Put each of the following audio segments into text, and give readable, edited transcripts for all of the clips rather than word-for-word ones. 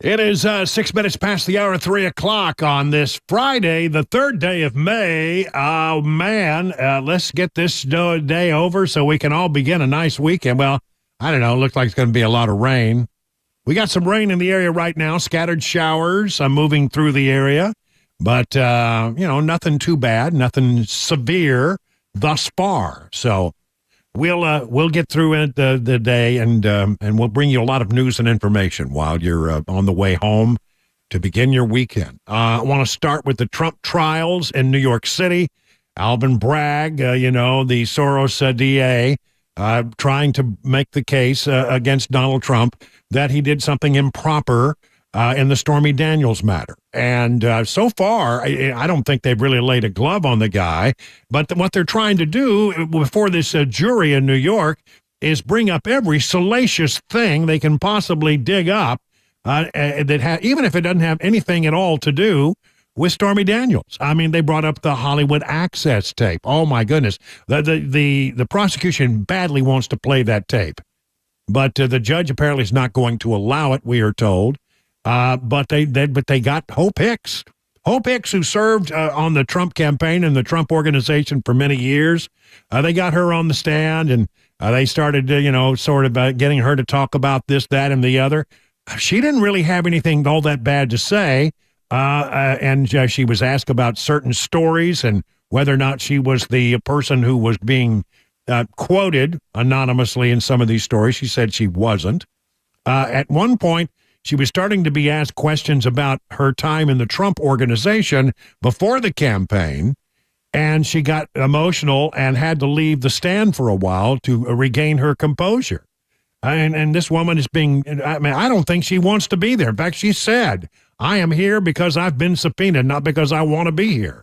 It is 6 minutes past the hour, 3 o'clock on this Friday, the 3rd day of May. Oh, man, let's get this day over so we can all begin a nice weekend. Well, I don't know. It looks like it's going to be a lot of rain. We got some rain in the area right now, scattered showers moving through the area. But, nothing too bad, nothing severe thus far. So we'll get through it the day, and we'll bring you a lot of news and information while you're on the way home to begin your weekend. I want to start with the Trump trials in New York City. Alvin Bragg, the Soros DA, trying to make the case against Donald Trump that he did something improper in the Stormy Daniels matter. And so far, I don't think they've really laid a glove on the guy. But what they're trying to do before this jury in New York is bring up every salacious thing they can possibly dig up, even if it doesn't have anything at all to do with Stormy Daniels. I mean, they brought up the Hollywood Access tape. Oh, my goodness. The prosecution badly wants to play that tape. But the judge apparently is not going to allow it, we are told. But they got Hope Hicks. Hope Hicks, who served on the Trump campaign and the Trump organization for many years. They got her on the stand, and they started, getting her to talk about this, that, and the other. She didn't really have anything all that bad to say, and she was asked about certain stories and whether or not she was the person who was being quoted anonymously in some of these stories. She said she wasn't. At one point, she was starting to be asked questions about her time in the Trump organization before the campaign, and she got emotional and had to leave the stand for a while to regain her composure. And this woman is I don't think she wants to be there. In fact, she said, I am here because I've been subpoenaed, not because I want to be here.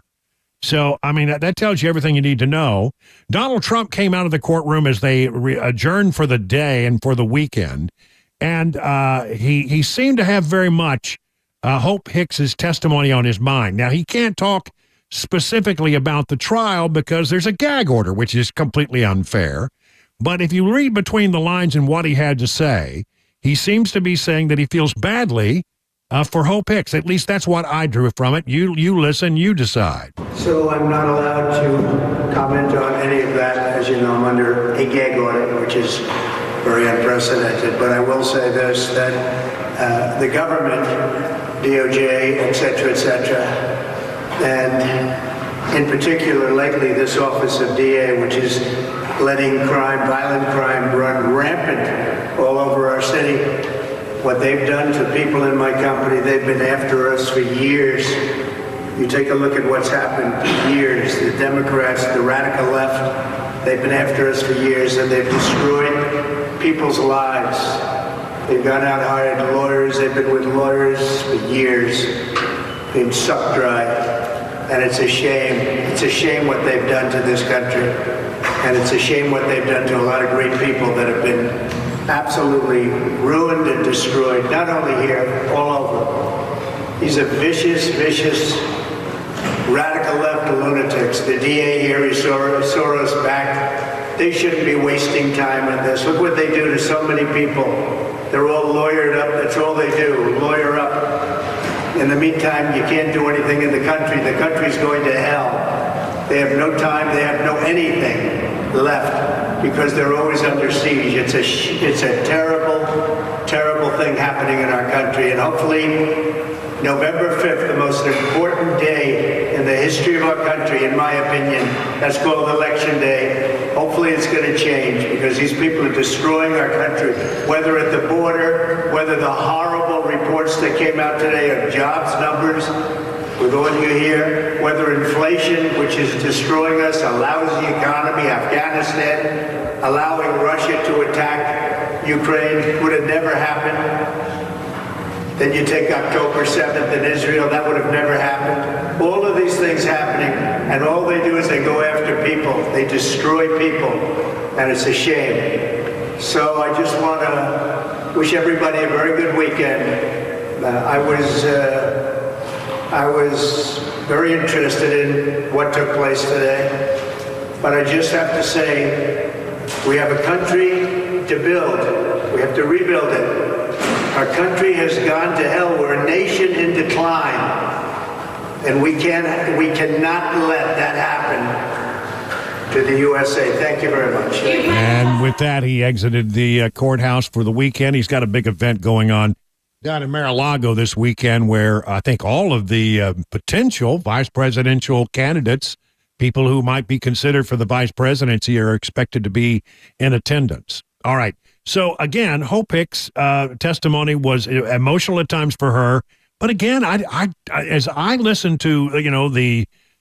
So, that tells you everything you need to know. Donald Trump came out of the courtroom as they adjourned for the day and for the weekend. And he seemed to have very much Hope Hicks's testimony on his mind. Now, he can't talk specifically about the trial because there's a gag order, which is completely unfair. But if you read between the lines in what he had to say, he seems to be saying that he feels badly for Hope Hicks. At least that's what I drew from it. You listen, you decide. So I'm not allowed to comment on any of that. As you know, I'm under a gag order, which is very unprecedented, but I will say this, that the government, DOJ, et cetera, and in particular lately this office of DA, which is letting violent crime run rampant all over our city. What they've done to people in my company, they've been after us for years. You take a look at what's happened for years. The Democrats, the radical left, they've been after us for years, and they've destroyed people's lives. They've gone out and hired lawyers. They've been with lawyers for years, been sucked dry. And it's a shame. It's a shame what they've done to this country. And it's a shame what they've done to a lot of great people that have been absolutely ruined and destroyed, not only here, all over. These are vicious, radical left lunatics. The DA here is Soros backed. They shouldn't be wasting time on this. Look what they do to so many people. They're all lawyered up. That's all they do, lawyer up. In the meantime, you can't do anything in the country. The country's going to hell. They have no time. They have no anything left because they're always under siege. It's a terrible, terrible thing happening in our country. And hopefully, November 5th, the most important day in the history of our country, in my opinion, that's called Election Day. Hopefully it's going to change because these people are destroying our country, whether at the border, whether the horrible reports that came out today of jobs numbers, with all you hear, whether inflation, which is destroying us, a lousy economy, Afghanistan, allowing Russia to attack Ukraine would have never happened. Then you take October 7th in Israel, that would have never happened. All of these things happening, and all they do is they go after people. They destroy people, and it's a shame. So I just want to wish everybody a very good weekend. I was very interested in what took place today, but I just have to say, we have a country to build. We have to rebuild it. Our country has gone to hell. We're a nation in decline. And we cannot let that happen to the USA. Thank you very much. And with that, he exited the courthouse for the weekend. He's got a big event going on down in Mar-a-Lago this weekend where I think all of the potential vice presidential candidates, people who might be considered for the vice presidency, are expected to be in attendance. All right. So, again, Hope Hicks' testimony was emotional at times for her. But, again, as I listened to,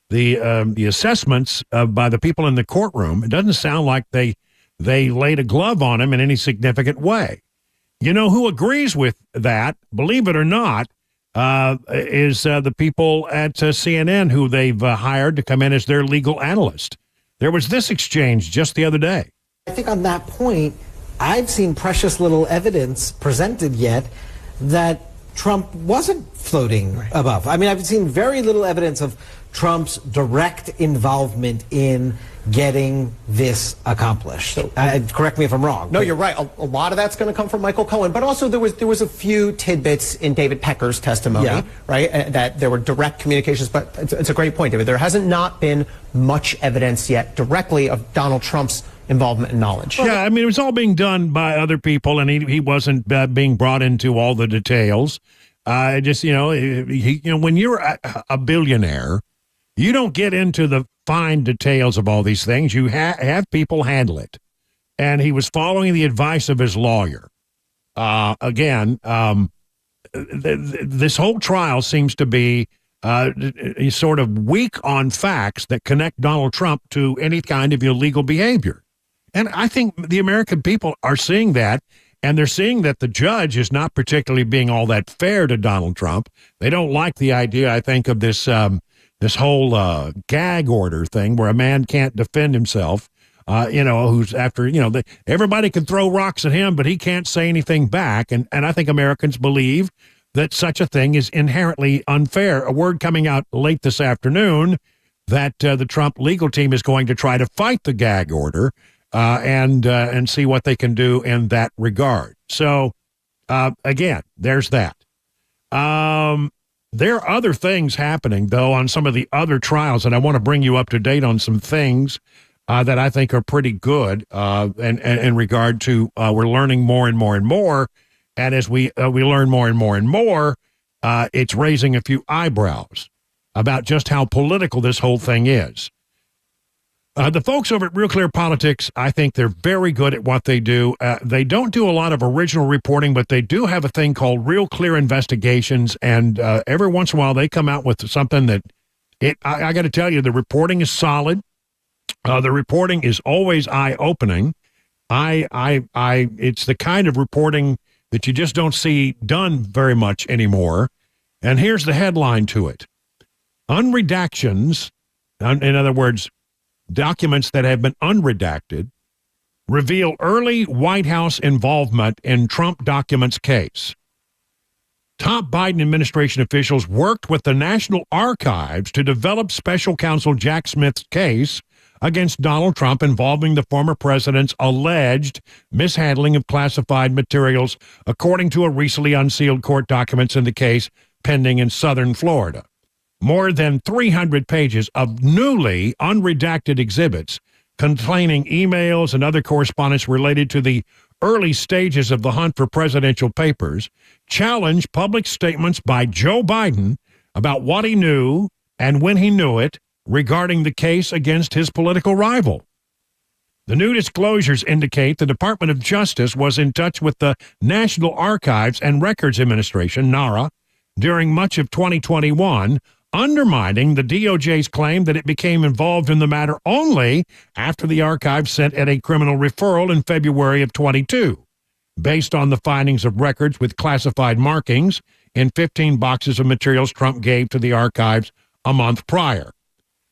the assessments by the people in the courtroom, it doesn't sound like they laid a glove on him in any significant way. You know who agrees with that, believe it or not, is the people at CNN who they've hired to come in as their legal analyst. There was this exchange just the other day. I think on that point, I've seen precious little evidence presented yet that Trump wasn't floating above. I mean, I've seen very little evidence of Trump's direct involvement in getting this accomplished. So, correct me if I'm wrong. No, you're right. A lot of that's going to come from Michael Cohen, but also there was a few tidbits in David Pecker's testimony, right? That there were direct communications, but it's a great point, David. There hasn't not been much evidence yet directly of Donald Trump's involvement and knowledge. Yeah, I mean, it was all being done by other people, and he wasn't being brought into all the details. When you're a billionaire, you don't get into the fine details of all these things. You have people handle it. And he was following the advice of his lawyer. This whole trial seems to be sort of weak on facts that connect Donald Trump to any kind of illegal behavior. And I think the American people are seeing that, and they're seeing that the judge is not particularly being all that fair to Donald Trump. They don't like the idea, I think, of this whole gag order thing where a man can't defend himself, who's after, everybody can throw rocks at him, but he can't say anything back. And I think Americans believe that such a thing is inherently unfair. A word coming out late this afternoon that the Trump legal team is going to try to fight the gag order and see what they can do in that regard. So, again, there's that. There are other things happening, though, on some of the other trials, and I want to bring you up to date on some things that I think are pretty good and in regard to we're learning more and more and more, and as we learn more and more and more, it's raising a few eyebrows about just how political this whole thing is. The folks over at Real Clear Politics, I think they're very good at what they do. They don't do a lot of original reporting, but they do have a thing called Real Clear Investigations, and every once in a while they come out with something that I got to tell you, the reporting is solid. The reporting is always eye-opening. It's the kind of reporting that you just don't see done very much anymore. And here's the headline to it. Unredactions, in other words, documents that have been unredacted, reveal early White House involvement in Trump documents case. Top Biden administration officials worked with the National Archives to develop special counsel Jack Smith's case against Donald Trump involving the former president's alleged mishandling of classified materials, according to a recently unsealed court documents in the case pending in southern Florida. More than 300 pages of newly unredacted exhibits containing emails and other correspondence related to the early stages of the hunt for presidential papers challenge public statements by Joe Biden about what he knew and when he knew it regarding the case against his political rival. The new disclosures indicate the Department of Justice was in touch with the National Archives and Records Administration, NARA, during much of 2021, undermining the DOJ's claim that it became involved in the matter only after the archive sent it a criminal referral in February of 22, based on the findings of records with classified markings in 15 boxes of materials Trump gave to the archives a month prior.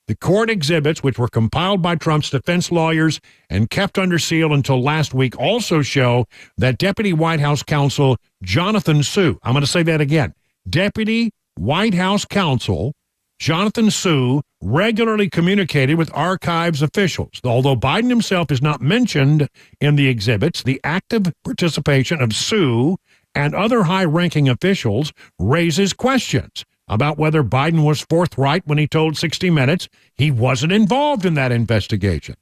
The court exhibits, which were compiled by Trump's defense lawyers and kept under seal until last week, also show that Deputy White House Counsel Jonathan Sue, I'm going to say that again, Deputy White House Counsel Jonathan Sue regularly communicated with archives officials. Although Biden himself is not mentioned in the exhibits, the active participation of Sue and other high-ranking officials raises questions about whether Biden was forthright when he told 60 Minutes he wasn't involved in that investigation.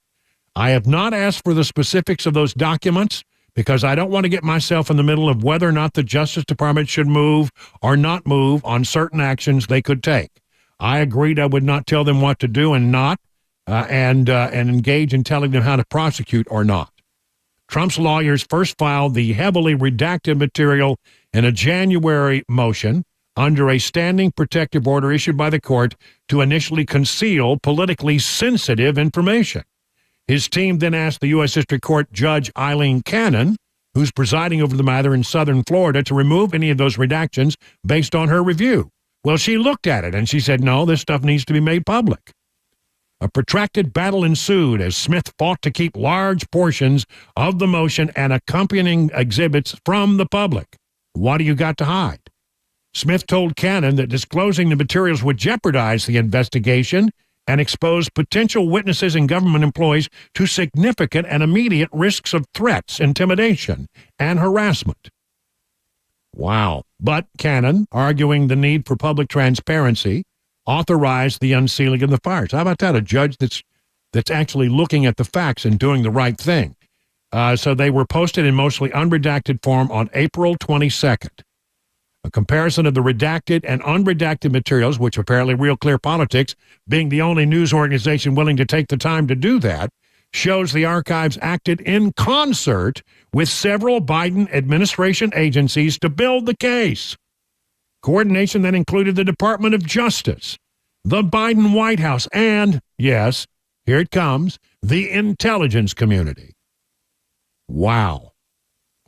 I have not asked for the specifics of those documents because I don't want to get myself in the middle of whether or not the Justice Department should move or not move on certain actions they could take. I agreed I would not tell them what to do and not, and engage in telling them how to prosecute or not. Trump's lawyers first filed the heavily redacted material in a January motion under a standing protective order issued by the court to initially conceal politically sensitive information. His team then asked the U.S. District Court Judge Eileen Cannon, who's presiding over the matter in southern Florida, to remove any of those redactions based on her review. Well, she looked at it and she said, no, this stuff needs to be made public. A protracted battle ensued as Smith fought to keep large portions of the motion and accompanying exhibits from the public. What do you got to hide? Smith told Cannon that disclosing the materials would jeopardize the investigation and expose potential witnesses and government employees to significant and immediate risks of threats, intimidation, and harassment. Wow. But Cannon, arguing the need for public transparency, authorized the unsealing of the files. How about that? A judge that's actually looking at the facts and doing the right thing. So they were posted in mostly unredacted form on April 22nd. A comparison of the redacted and unredacted materials, which apparently Real Clear Politics, being the only news organization willing to take the time to do that, shows the archives acted in concert with several Biden administration agencies to build the case. Coordination that included the Department of Justice, the Biden White House, and, yes, here it comes, the intelligence community. Wow.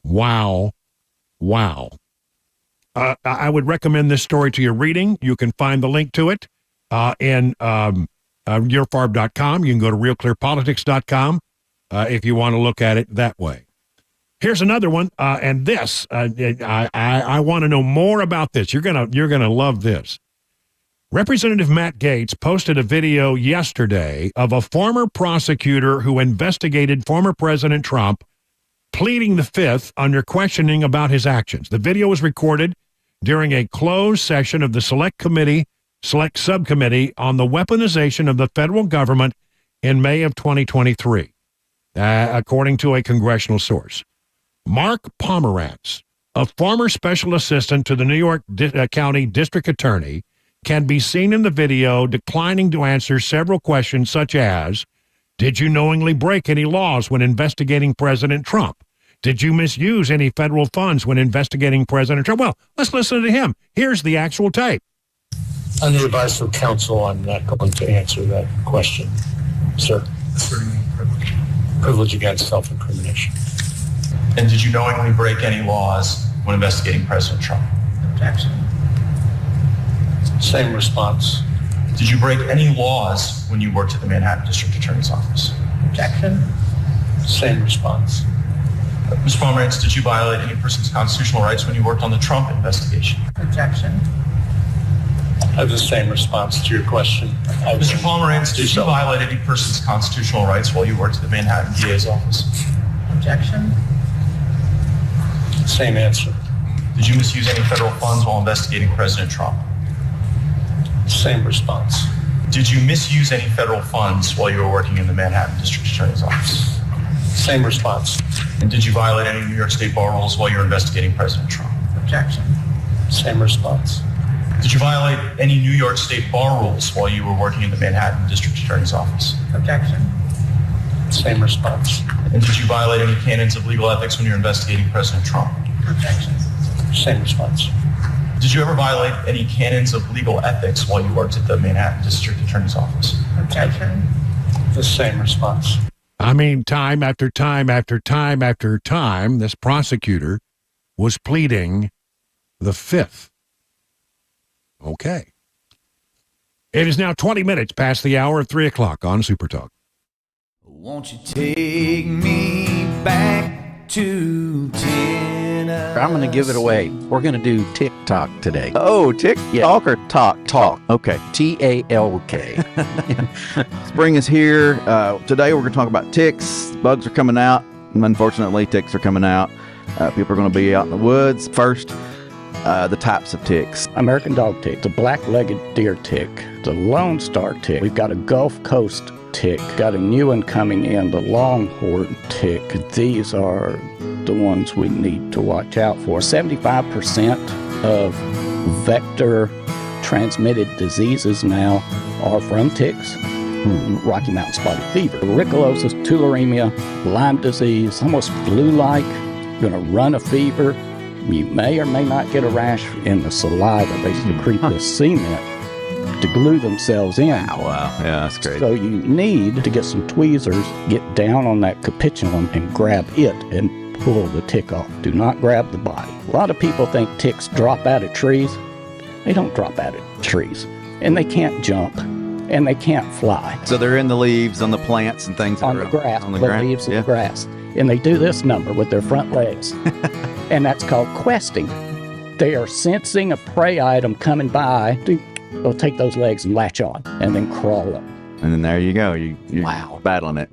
Wow. Wow. I would recommend this story to your reading. You can find the link to it in URFARB.com. You can go to realclearpolitics.com if you want to look at it that way. Here's another one, and this I want to know more about this. You're gonna love this. Representative Matt Gaetz posted a video yesterday of a former prosecutor who investigated former President Trump pleading the fifth under questioning about his actions. The video was recorded during a closed session of the Select Subcommittee on the Weaponization of the Federal Government in May of 2023, according to a congressional source. Mark Pomerantz, a former special assistant to the New York County District Attorney, can be seen in the video declining to answer several questions such as, did you knowingly break any laws when investigating President Trump? Did you misuse any federal funds when investigating President Trump? Well, let's listen to him. Here's the actual tape. Under advice of counsel, I'm not going to answer that question, sir. Privilege against self-incrimination. And did you knowingly break any laws when investigating President Trump? Objection. Same response. Did you break any laws when you worked at the Manhattan District Attorney's Office? Objection. Same response. Ms. Pomerantz, did you violate any person's constitutional rights when you worked on the Trump investigation? Objection. I have the same response to your question. Mr. Pomerantz, did you violate any person's constitutional rights while you worked at the Manhattan DA's office? Objection. Same answer. Did you misuse any federal funds while investigating President Trump? Same response. Did you misuse any federal funds while you were working in the Manhattan District Attorney's Office? Same response. And did you violate any New York State bar rules while you were investigating President Trump? Objection. Same response. Did you violate any New York State bar rules while you were working in the Manhattan District Attorney's Office? Objection. Same response. And did you violate any canons of legal ethics when you were investigating President Trump? Objection. Same response. Did you ever violate any canons of legal ethics while you worked at the Manhattan District Attorney's Office? Objection. The same response. I mean, time after time after time after time, this prosecutor was pleading the fifth. Okay. It is now 20 minutes past the hour of 3 o'clock on Super Talk. Won't you take me back to Tennessee? I'm going to give it away. We're going to do TikTok today. Oh, TikTok or talk? Okay. TALK. Spring is here. Today we're going to talk about ticks. Bugs are coming out. Unfortunately, ticks are coming out. People are going to be out in the woods. First, the types of ticks. American dog tick, the black-legged deer tick, the Lone Star tick. We've got a Gulf Coast tick, got a new one coming in, the longhorn tick. These are the ones we need to watch out for. 75% of vector transmitted diseases now are from ticks. Rocky Mountain spotted fever, rickelosis, tularemia, Lyme disease, almost flu-like, gonna run a fever. You may or may not get a rash in the saliva. They secrete the cement to glue themselves in. Oh, wow. Yeah, that's great. So you need to get some tweezers, get down on that capitulum and grab it and pull the tick off. Do not grab the body. A lot of people think ticks drop out of trees. They don't drop out of trees. And they can't jump. And they can't fly. So they're in the leaves, on the plants and things. On the grass, on the leaves of the grass. And they do this number with their front legs. And that's called questing. They are sensing a prey item coming by. They'll take those legs and latch on and then crawl up. And then there you go. You're battling it.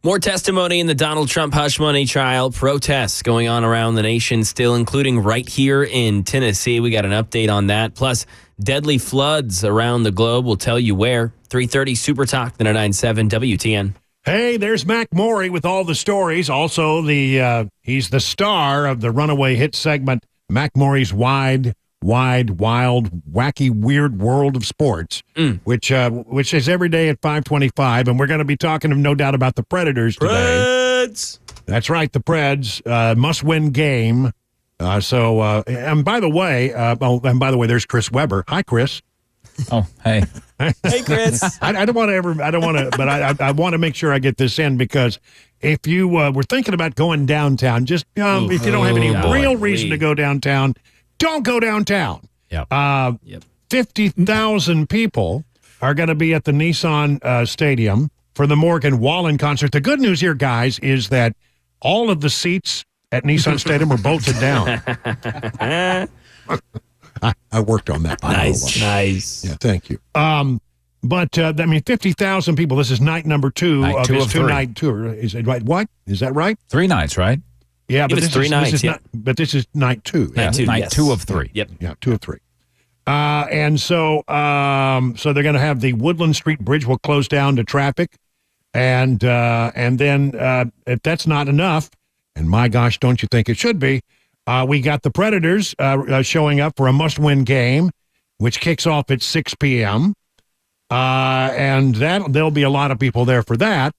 More testimony in the Donald Trump hush money trial. Protests going on around the nation still, including right here in Tennessee. We got an update on that. Plus, deadly floods around the globe. We'll tell you where. 3:30 Super Talk, 99.7 WTN. Hey, there's Mac Morey with all the stories. Also, he's the star of the runaway hit segment, Mac Morey's Wide, Wild, Wacky, Weird World of Sports, which is every day at 5:25, and we're going to be talking, no doubt, about the Predators today. Preds! That's right, the Preds, must-win game. And by the way, there's Chris Weber. Hi, Chris. Oh, hey. Hey, Chris. I don't want to, but I want to make sure I get this in, because if you were thinking about going downtown, just if you don't have any real reason to go downtown, don't go downtown. Yep. 50,000 people are going to be at the Nissan Stadium for the Morgan Wallen concert. The good news here, guys, is that all of the seats at Nissan Stadium were bolted down. I worked on that. Nice. Yeah, thank you. But 50,000 people. This is night number 2 of his 2-night tour. Is it right? What is that right? 3 nights, right? Yeah, but it's 3 nights. This is night 2. Night 2 of 3. Yep. Yeah, 2 of 3. And so they're going to have the Woodland Street Bridge will close down to traffic, and then if that's not enough, and my gosh, don't you think it should be? We got the Predators showing up for a must-win game, which kicks off at 6 p.m. And there'll be a lot of people there for that.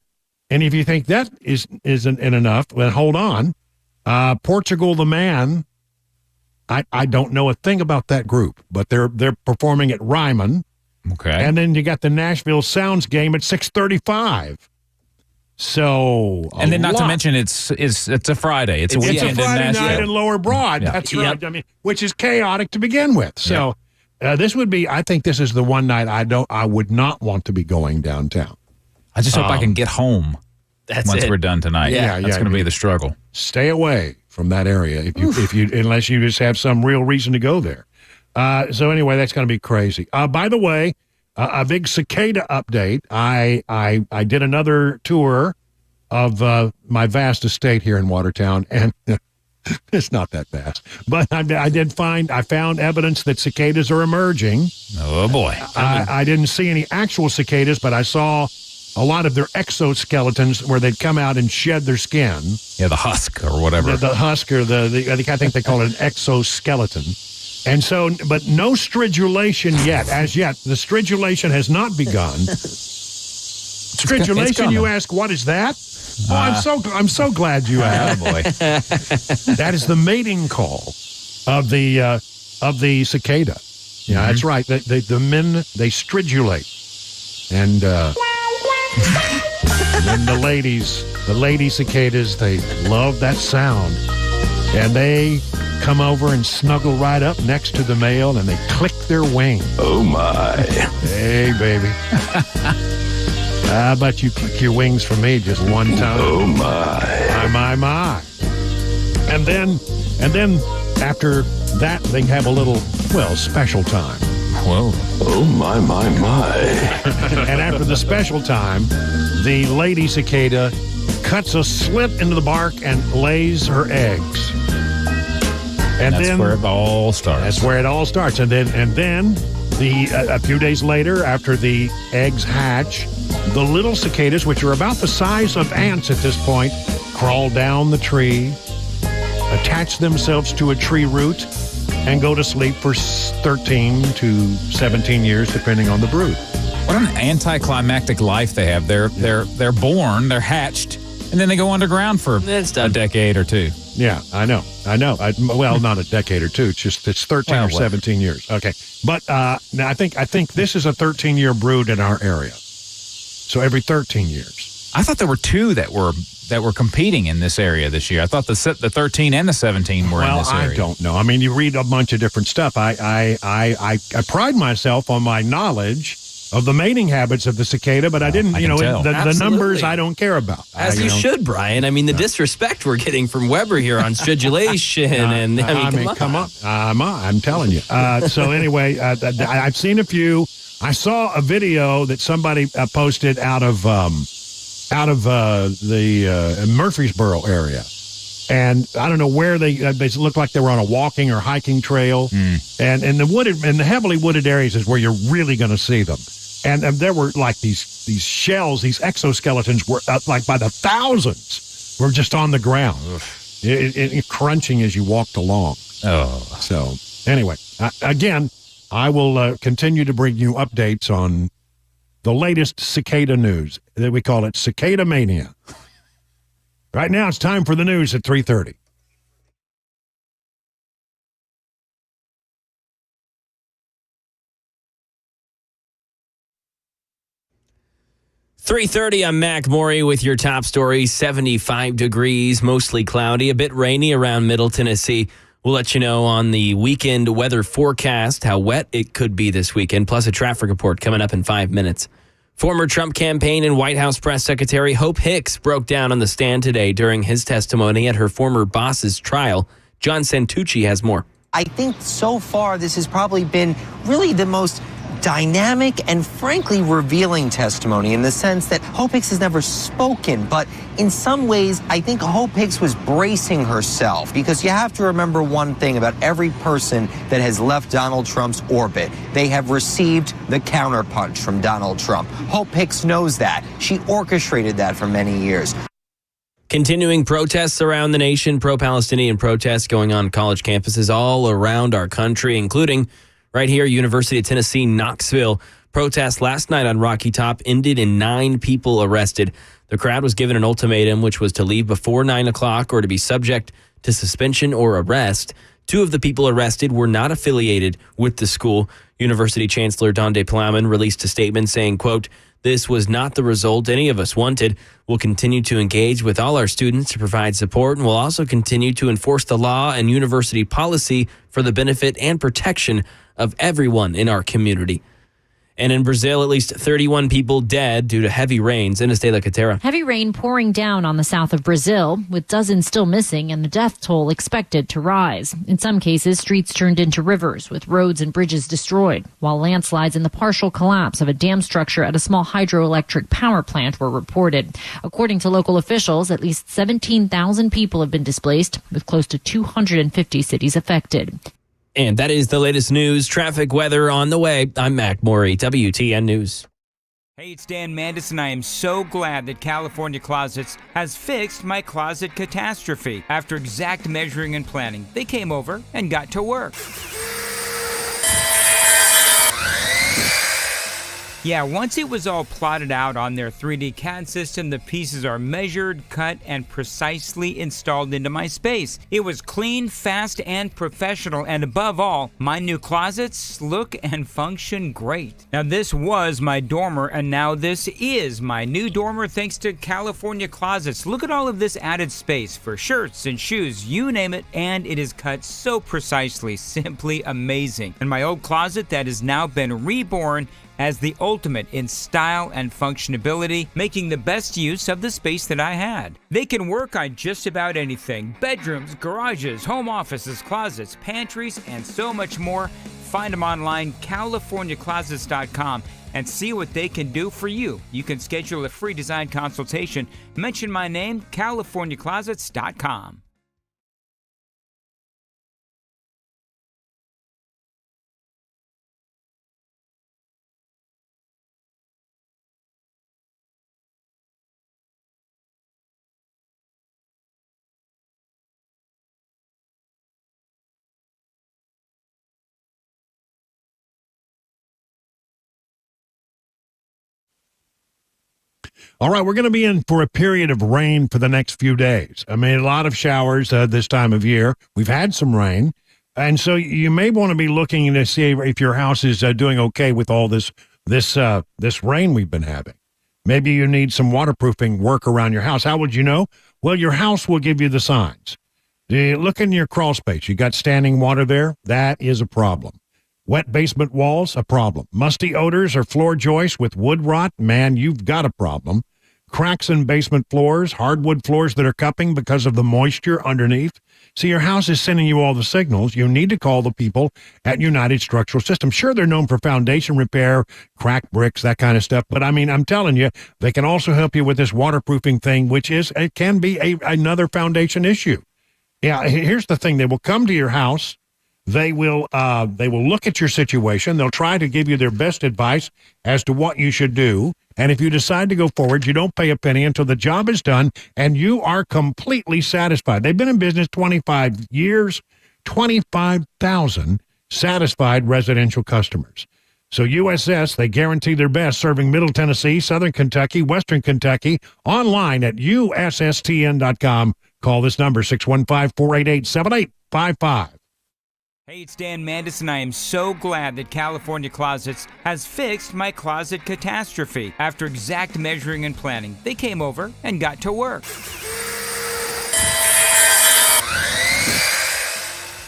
And if you think that isn't enough, then hold on. Portugal the Man. I don't know a thing about that group, but they're performing at Ryman. Okay. And then you got the Nashville Sounds game at 6:35. So, and then not to mention it's a Friday. It's a weekend. It's a Friday in Nashville. night in Lower Broad. Yeah. That's right. I mean, which is chaotic to begin with. So, this would be. I think this is the one night I would not want to be going downtown. I just hope I can get home. Once it. we're done tonight. Yeah, that's going to be the struggle. Stay away from that area if you unless you just have some real reason to go there. So anyway, that's going to be crazy. By the way, a big cicada update. I did another tour of my vast estate here in Watertown, and it's not that vast, but I found evidence that cicadas are emerging. Oh boy! I didn't see any actual cicadas, but I saw a lot of their exoskeletons where they'd come out and shed their skin. Yeah, the husk or whatever. The husk or I think they call it an exoskeleton. And so, but no stridulation yet. As yet, the stridulation has not begun. Stridulation, you ask, what is that? I'm so glad you asked. Oh boy. That is the mating call of the cicada. Yeah, that's right. The men, they stridulate. And then the lady cicadas, they love that sound. And they come over and snuggle right up next to the male, and they click their wings. Oh, my. Hey, baby. How about you click your wings for me just one time? Oh, my. My. And then after that, they have a little, special time. Whoa. Oh, my. And after the special time, the lady cicada cuts a slit into the bark and lays her eggs. And that's where it all starts. That's where it all starts. And then a few days later, after the eggs hatch, the little cicadas, which are about the size of ants at this point, crawl down the tree, attach themselves to a tree root, and go to sleep for 13 to 17 years, depending on the brood. What an anticlimactic life they have. They're born, they're hatched, and then they go underground for a decade or two. Yeah, I know. Not a decade or two. It's 13 or 17 years. Okay, but now I think this is a 13-year brood in our area. So every 13 years. I thought there were 2 that were competing in this area this year. I thought the 13 and the 17 were in this area. I don't know. I mean, you read a bunch of different stuff. I pride myself on my knowledge of the mating habits of the cicada, but I didn't, the numbers I don't care about. As you should, Brian. I mean, the disrespect we're getting from Weber here on stridulation. Come on. I'm telling you. So anyway, I've seen a few. I saw a video that somebody posted out of the Murfreesboro area. And I don't know where they looked like they were on a walking or hiking trail. And in the heavily wooded areas is where you're really going to see them. And there were like these shells, these exoskeletons were like by the thousands were just on the ground, crunching as you walked along. Oh. So anyway, again, I will continue to bring you updates on the latest cicada news. That we call it Cicada Mania. Right now, it's time for the news at 3:30. .30, I'm Mac Maury with your top story. 75 degrees, mostly cloudy, a bit rainy around Middle Tennessee. We'll let you know on the weekend weather forecast how wet it could be this weekend, plus a traffic report coming up in 5 minutes. Former Trump campaign and White House press secretary Hope Hicks broke down on the stand today during his testimony at her former boss's trial. John Santucci has more. I think so far this has probably been really the most dynamic and frankly revealing testimony in the sense that Hope Hicks has never spoken, but in some ways I think Hope Hicks was bracing herself, because you have to remember one thing about every person that has left Donald Trump's orbit. They have received the counterpunch from Donald Trump. Hope Hicks knows that. She orchestrated that for many years. Continuing protests around the nation, pro-Palestinian protests going on college campuses all around our country, including right here, University of Tennessee, Knoxville. Protests last night on Rocky Top ended in 9 people arrested. The crowd was given an ultimatum, which was to leave before 9 o'clock or to be subject to suspension or arrest. 2 of the people arrested were not affiliated with the school. University Chancellor Donde Plowman released a statement saying, quote, "This was not the result any of us wanted. We'll continue to engage with all our students to provide support, and we'll also continue to enforce the law and university policy for the benefit and protection of everyone in our community." And in Brazil, at least 31 people dead due to heavy rains. In Estela Catera. Heavy rain pouring down on the south of Brazil, with dozens still missing and the death toll expected to rise. In some cases, streets turned into rivers, with roads and bridges destroyed, while landslides and the partial collapse of a dam structure at a small hydroelectric power plant were reported. According to local officials, at least 17,000 people have been displaced, with close to 250 cities affected. And that is the latest news, traffic, weather on the way. I'm Mac Morey, WTN News. Hey, it's Dan Mandis, and I am so glad that California Closets has fixed my closet catastrophe. After exact measuring and planning, they came over and got to work. Yeah, once it was all plotted out on their 3D CAD system, the pieces are measured, cut, and precisely installed into my space. It was clean, fast, and professional, and above all, my new closets look and function great. Now, this was my dormer, and now this is my new dormer thanks to California Closets. Look at all of this added space for shirts and shoes, you name it, and it is cut so precisely, simply amazing. And my old closet that has now been reborn as the ultimate in style and functionability, making the best use of the space that I had. They can work on just about anything: bedrooms, garages, home offices, closets, pantries, and so much more. Find them online, CaliforniaClosets.com, and see what they can do for you. You can schedule a free design consultation. Mention my name, CaliforniaClosets.com. All right, we're going to be in for a period of rain for the next few days. I mean, a lot of showers this time of year. We've had some rain, and so you may want to be looking to see if your house is doing okay with all this rain we've been having. Maybe you need some waterproofing work around your house. How would you know? Well, your house will give you the signs. Look in your crawl space. You got standing water there? That is a problem. Wet basement walls, a problem. Musty odors or floor joists with wood rot, man, you've got a problem. Cracks in basement floors, hardwood floors that are cupping because of the moisture underneath. See, your house is sending you all the signals. You need to call the people at United Structural Systems. Sure, they're known for foundation repair, cracked bricks, that kind of stuff. But, I mean, I'm telling you, they can also help you with this waterproofing thing, which it can be another foundation issue. Yeah, here's the thing. They will come to your house. They will look at your situation. They'll try to give you their best advice as to what you should do. And if you decide to go forward, you don't pay a penny until the job is done and you are completely satisfied. They've been in business 25 years, 25,000 satisfied residential customers. So USS, they guarantee their best, serving Middle Tennessee, Southern Kentucky, Western Kentucky, online at USSTN.com. Call this number, 615-488-7855. Hey, it's Dan Mandis, and I am so glad that California Closets has fixed my closet catastrophe. After exact measuring and planning, they came over and got to work.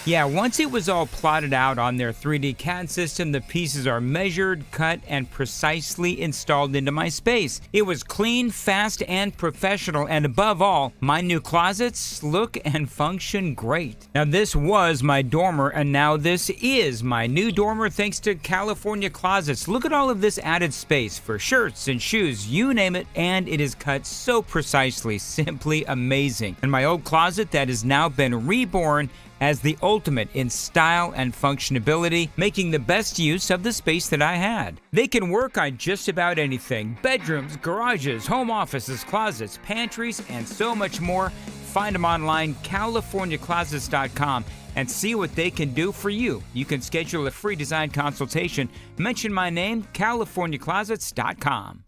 Yeah, once it was all plotted out on their 3D CAD system, the pieces are measured, cut, and precisely installed into my space. It was clean, fast, and professional, and above all, my new closets look and function great. Now, this was my dormer, and now this is my new dormer thanks to California Closets. Look at all of this added space for shirts and shoes, you name it, and it is cut so precisely, simply amazing. And my old closet that has now been reborn as the ultimate in style and functionability, making the best use of the space that I had. They can work on just about anything: bedrooms, garages, home offices, closets, pantries, and so much more. Find them online, CaliforniaClosets.com, and see what they can do for you. You can schedule a free design consultation. Mention my name, CaliforniaClosets.com.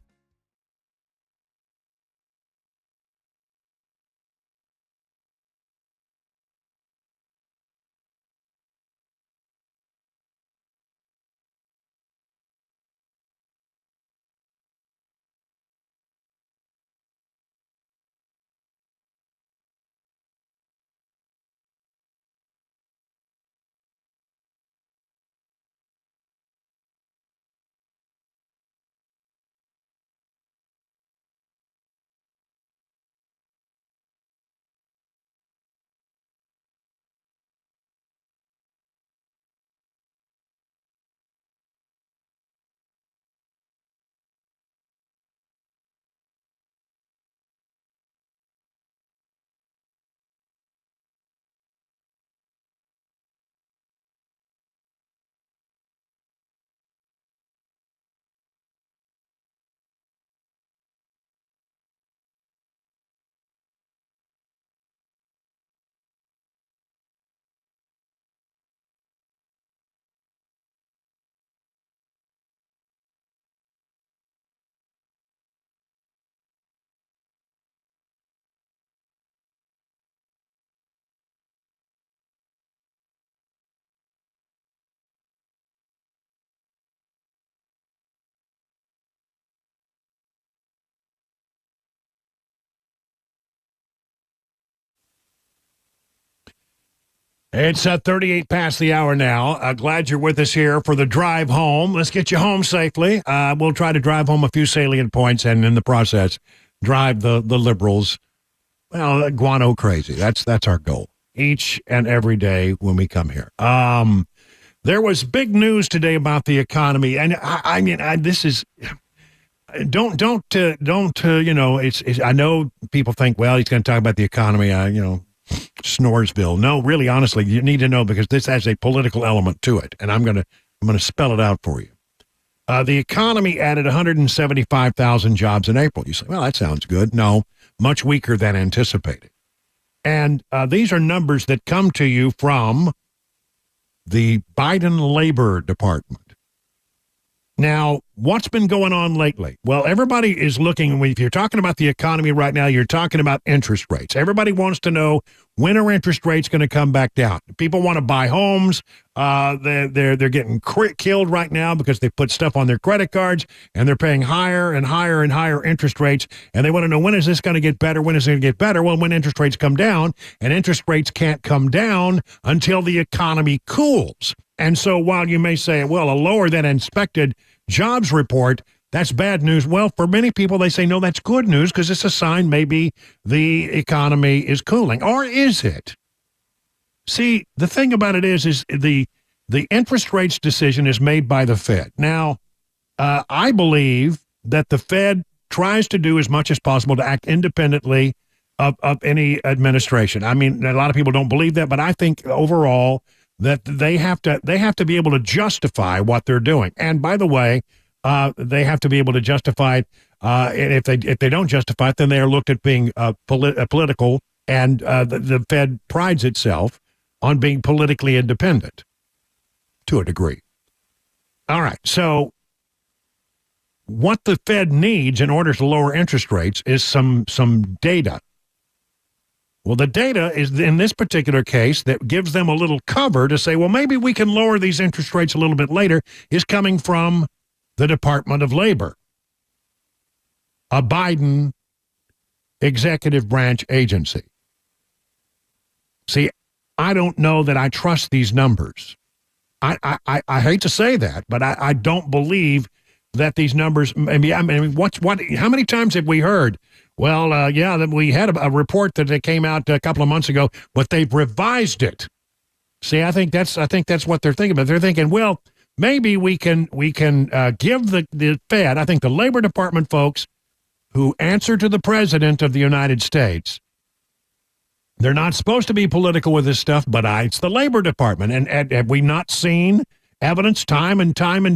It's 38 past the hour now. Glad you're with us here for the drive home. Let's get you home safely. We'll try to drive home a few salient points and in the process drive the liberals, well, guano crazy. That's our goal each and every day when we come here. There was big news today about the economy. And I mean, this is... Don't you know, it's I know people think, well, he's going to talk about the economy, Snoresville. No, really, honestly, you need to know because this has a political element to it, and I'm gonna spell it out for you. The economy added 175,000 jobs in April. You say, well, that sounds good. No, much weaker than anticipated. And these are numbers that come to you from the Biden Labor Department. Now, what's been going on lately? Well, everybody is looking, if you're talking about the economy right now, you're talking about interest rates. Everybody wants to know, when are interest rates going to come back down? People want to buy homes. They're getting killed right now because they put stuff on their credit cards and they're paying higher and higher and higher interest rates. And they want to know, when is this going to get better? When is it going to get better? Well, when interest rates come down, and interest rates can't come down until the economy cools. And so while you may say, well, a lower than expected jobs report, that's bad news. Well, for many people, they say, no, that's good news because it's a sign maybe the economy is cooling. Or is it? See, the thing about it is the interest rates decision is made by the Fed. Now, I believe that the Fed tries to do as much as possible to act independently of any administration. I mean, a lot of people don't believe that, but I think overall that they have to be able to justify what they're doing. And by the way, they have to be able to justify it. And if they don't justify it, then they are looked at being political. And the Fed prides itself on being politically independent to a degree. All right. So what the Fed needs in order to lower interest rates is some data. Well, the data is, in this particular case, that gives them a little cover to say, well, maybe we can lower these interest rates a little bit later, is coming from the Department of Labor, a Biden executive branch agency. See, I don't know that I trust these numbers. I hate to say that, but I don't believe that these numbers. I mean, how many times have we heard? Well, that we had a report that came out a couple of months ago, but they've revised it. See, I think that's what they're thinking about. They're thinking, well, maybe we can give the Fed. I think the Labor Department folks who answer to the President of the United States, they're not supposed to be political with this stuff, but it's the Labor Department. And have we not seen evidence time and time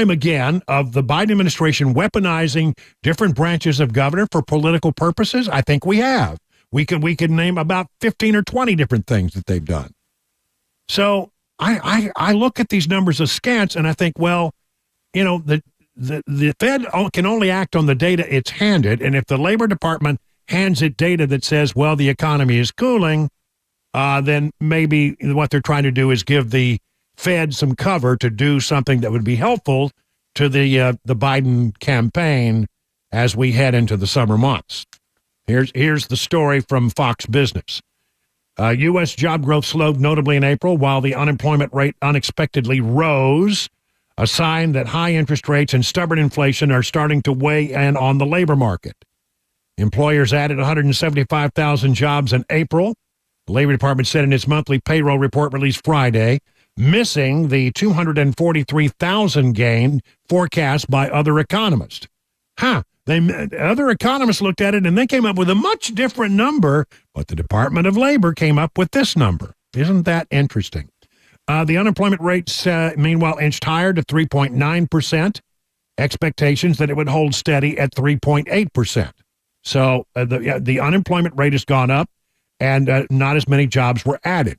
again of the Biden administration weaponizing different branches of government for political purposes? I think we have. We could name about 15 or 20 different things that they've done. So I look at these numbers askance and I think, well, the Fed can only act on the data it's handed, and if the Labor Department hands it data that says, well, the economy is cooling, then maybe what they're trying to do is give the Fed some cover to do something that would be helpful to the Biden campaign as we head into the summer months. Here's the story from Fox Business. U.S. job growth slowed notably in April while the unemployment rate unexpectedly rose, a sign that high interest rates and stubborn inflation are starting to weigh in on the labor market. Employers added 175,000 jobs in April, the Labor Department said in its monthly payroll report released Friday, missing the 243,000 gain forecast by other economists. Other economists looked at it and they came up with a much different number, but the Department of Labor came up with this number. Isn't that interesting? The unemployment rate, meanwhile, inched higher to 3.9%. Expectations that it would hold steady at 3.8%. So the unemployment rate has gone up, and not as many jobs were added.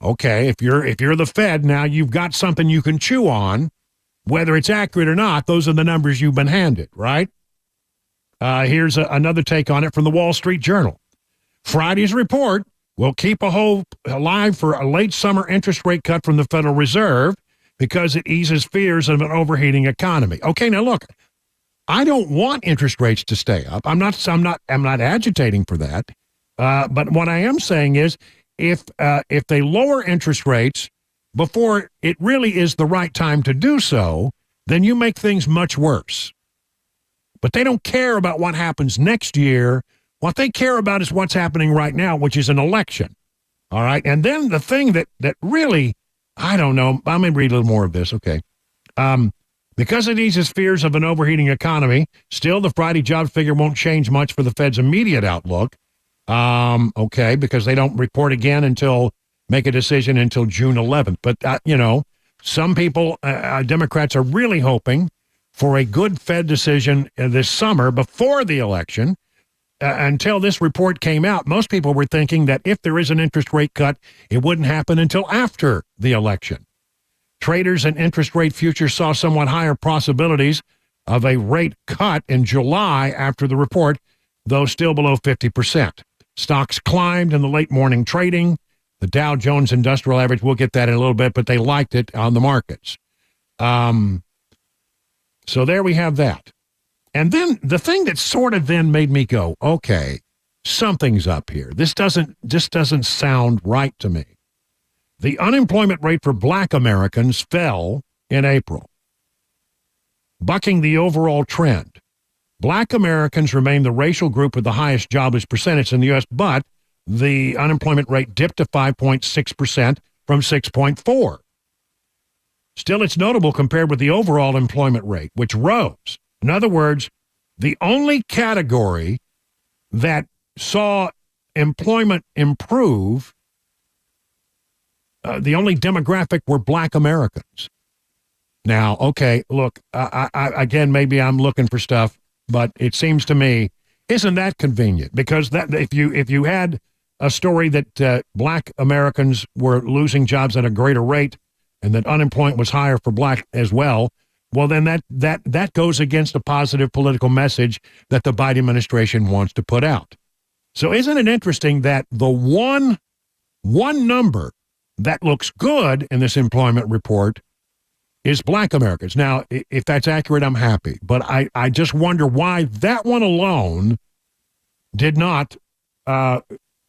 Okay, if you're the Fed now, you've got something you can chew on, whether it's accurate or not. Those are the numbers you've been handed, right? Here's another take on it from the Wall Street Journal. Friday's report will keep a hope alive for a late summer interest rate cut from the Federal Reserve because it eases fears of an overheating economy. Okay, now look, I don't want interest rates to stay up. I'm not agitating for that. But what I am saying is, if they lower interest rates before it really is the right time to do so, then you make things much worse. But they don't care about what happens next year. What they care about is what's happening right now, which is an election. All right. And then the thing that really, I don't know, I'm going to read a little more of this. Okay. Because it eases fears of an overheating economy, still the Friday jobs figure won't change much for the Fed's immediate outlook. Okay, because they don't report again make a decision until June 11th. But, some people, Democrats are really hoping for a good Fed decision this summer before the election. Until this report came out, most people were thinking that if there is an interest rate cut, it wouldn't happen until after the election. Traders and interest rate futures saw somewhat higher possibilities of a rate cut in July after the report, though still below 50%. Stocks climbed in the late morning trading. The Dow Jones Industrial Average, we'll get that in a little bit, but they liked it on the markets. So there we have that. And then the thing that sort of then made me go, okay, something's up here. This doesn't sound right to me. The unemployment rate for Black Americans fell in April, bucking the overall trend. Black Americans remain the racial group with the highest jobless percentage in the U.S., but the unemployment rate dipped to 5.6% from 6.4%. Still, it's notable compared with the overall employment rate, which rose. In other words, the only category that saw employment improve, the only demographic were Black Americans. Now, okay, look, again, maybe I'm looking for stuff, but it seems to me, isn't that convenient? Because that if you had a story that Black Americans were losing jobs at a greater rate and that unemployment was higher for Black as well, well, then that goes against a positive political message that the Biden administration wants to put out. So isn't it interesting that the one number that looks good in this employment report is Black Americans? Now, if that's accurate, I'm happy. But I just wonder why that one alone did not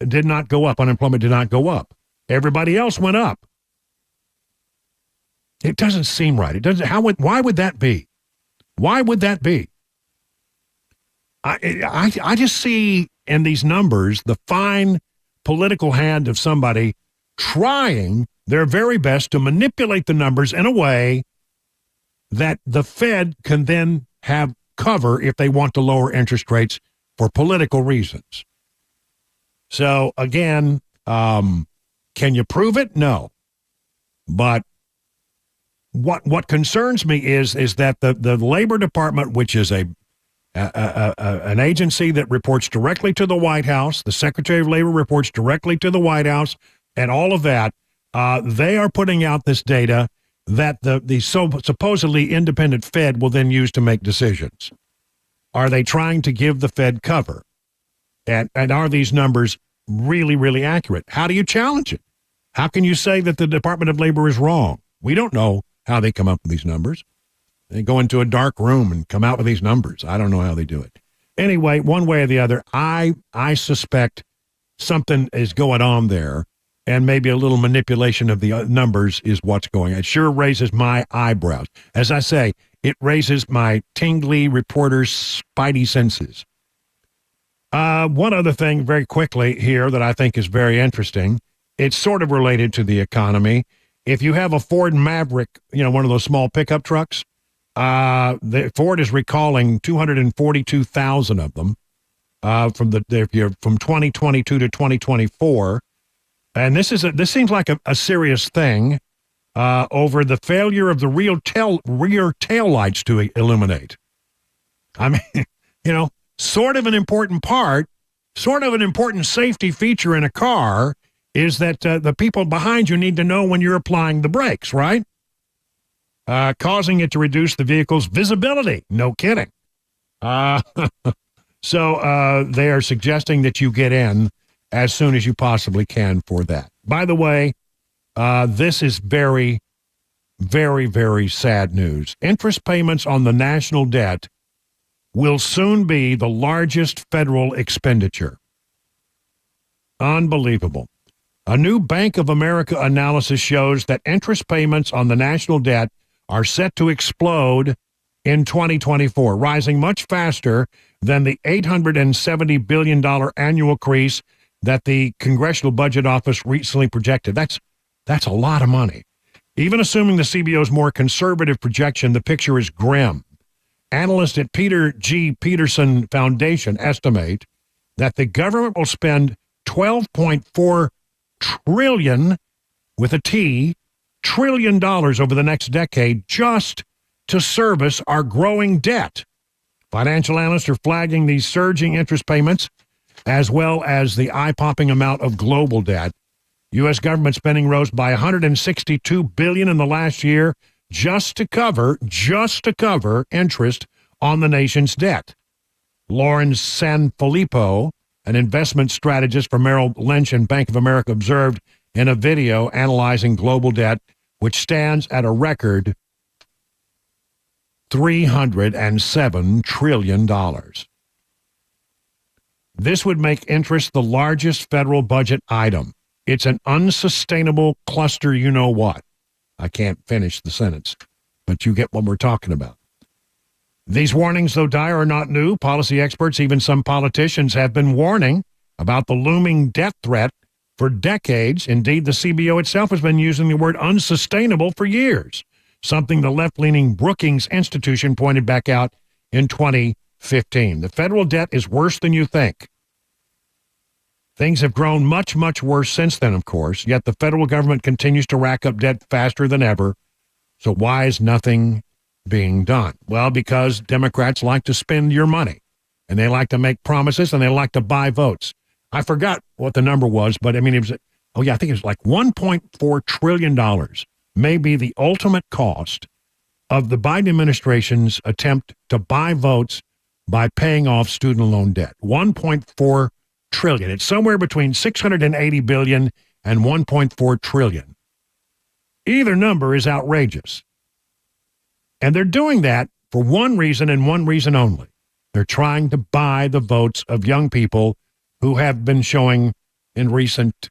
did not go up. Unemployment did not go up. Everybody else went up. It doesn't seem right. It doesn't. Why would that be? Why would that be? I just see in these numbers the fine political hand of somebody trying their very best to manipulate the numbers in a way that the Fed can then have cover if they want to lower interest rates for political reasons. So again, can you prove it? No. But what concerns me is that the Labor Department, which is an agency that reports directly to the White House, the Secretary of Labor reports directly to the White House, and all of that, they are putting out this data that the supposedly independent Fed will then use to make decisions. Are they trying to give the Fed cover? And are these numbers really, really accurate? How do you challenge it? How can you say that the Department of Labor is wrong? We don't know how they come up with these numbers. They go into a dark room and come out with these numbers. I don't know how they do it. Anyway, one way or the other, I suspect something is going on there, and maybe a little manipulation of the numbers is what's going on. It sure raises my eyebrows. As I say, it raises my tingly reporter's spidey senses. One other thing very quickly here that I think is very interesting. It's sort of related to the economy. If you have a Ford Maverick, one of those small pickup trucks, Ford is recalling 242,000 of them from 2022 to 2024. And this seems like a serious thing over the failure of the rear tail lights to illuminate. I mean, sort of an important safety feature in a car is that the people behind you need to know when you're applying the brakes, right? Causing it to reduce the vehicle's visibility. No kidding. So they are suggesting that you get in as soon as you possibly can for that. By the way, this is very, very, very sad news. Interest payments on the national debt will soon be the largest federal expenditure. Unbelievable. A new Bank of America analysis shows that interest payments on the national debt are set to explode in 2024, rising much faster than the $870 billion annual increase that the Congressional Budget Office recently projected. That's a lot of money. Even assuming the CBO's more conservative projection, the picture is grim. Analysts at Peter G. Peterson Foundation estimate that the government will spend $12.4 trillion, with a T, $trillion over the next decade just to service our growing debt. Financial analysts are flagging these surging interest payments as well as the eye-popping amount of global debt. U.S. government spending rose by $162 billion in the last year just to cover interest on the nation's debt. Lauren Sanfilippo, an investment strategist for Merrill Lynch and Bank of America, observed in a video analyzing global debt, which stands at a record $307 trillion. This would make interest the largest federal budget item. It's an unsustainable cluster, you know what. I can't finish the sentence, but you get what we're talking about. These warnings, though dire, are not new. Policy experts, even some politicians, have been warning about the looming debt threat for decades. Indeed, the CBO itself has been using the word unsustainable for years, something the left-leaning Brookings Institution pointed back out in 2015. The federal debt is worse than you think. Things have grown much, much worse since then, of course, yet the federal government continues to rack up debt faster than ever. So why is nothing being done? Well, because Democrats like to spend your money, and they like to make promises, and they like to buy votes. I forgot what the number was, but I mean, it was, I think it was like $1.4 trillion may be the ultimate cost of the Biden administration's attempt to buy votes by paying off student loan debt. $1.4 trillion. It's somewhere between $680 billion and $1.4 trillion. Either number is outrageous. And they're doing that for one reason and one reason only. They're trying to buy the votes of young people who have been showing in recent,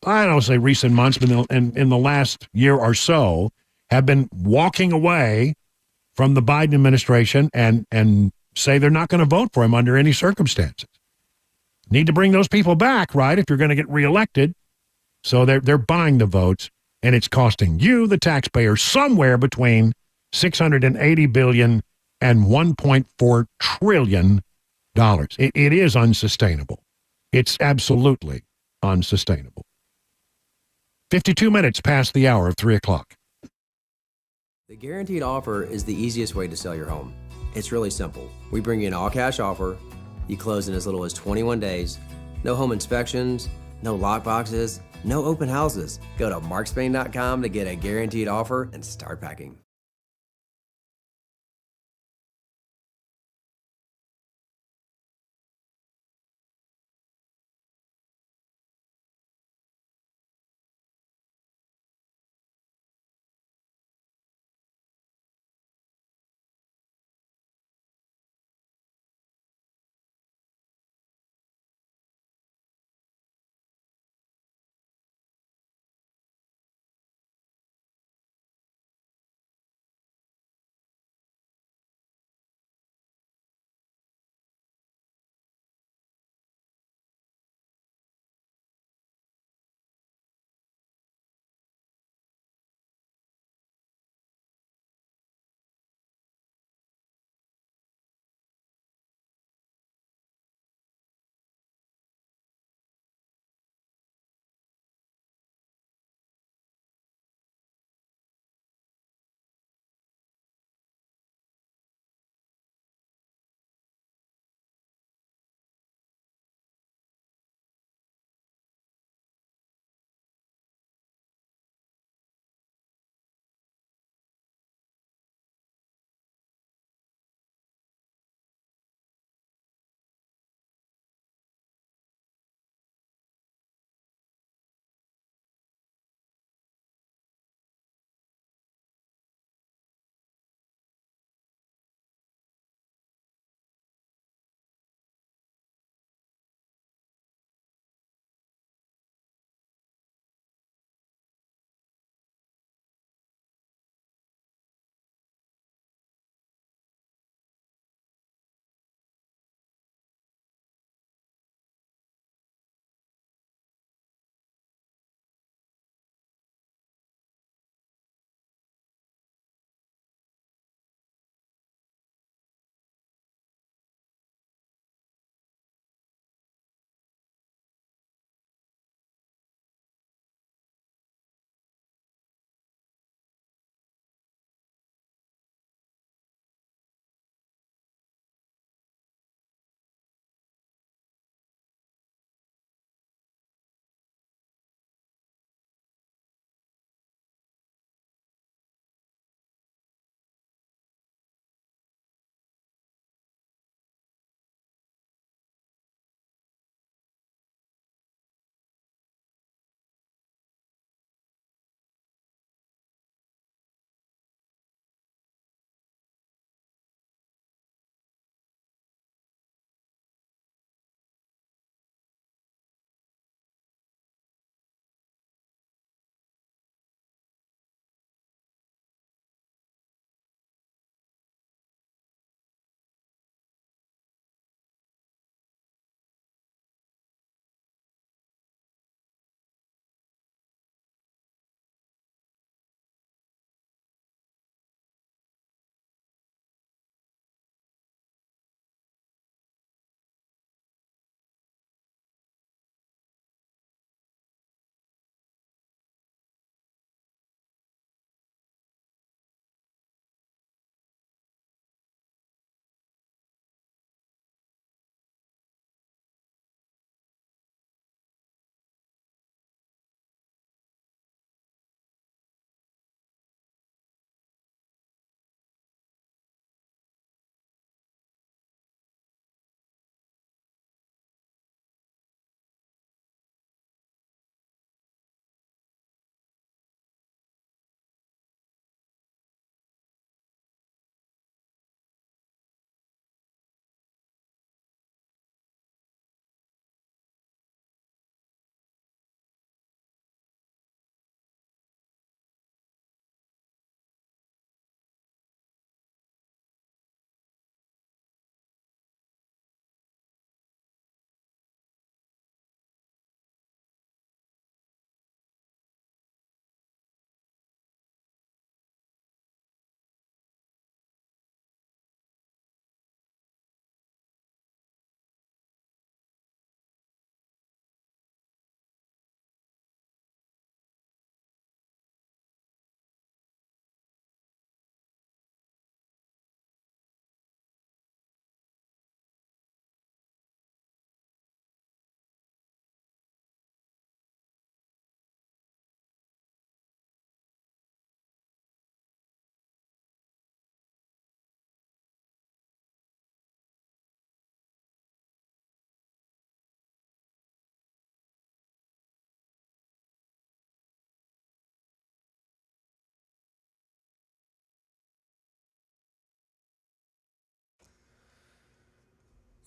I don't say recent months, but in the last year or so, have been walking away from the Biden administration and say they're not going to vote for him under any circumstances. Need to bring those people back, right, if you're going to get reelected. So they're buying the votes, and it's costing you, the taxpayer, somewhere between $680 billion and $1.4 trillion. It is unsustainable. It's absolutely unsustainable. 52 minutes past the hour of 3 o'clock. The guaranteed offer is the easiest way to sell your home. It's really simple. We bring you an all-cash offer. You close in as little as 21 days. No home inspections, no lock boxes, no open houses. Go to markspain.com to get a guaranteed offer and start packing.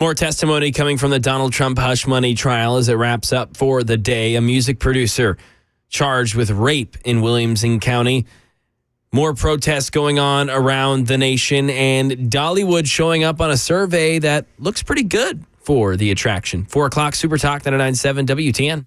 More testimony coming from the Donald Trump hush money trial as it wraps up for the day. A music producer charged with rape in Williamson County. More protests going on around the nation, and Dollywood showing up on a survey that looks pretty good for the attraction. 4 o'clock, Super Talk 99.7 WTN.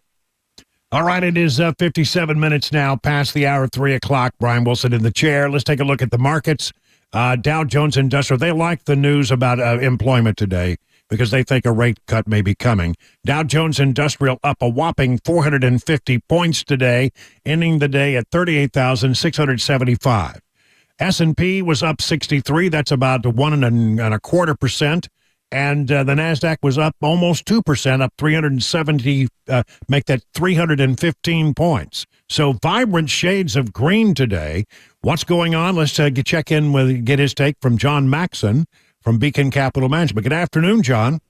All right, it is 57 minutes now past the hour, 3 o'clock. Brian Wilson in the chair. Let's take a look at the markets. Dow Jones Industrial, they like the news about employment today because they think a rate cut may be coming. Dow Jones Industrial up a whopping 450 points today, ending the day at 38,675. S&P was up 63. That's about 1.25%. And the NASDAQ was up almost 2%, up 370, make that 315 points. So vibrant shades of green today. What's going on? Let's check in with, get his take from John Maxon from Beacon Capital Management. Good afternoon, John.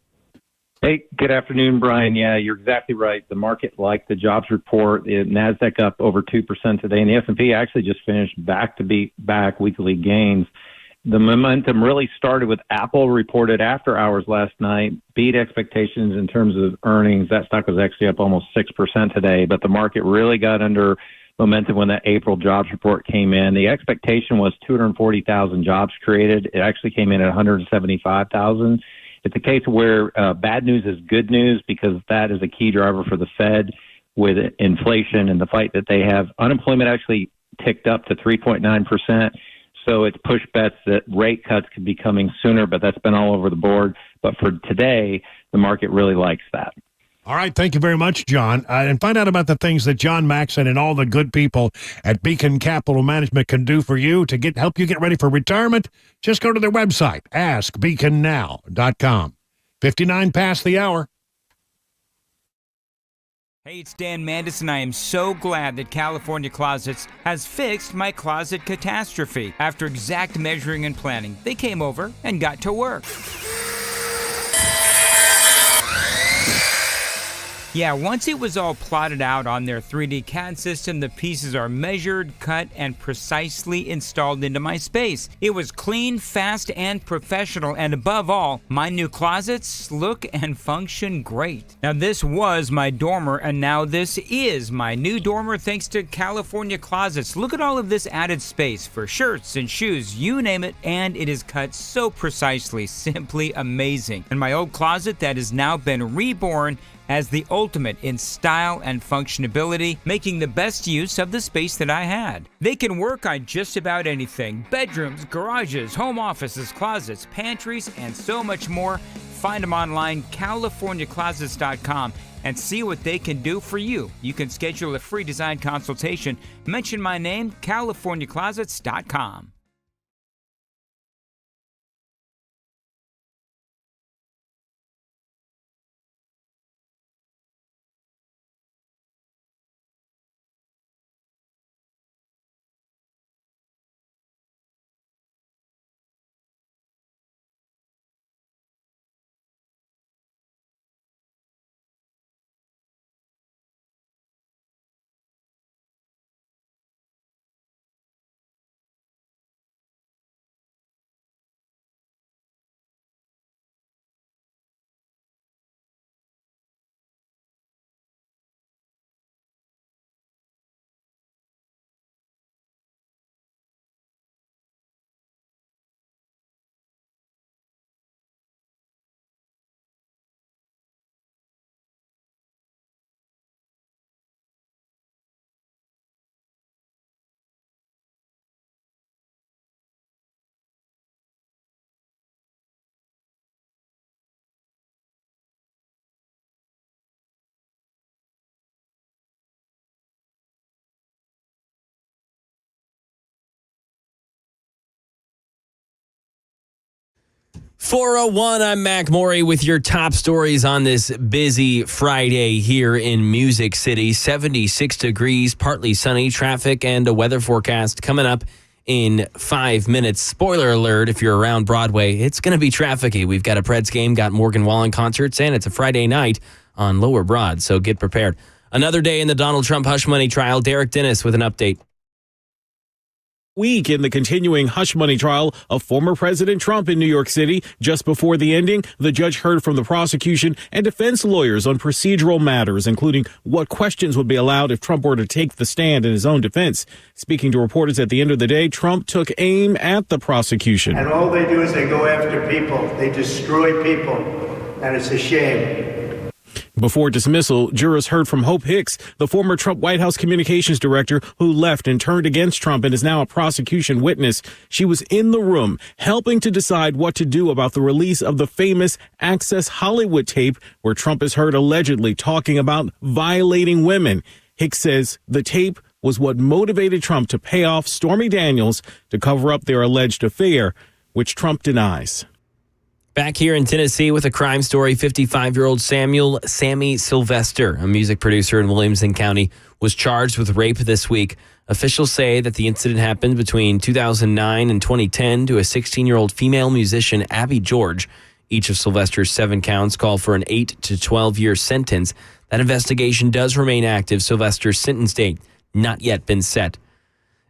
Hey, good afternoon, Brian. Yeah, you're exactly right. The market liked the jobs report. The NASDAQ up over 2% today, and the S&P actually just finished back-to-back weekly gains. The momentum really started with Apple reported after hours last night, beat expectations in terms of earnings. That stock was actually up almost 6% today, but the market really got under momentum when that April jobs report came in. The expectation was 240,000 jobs created. It actually came in at 175,000. It's a case where bad news is good news because that is a key driver for the Fed with inflation and the fight that they have. Unemployment actually ticked up to 3.9%. So it's push bets that rate cuts could be coming sooner, but that's been all over the board. But for today, the market really likes that. All right. Thank you very much, John. And find out about the things that John Maxon and all the good people at Beacon Capital Management can do for you to help you get ready for retirement. Just go to their website, askbeaconnow.com. 59 past the hour. Hey, it's Dan Mandis, and I am so glad that California Closets has fixed my closet catastrophe. After exact measuring and planning, they came over and got to work. Yeah, once it was all plotted out on their 3D CAD system, the pieces are measured, cut, and precisely installed into my space. It was clean, fast, and professional, and above all, my new closets look and function great. Now, this was my dormer, and now this is my new dormer thanks to California Closets. Look at all of this added space for shirts and shoes, you name it, and it is cut so precisely, simply amazing. And my old closet that has now been reborn as the ultimate in style and functionability, making the best use of the space that I had. They can work on just about anything: bedrooms, garages, home offices, closets, pantries, and so much more. Find them online, CaliforniaClosets.com, and see what they can do for you. You can schedule a free design consultation. Mention my name, CaliforniaClosets.com. .401, I'm Mac Morey with your top stories on this busy Friday here in Music City. 76 degrees, partly sunny, traffic and a weather forecast coming up in 5 minutes. Spoiler alert, if you're around Broadway, it's going to be trafficy. We've got a Preds game, got Morgan Wallen concerts, and it's a Friday night on Lower Broad, so get prepared. Another day in the Donald Trump hush money trial. Derek Dennis with an update. week in the continuing hush money trial of former President Trump in New York City. Just before the ending, the judge heard from the prosecution and defense lawyers on procedural matters, including what questions would be allowed if Trump were to take the stand in his own defense. Speaking to reporters at the end of the day, Trump took aim at the prosecution. And all they do is they go after people. They destroy people. And it's a shame. Before dismissal, jurors heard from Hope Hicks, the former Trump White House communications director who left and turned against Trump and is now a prosecution witness. She was in the room helping to decide what to do about the release of the famous Access Hollywood tape where Trump is heard allegedly talking about violating women. Hicks says the tape was what motivated Trump to pay off Stormy Daniels to cover up their alleged affair, which Trump denies. Back here in Tennessee with a crime story, 55-year-old Sammy Sylvester, a music producer in Williamson County, was charged with rape this week. Officials say that the incident happened between 2009 and 2010 to a 16-year-old female musician, Abby George. Each of Sylvester's 7 counts call for an 8 to 12-year sentence. That investigation does remain active. Sylvester's sentence date not yet been set.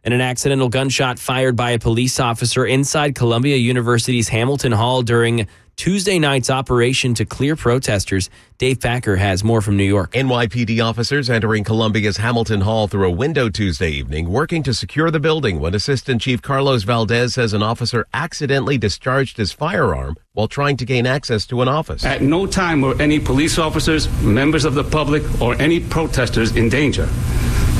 And an accidental gunshot fired by a police officer inside Columbia University's Hamilton Hall during Tuesday night's operation to clear protesters. Dave Packer has more from New York. NYPD officers entering Columbia's Hamilton Hall through a window Tuesday evening, working to secure the building when Assistant Chief Carlos Valdez says an officer accidentally discharged his firearm while trying to gain access to an office. At no time were any police officers, members of the public, or any protesters in danger.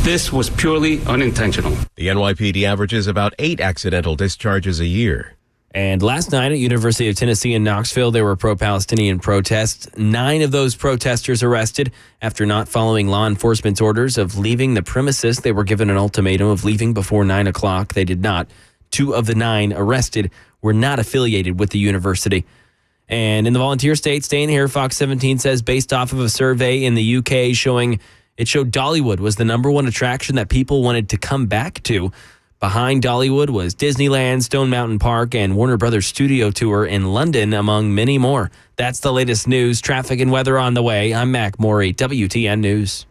This was purely unintentional. The NYPD averages about 8 accidental discharges a year. And last night at University of Tennessee in Knoxville, there were pro-Palestinian protests. 9 of those protesters arrested after not following law enforcement's orders of leaving the premises. They were given an ultimatum of leaving before 9 o'clock. They did not. 2 of the 9 arrested were not affiliated with the university. And in the volunteer state, staying here, Fox 17 says based off of a survey in the UK it showed Dollywood was the number 1 attraction that people wanted to come back to. Behind Dollywood was Disneyland, Stone Mountain Park, and Warner Brothers Studio Tour in London, among many more. That's the latest news, traffic, and weather on the way. I'm Mac Morey, WTN News.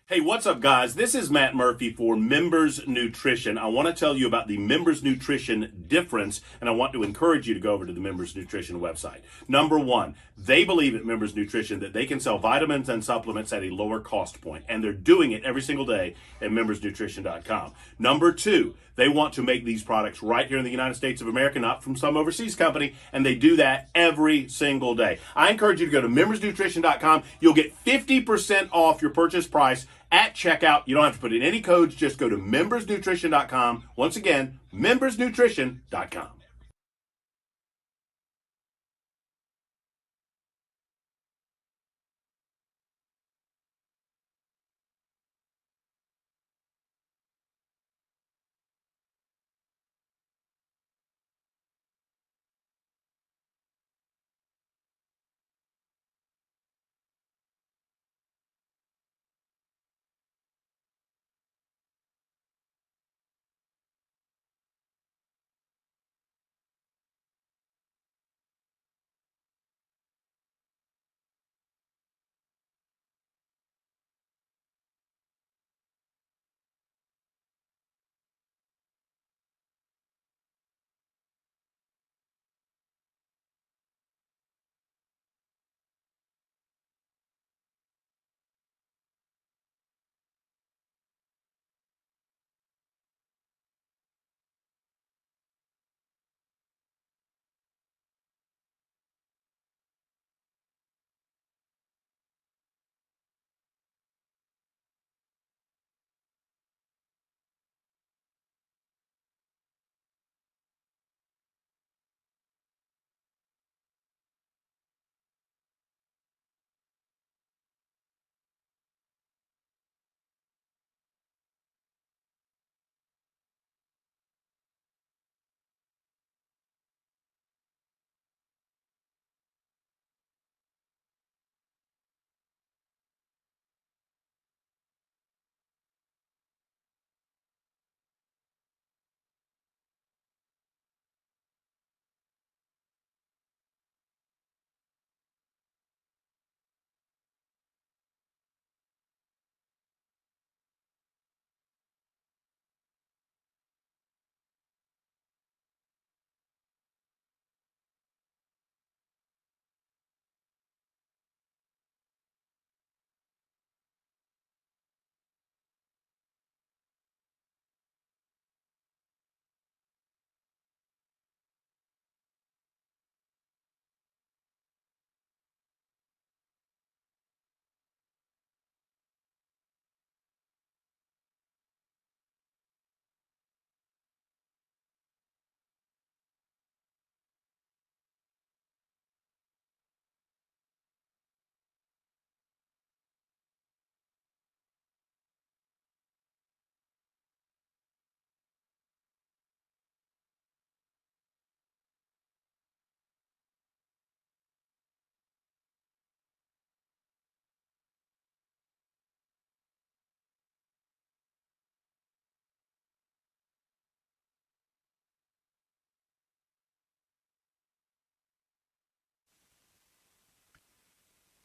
Hey, what's up, guys? This is Matt Murphy for Members Nutrition. I want to tell you about the Members Nutrition difference, and I want to encourage you to go over to the Members Nutrition website. Number 1, they believe at Members Nutrition that they can sell vitamins and supplements at a lower cost point, and they're doing it every single day at membersnutrition.com. Number 2, they want to make these products right here in the United States of America, not from some overseas company, and they do that every single day. I encourage you to go to membersnutrition.com. You'll get 50% off your purchase price at checkout. You don't have to put in any codes. Just go to membersnutrition.com. Once again, membersnutrition.com.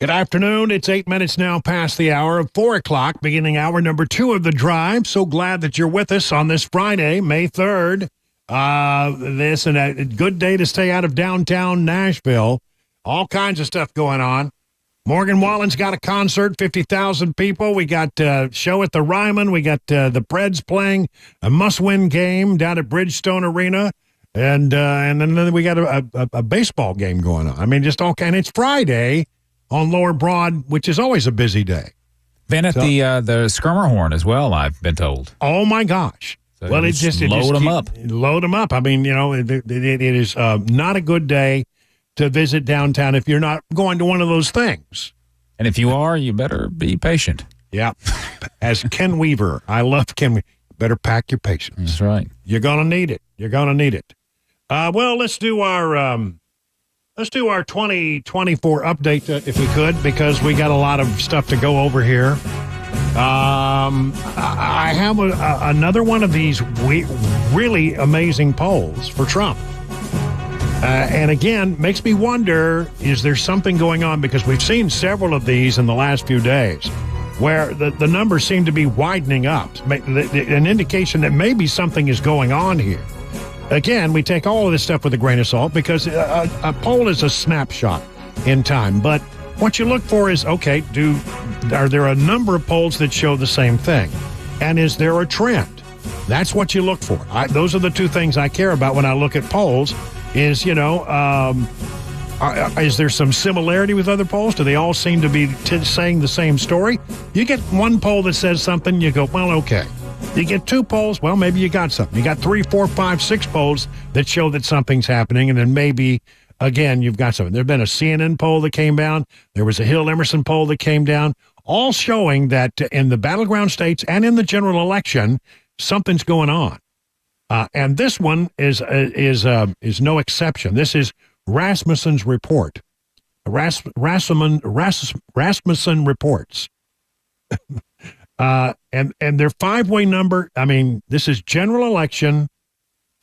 Good afternoon. It's 8 minutes now past the hour of 4 o'clock, beginning hour number 2 of the drive. So glad that you're with us on this Friday, May 3rd. This and a good day to stay out of downtown Nashville. All kinds of stuff going on. Morgan Wallen's got a concert, 50,000 people. We got a show at the Ryman. We got the Preds playing a must-win game down at Bridgestone Arena. And then we got a baseball game going on. I mean, just all kind. It's Friday on Lower Broad, which is always a busy day. Then at the Skirmerhorn as well, I've been told. Oh, my gosh. So well, load them up. Load them up. I mean, it is not a good day to visit downtown if you're not going to one of those things. And if you are, you better be patient. Yeah. As Ken Weaver, I love Ken Weaver, better pack your patience. That's right. You're going to need it. You're going to need it. Well, let's do our 2024 update, if we could, because we got a lot of stuff to go over here. I have another one of these really amazing polls for Trump. And again, makes me wonder, is there something going on? Because we've seen several of these in the last few days where the numbers seem to be widening up, an indication that maybe something is going on here. Again, we take all of this stuff with a grain of salt because a poll is a snapshot in time. But what you look for is, okay, are there a number of polls that show the same thing? And is there a trend? That's what you look for. Those are the two things I care about when I look at polls is, is there some similarity with other polls? Do they all seem to be saying the same story? You get one poll that says something, you go, well, okay. You get two polls, well, maybe you got something. You got 3, 4, 5, 6 polls that show that something's happening, and then maybe, again, you've got something. There's been a CNN poll that came down. There was a Hill-Emerson poll that came down, all showing that in the battleground states and in the general election, something's going on. And this one is no exception. This is Rasmussen's report. Rasmussen reports. And their 5-way number, I mean, this is general election,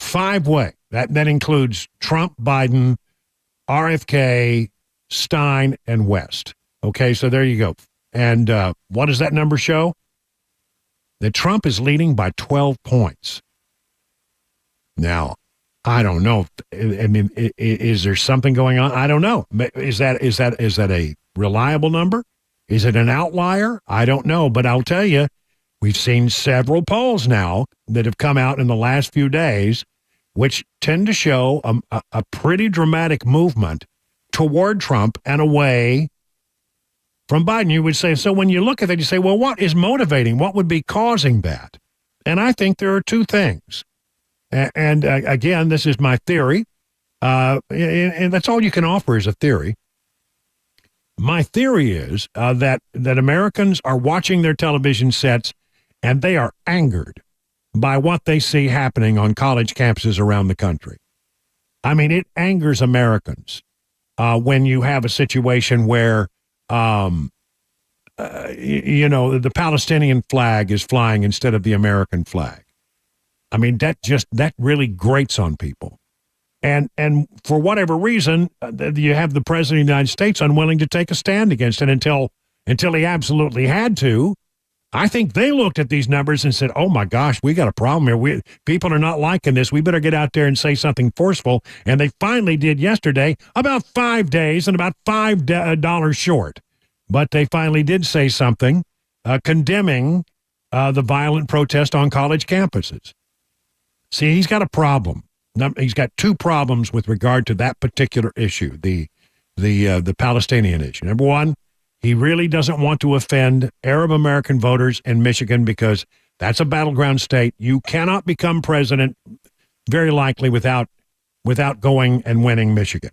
5-way. That includes Trump, Biden, RFK, Stein, and West. Okay, so there you go. And what does that number show? That Trump is leading by 12 points. Now, I don't know. I mean, is there something going on? I don't know. Is that a reliable number? Is it an outlier? I don't know. But I'll tell you, we've seen several polls now that have come out in the last few days, which tend to show a pretty dramatic movement toward Trump and away from Biden. You would say, so when you look at that, you say, well, what is motivating? What would be causing that? And I think there are two things. And again, this is my theory, and that's all you can offer is a theory. My theory is that Americans are watching their television sets, and they are angered by what they see happening on college campuses around the country. I mean, it angers Americans when you have a situation where, the Palestinian flag is flying instead of the American flag. I mean, that really grates on people. And for whatever reason, you have the president of the United States unwilling to take a stand against it until he absolutely had to. I think they looked at these numbers and said, oh, my gosh, we got a problem here. People are not liking this. We better get out there and say something forceful. And they finally did yesterday, about 5 days and about $5 short. But they finally did say something condemning the violent protest on college campuses. See, he's got a problem. He's got two problems with regard to that particular issue, the Palestinian issue. Number one, he really doesn't want to offend Arab American voters in Michigan because that's a battleground state. You cannot become president, very likely, without going and winning Michigan.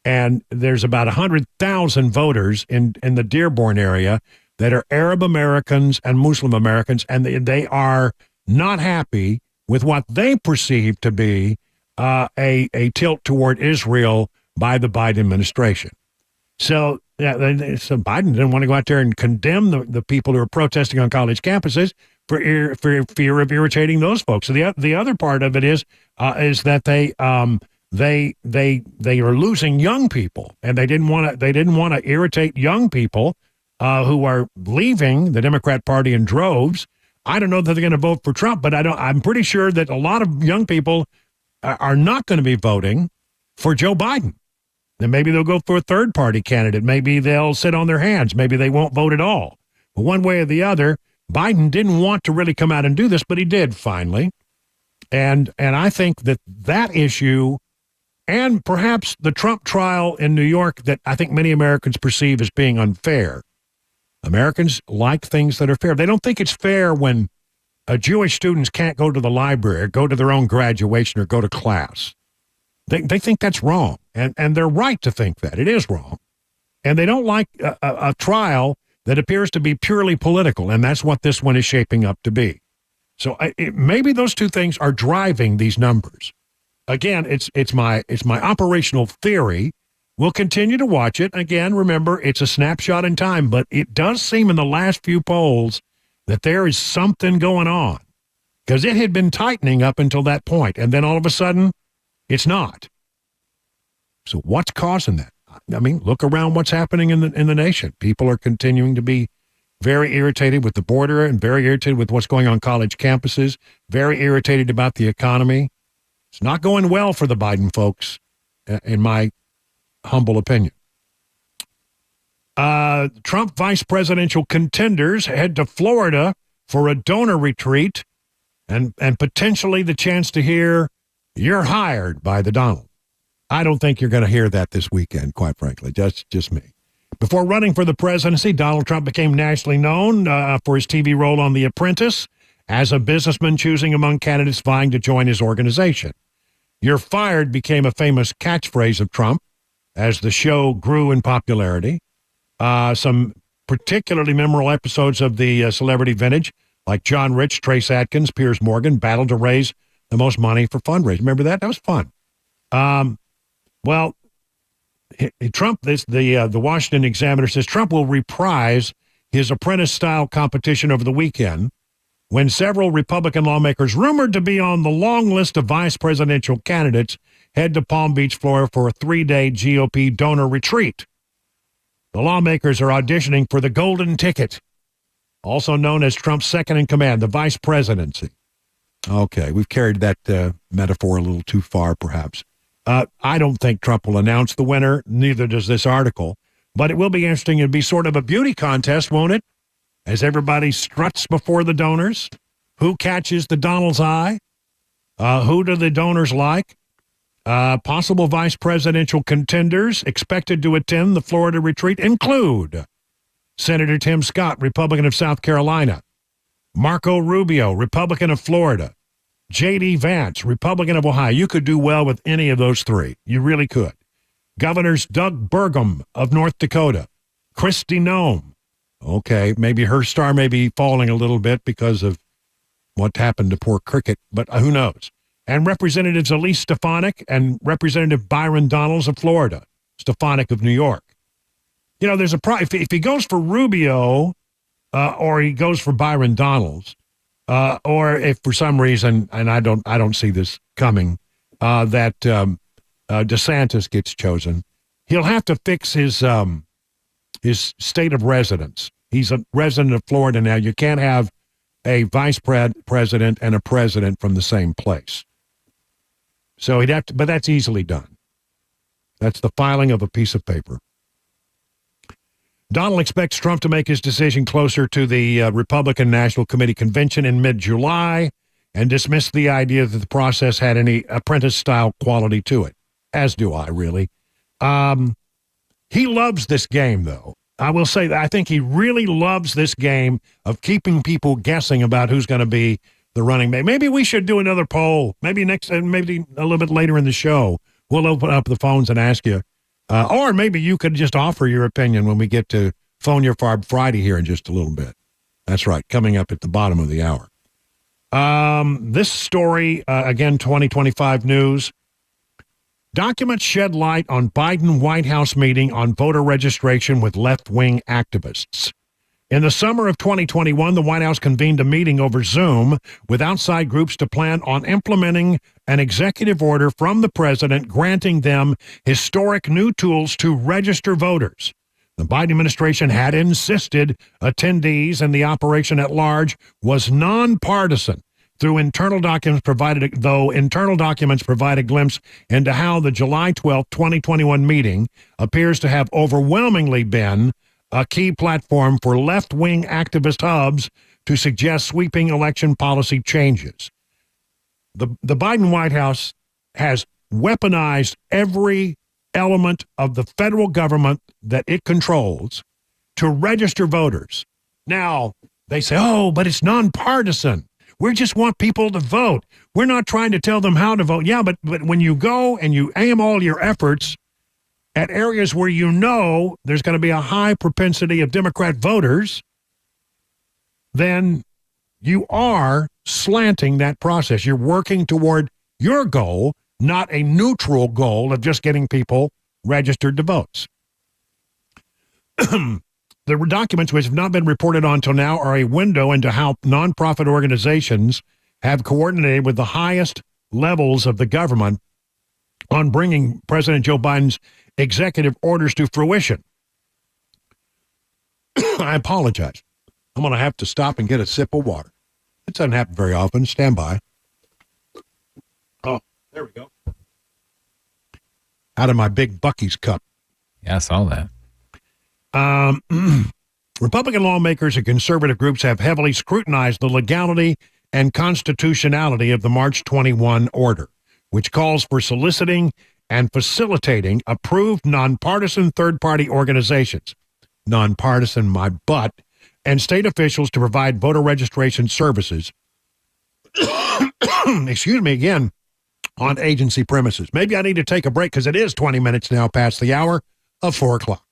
And there's about 100,000 voters in the Dearborn area that are Arab Americans and Muslim Americans, and they are not happy with what they perceive to be a tilt toward Israel by the Biden administration. So Biden didn't want to go out there and condemn the people who are protesting on college campuses for fear of irritating those folks. So the other part of it is that they they are losing young people, and they didn't want to irritate young people who are leaving the Democrat Party in droves. I don't know that they're going to vote for Trump, but I'm pretty sure that a lot of young people are not going to be voting for Joe Biden. Then maybe they'll go for a third-party candidate. Maybe they'll sit on their hands. Maybe they won't vote at all. But one way or the other, Biden didn't want to really come out and do this, but he did finally. And I think that issue, and perhaps the Trump trial in New York, that I think many Americans perceive as being unfair. Americans like things that are fair. They don't think it's fair when Jewish students can't go to the library or go to their own graduation or go to class. They think that's wrong, and they're right to think that. It is wrong. And they don't like a trial that appears to be purely political, and that's what this one is shaping up to be. So maybe those two things are driving these numbers. Again, it's my operational theory. We'll continue to watch it. Again, remember, it's a snapshot in time, but it does seem in the last few polls that there is something going on, because it had been tightening up until that point, and then all of a sudden, it's not. So what's causing that? I mean, look around what's happening in the nation. People are continuing to be very irritated with the border and very irritated with what's going on college campuses, very irritated about the economy. It's not going well for the Biden folks, in my humble opinion. Trump vice presidential contenders head to Florida for a donor retreat and potentially the chance to hear, "You're hired" by the Donald. I don't think you're going to hear that this weekend, quite frankly. That's just me. Before running for the presidency, Donald Trump became nationally known for his TV role on The Apprentice, as a businessman choosing among candidates vying to join his organization. "You're fired" became a famous catchphrase of Trump as the show grew in popularity. Some particularly memorable episodes of the Celebrity Vintage, like John Rich, Trace Adkins, Piers Morgan, battled to raise the most money for fundraising. Remember that? That was fun. Well, Trump, the Washington Examiner says Trump will reprise his Apprentice-style competition over the weekend when several Republican lawmakers rumored to be on the long list of vice presidential candidates head to Palm Beach, Florida for a 3-day GOP donor retreat. The lawmakers are auditioning for the golden ticket, also known as Trump's second in command, the vice presidency. Okay, we've carried that metaphor a little too far, perhaps. I don't think Trump will announce the winner, neither does this article, but it will be interesting. It'll be sort of a beauty contest, won't it? As everybody struts before the donors. Who catches the Donald's eye? Who do the donors like? Possible vice presidential contenders expected to attend the Florida retreat include Senator Tim Scott, Republican of South Carolina, Marco Rubio, Republican of Florida, J.D. Vance, Republican of Ohio. You could do well with any of those three. You really could. Governors Doug Burgum of North Dakota, Kristi Noem. Okay, maybe her star may be falling a little bit because of what happened to poor Cricket, but who knows? And Representatives Elise Stefanik and Representative Byron Donalds of Florida, Stefanik of New York. You know, there's a if he goes for Rubio or he goes for Byron Donalds, or if for some reason, and I don't see this coming, that DeSantis gets chosen, he'll have to fix his state of residence. He's a resident of Florida now. You can't have a vice president and a president from the same place. So he'd have to, but that's easily done. That's the filing of a piece of paper. Donald expects Trump to make his decision closer to the Republican National Committee convention in mid-July and dismiss the idea that the process had any apprentice-style quality to it, as do I, really. He loves this game, though. I will say that I think he really loves this game of keeping people guessing about who's going to be the running mate. Maybe we should do another poll. Maybe maybe a little bit later in the show, we'll open up the phones and ask you. Or maybe you could just offer your opinion when we get to Phone Your Farb Friday here in just a little bit. That's right, coming up at the bottom of the hour. This story, again, 2025 news. Documents shed light on Biden White House meeting on voter registration with left-wing activists. In the summer of 2021, the White House convened a meeting over Zoom with outside groups to plan on implementing an executive order from the president granting them historic new tools to register voters. The Biden administration had insisted attendees and the operation at large was nonpartisan. Internal documents provide a glimpse into how the July 12, 2021 meeting appears to have overwhelmingly been a key platform for left-wing activist hubs to suggest sweeping election policy changes. The Biden White House has weaponized every element of the federal government that it controls to register voters. Now, they say, oh, but it's nonpartisan. We just want people to vote. We're not trying to tell them how to vote. Yeah, but when you go and you aim all your efforts at areas where you know there's going to be a high propensity of Democrat voters, then you are slanting that process. You're working toward your goal, not a neutral goal of just getting people registered to vote. The documents which have not been reported on until now are a window into how nonprofit organizations have coordinated with the highest levels of the government on bringing President Joe Biden's executive orders to fruition. I apologize. I'm going to have to stop and get a sip of water. It doesn't happen very often. Stand by. Oh, there we go. Out of my big Buc-ee's cup. Yeah, I saw that. Republican lawmakers and conservative groups have heavily scrutinized the legality and constitutionality of the March 21 order, which calls for soliciting and facilitating approved nonpartisan third-party organizations, nonpartisan my butt, and state officials to provide voter registration services, excuse me again, on agency premises. Maybe I need to take a break because it is 20 minutes now past the hour of 4 o'clock.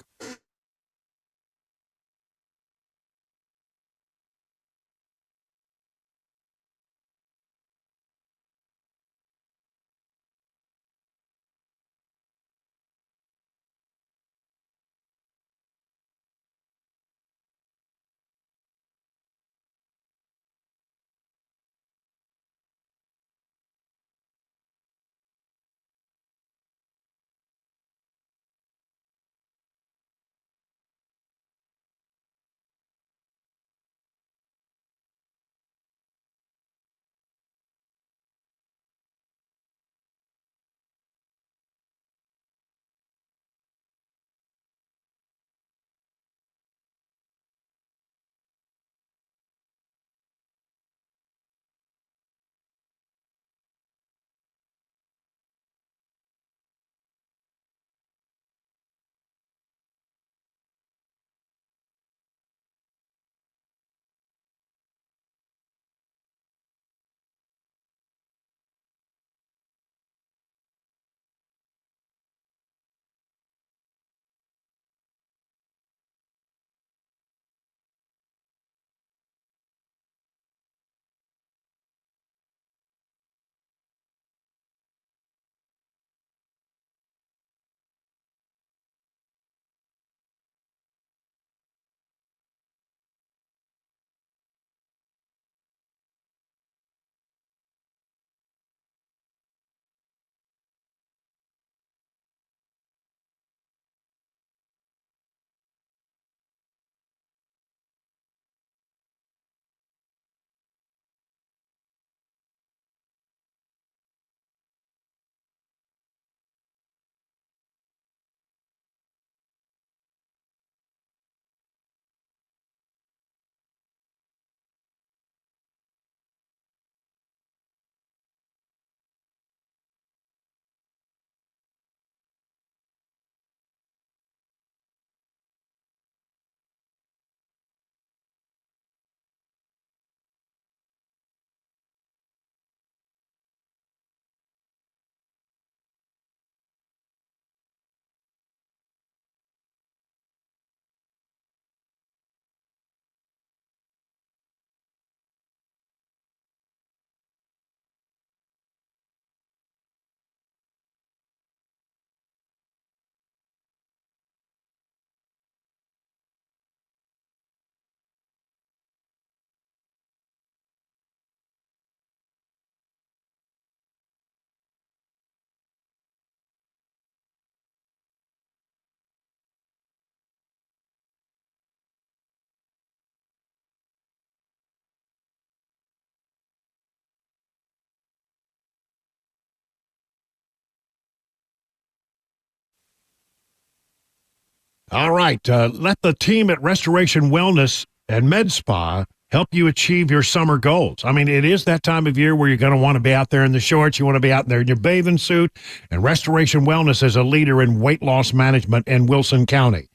All right. Let the team at Restoration Wellness and Med Spa help you achieve your summer goals. I mean, it is that time of year where you're going to want to be out there in the shorts. You want to be out there in your bathing suit. And Restoration Wellness is a leader in weight loss management in Wilson County.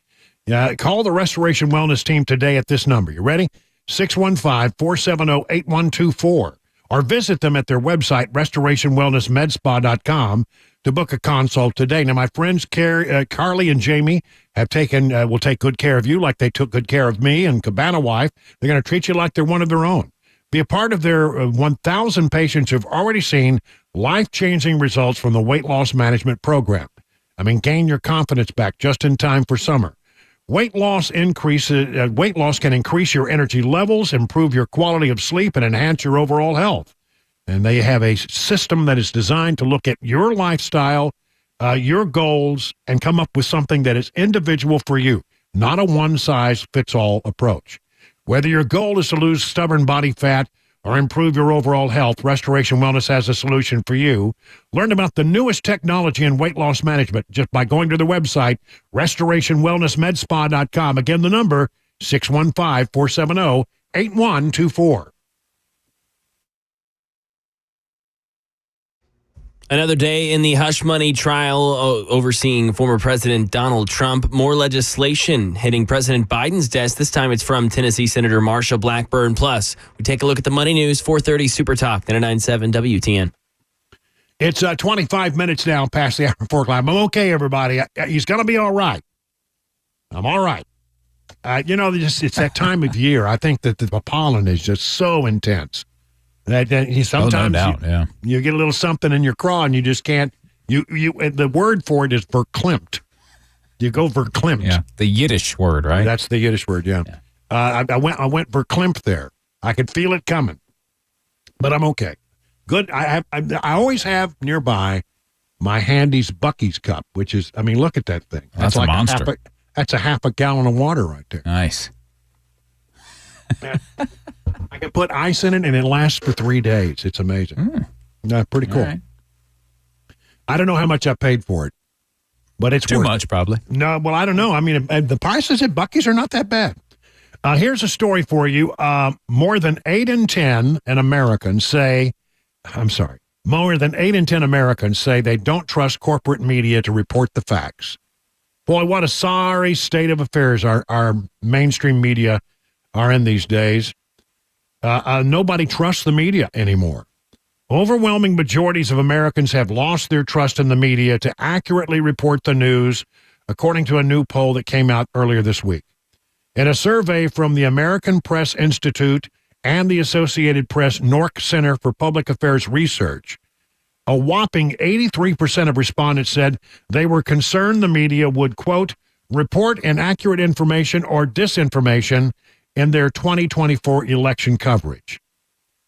Call the Restoration Wellness team today at this number. You ready? 615-470-8124. Or visit them at their website, restorationwellnessmedspa.com, to book a consult today. Now, my friends Carly and Jamie will take good care of you like they took good care of me and Cabana Wife. They're going to treat you like they're one of their own. Be a part of their 1,000 patients who've already seen life-changing results from the weight loss management program. I mean, gain your confidence back just in time for summer. Weight loss can increase your energy levels, improve your quality of sleep, and enhance your overall health. And they have a system that is designed to look at your lifestyle, your goals, and come up with something that is individual for you, not a one-size-fits-all approach. Whether your goal is to lose stubborn body fat or improve your overall health, Restoration Wellness has a solution for you. Learn about the newest technology in weight loss management just by going to the website, restorationwellnessmedspa.com. Again, the number, 615-470-8124. Another day in the hush money trial overseeing former President Donald Trump. More legislation hitting President Biden's desk. This time it's from Tennessee Senator Marsha Blackburn. Plus, we take a look at the money news, 4:30 Super Talk, 99.7 WTN. It's 25 minutes now past the hour of 4 o'clock. I'm okay, everybody. He's going to be all right. I'm all right. It's that time of year. I think that the pollen is just so intense. Sometimes you get a little something in your craw and you just can't. The word for it is verklempt. You go verklempt. Yeah, the Yiddish word, right? That's the Yiddish word. Yeah. I went verklempt there. I could feel it coming, but I'm okay. Good. I always have nearby my Handy's Bucky's cup, which is, I mean, look at that thing. That's like a monster. That's a half a gallon of water right there. Nice. I can put ice in it, and it lasts for 3 days. It's amazing. Pretty cool. Right. I don't know how much I paid for it, but it's too much, probably. No, well, I don't know. I mean, the prices at Buc-ee's are not that bad. Here's a story for you. More than 8 in 10 Americans say they don't trust corporate media to report the facts. Boy, what a sorry state of affairs our mainstream media are in these days. Nobody trusts the media anymore. Overwhelming majorities of Americans have lost their trust in the media to accurately report the news, according to a new poll that came out earlier this week. In a survey from the American Press Institute and the Associated Press Nork Center for Public Affairs Research, a whopping 83% of respondents said they were concerned the media would, quote, report inaccurate information or disinformation in their 2024 election coverage.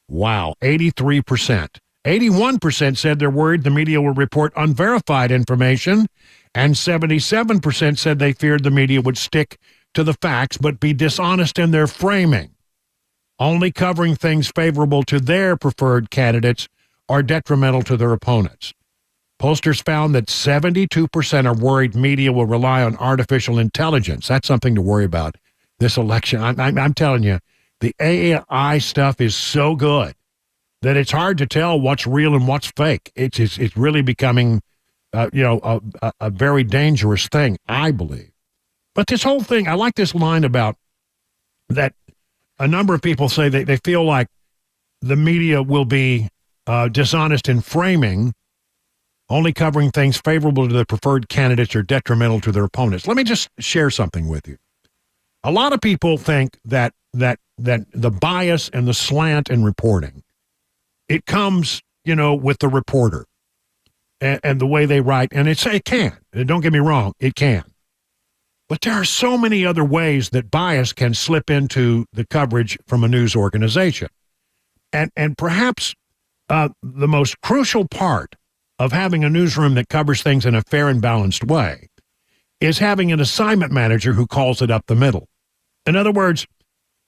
Wow, 83%. 81% said they're worried the media will report unverified information, and 77% said they feared the media would stick to the facts but be dishonest in their framing, only covering things favorable to their preferred candidates or detrimental to their opponents. Pollsters found that 72% are worried media will rely on artificial intelligence. That's something to worry about. This election, I'm telling you, the AI stuff is so good that it's hard to tell what's real and what's fake. It's really becoming, a very dangerous thing, I believe. But this whole thing, I like this line about that. A number of people say they feel like the media will be dishonest in framing, only covering things favorable to their preferred candidates or detrimental to their opponents. Let me just share something with you. A lot of people think that the bias and the slant in reporting, it comes, with the reporter and the way they write. And it can. Don't get me wrong, it can. But there are so many other ways that bias can slip into the coverage from a news organization. And perhaps the most crucial part of having a newsroom that covers things in a fair and balanced way is having an assignment manager who calls it up the middle. In other words,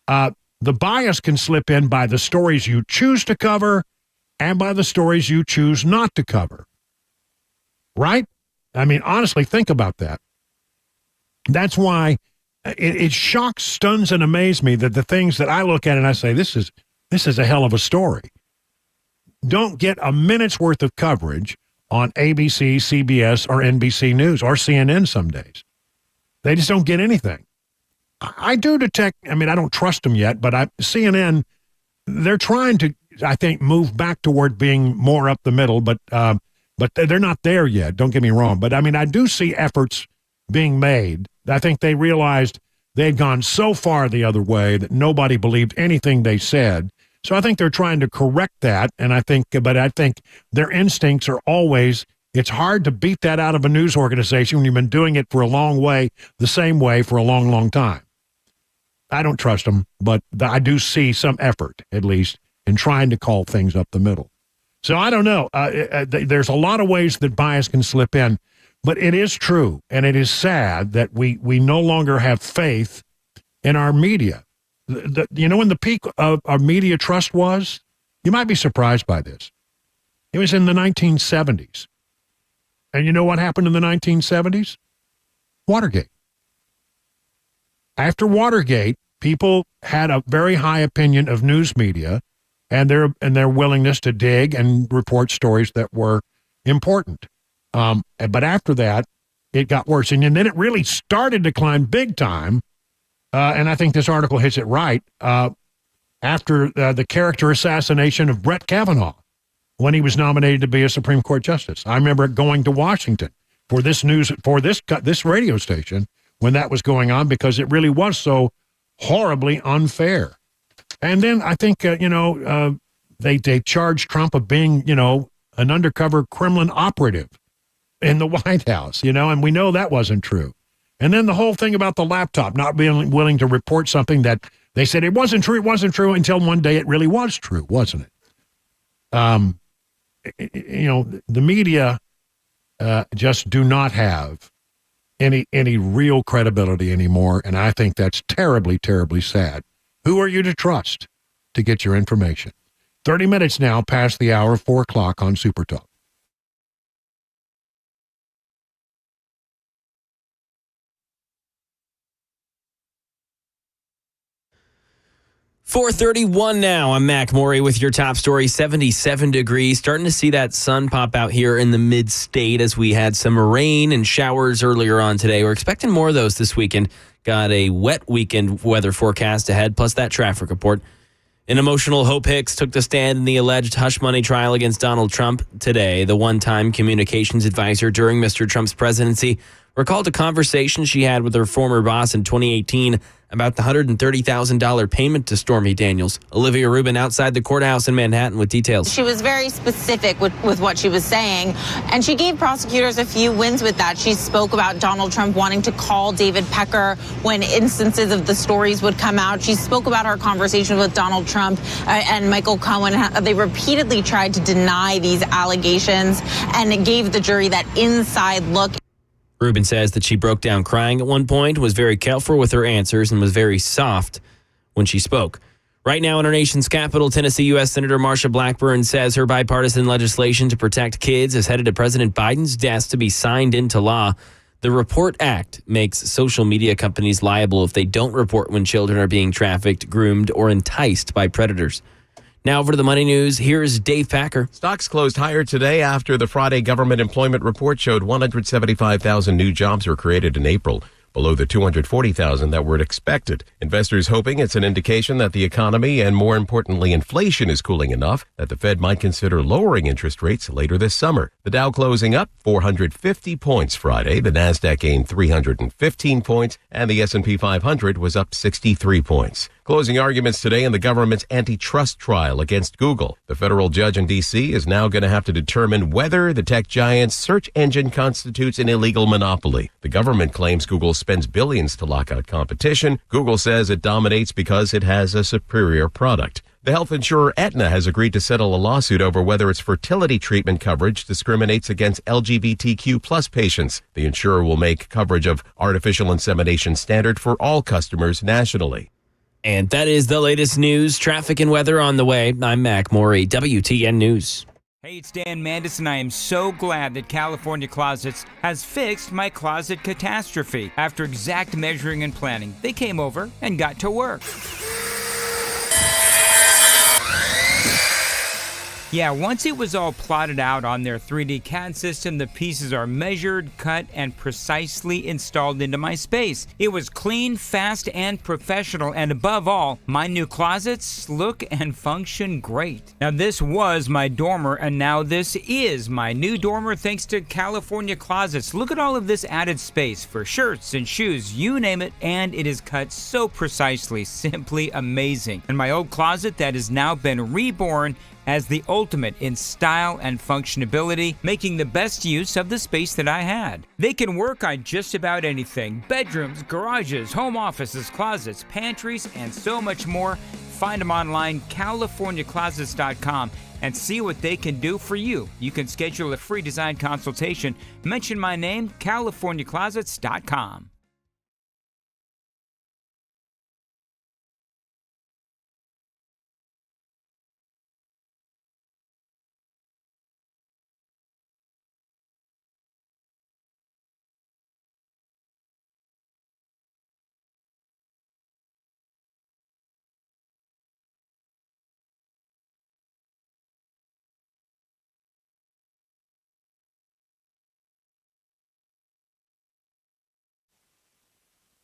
the bias can slip in by the stories you choose to cover and by the stories you choose not to cover. Right? I mean, honestly, think about that. That's why it shocks, stuns, and amazes me that the things that I look at and I say, this is a hell of a story, don't get a minute's worth of coverage on ABC, CBS, or NBC News, or CNN some days. They just don't get anything. I do detect, I don't trust them yet, but CNN, they're trying to, I think, move back toward being more up the middle, but they're not there yet, don't get me wrong. But, I do see efforts being made. I think they realized they had gone so far the other way that nobody believed anything they said. So I think they're trying to correct that, and I think their instincts are always, it's hard to beat that out of a news organization when you've been doing it for a long way, the same way for a long, long time. I don't trust them, but I do see some effort, at least, in trying to call things up the middle. So I don't know. There's a lot of ways that bias can slip in, but it is true, and it is sad that we no longer have faith in our media. When the peak of our media trust was? You might be surprised by this. It was in the 1970s. And you know what happened in the 1970s? Watergate. After Watergate, people had a very high opinion of news media and their willingness to dig and report stories that were important. But after that, it got worse. And then it really started to climb big time. And I think this article hits it right, after the character assassination of Brett Kavanaugh when he was nominated to be a Supreme Court justice. I remember going to Washington for this radio station when that was going on, because it really was so horribly unfair. And then I think, they charged Trump of being, an undercover Kremlin operative in the White House, and we know that wasn't true. And then the whole thing about the laptop, not being willing to report something that they said it wasn't true until one day it really was true, wasn't it? The media just do not have any real credibility anymore, and I think that's terribly, terribly sad. Who are you to trust to get your information? 30 minutes now past the hour, 4 o'clock on Super Talk. .431 now. I'm Mac Morey with your top story. 77 degrees. Starting to see that sun pop out here in the mid-state as we had some rain and showers earlier on today. We're expecting more of those this weekend. Got a wet weekend weather forecast ahead, plus that traffic report. An emotional Hope Hicks took the stand in the alleged hush money trial against Donald Trump today. The one-time communications advisor during Mr. Trump's presidency recalled a conversation she had with her former boss in 2018 about the $130,000 payment to Stormy Daniels. Olivia Rubin outside the courthouse in Manhattan with details. She was very specific with what she was saying, and she gave prosecutors a few wins with that. She spoke about Donald Trump wanting to call David Pecker when instances of the stories would come out. She spoke about her conversation with Donald Trump and Michael Cohen. They repeatedly tried to deny these allegations, and it gave the jury that inside look. Rubin says that she broke down crying at one point, was very careful with her answers, and was very soft when she spoke. Right now in our nation's capital, Tennessee U.S. Senator Marsha Blackburn says her bipartisan legislation to protect kids is headed to President Biden's desk to be signed into law. The Report Act makes social media companies liable if they don't report when children are being trafficked, groomed, or enticed by predators. Now over to the money news. Here's Dave Packer. Stocks closed higher today after the Friday government employment report showed 175,000 new jobs were created in April, below the 240,000 that were expected. Investors hoping it's an indication that the economy and, more importantly, inflation is cooling enough that the Fed might consider lowering interest rates later this summer. The Dow closing up 450 points Friday. The Nasdaq gained 315 points, and the S&P 500 was up 63 points. Closing arguments today in the government's antitrust trial against Google. The federal judge in D.C. is now going to have to determine whether the tech giant's search engine constitutes an illegal monopoly. The government claims Google spends billions to lock out competition. Google says it dominates because it has a superior product. The health insurer Aetna has agreed to settle a lawsuit over whether its fertility treatment coverage discriminates against LGBTQ plus patients. The insurer will make coverage of artificial insemination standard for all customers nationally. And that is the latest news, traffic, and weather on the way. I'm Mac Morey, WTN News. Hey, it's Dan Mandis, and I am so glad that California Closets has fixed my closet catastrophe. After exact measuring and planning, they came over and got to work. Yeah, once it was all plotted out on their 3D CAD system, the pieces are measured, cut, and precisely installed into my space. It was clean, fast, and professional, and above all, my new closets look and function great. Now, this was my dormer, and now this is my new dormer thanks to California Closets. Look at all of this added space for shirts and shoes, you name it, and it is cut so precisely, simply amazing. And my old closet that has now been reborn as the ultimate in style and functionability, making the best use of the space that I had. They can work on just about anything: bedrooms, garages, home offices, closets, pantries, and so much more. Find them online, CaliforniaClosets.com, and see what they can do for you. You can schedule a free design consultation. Mention my name, CaliforniaClosets.com.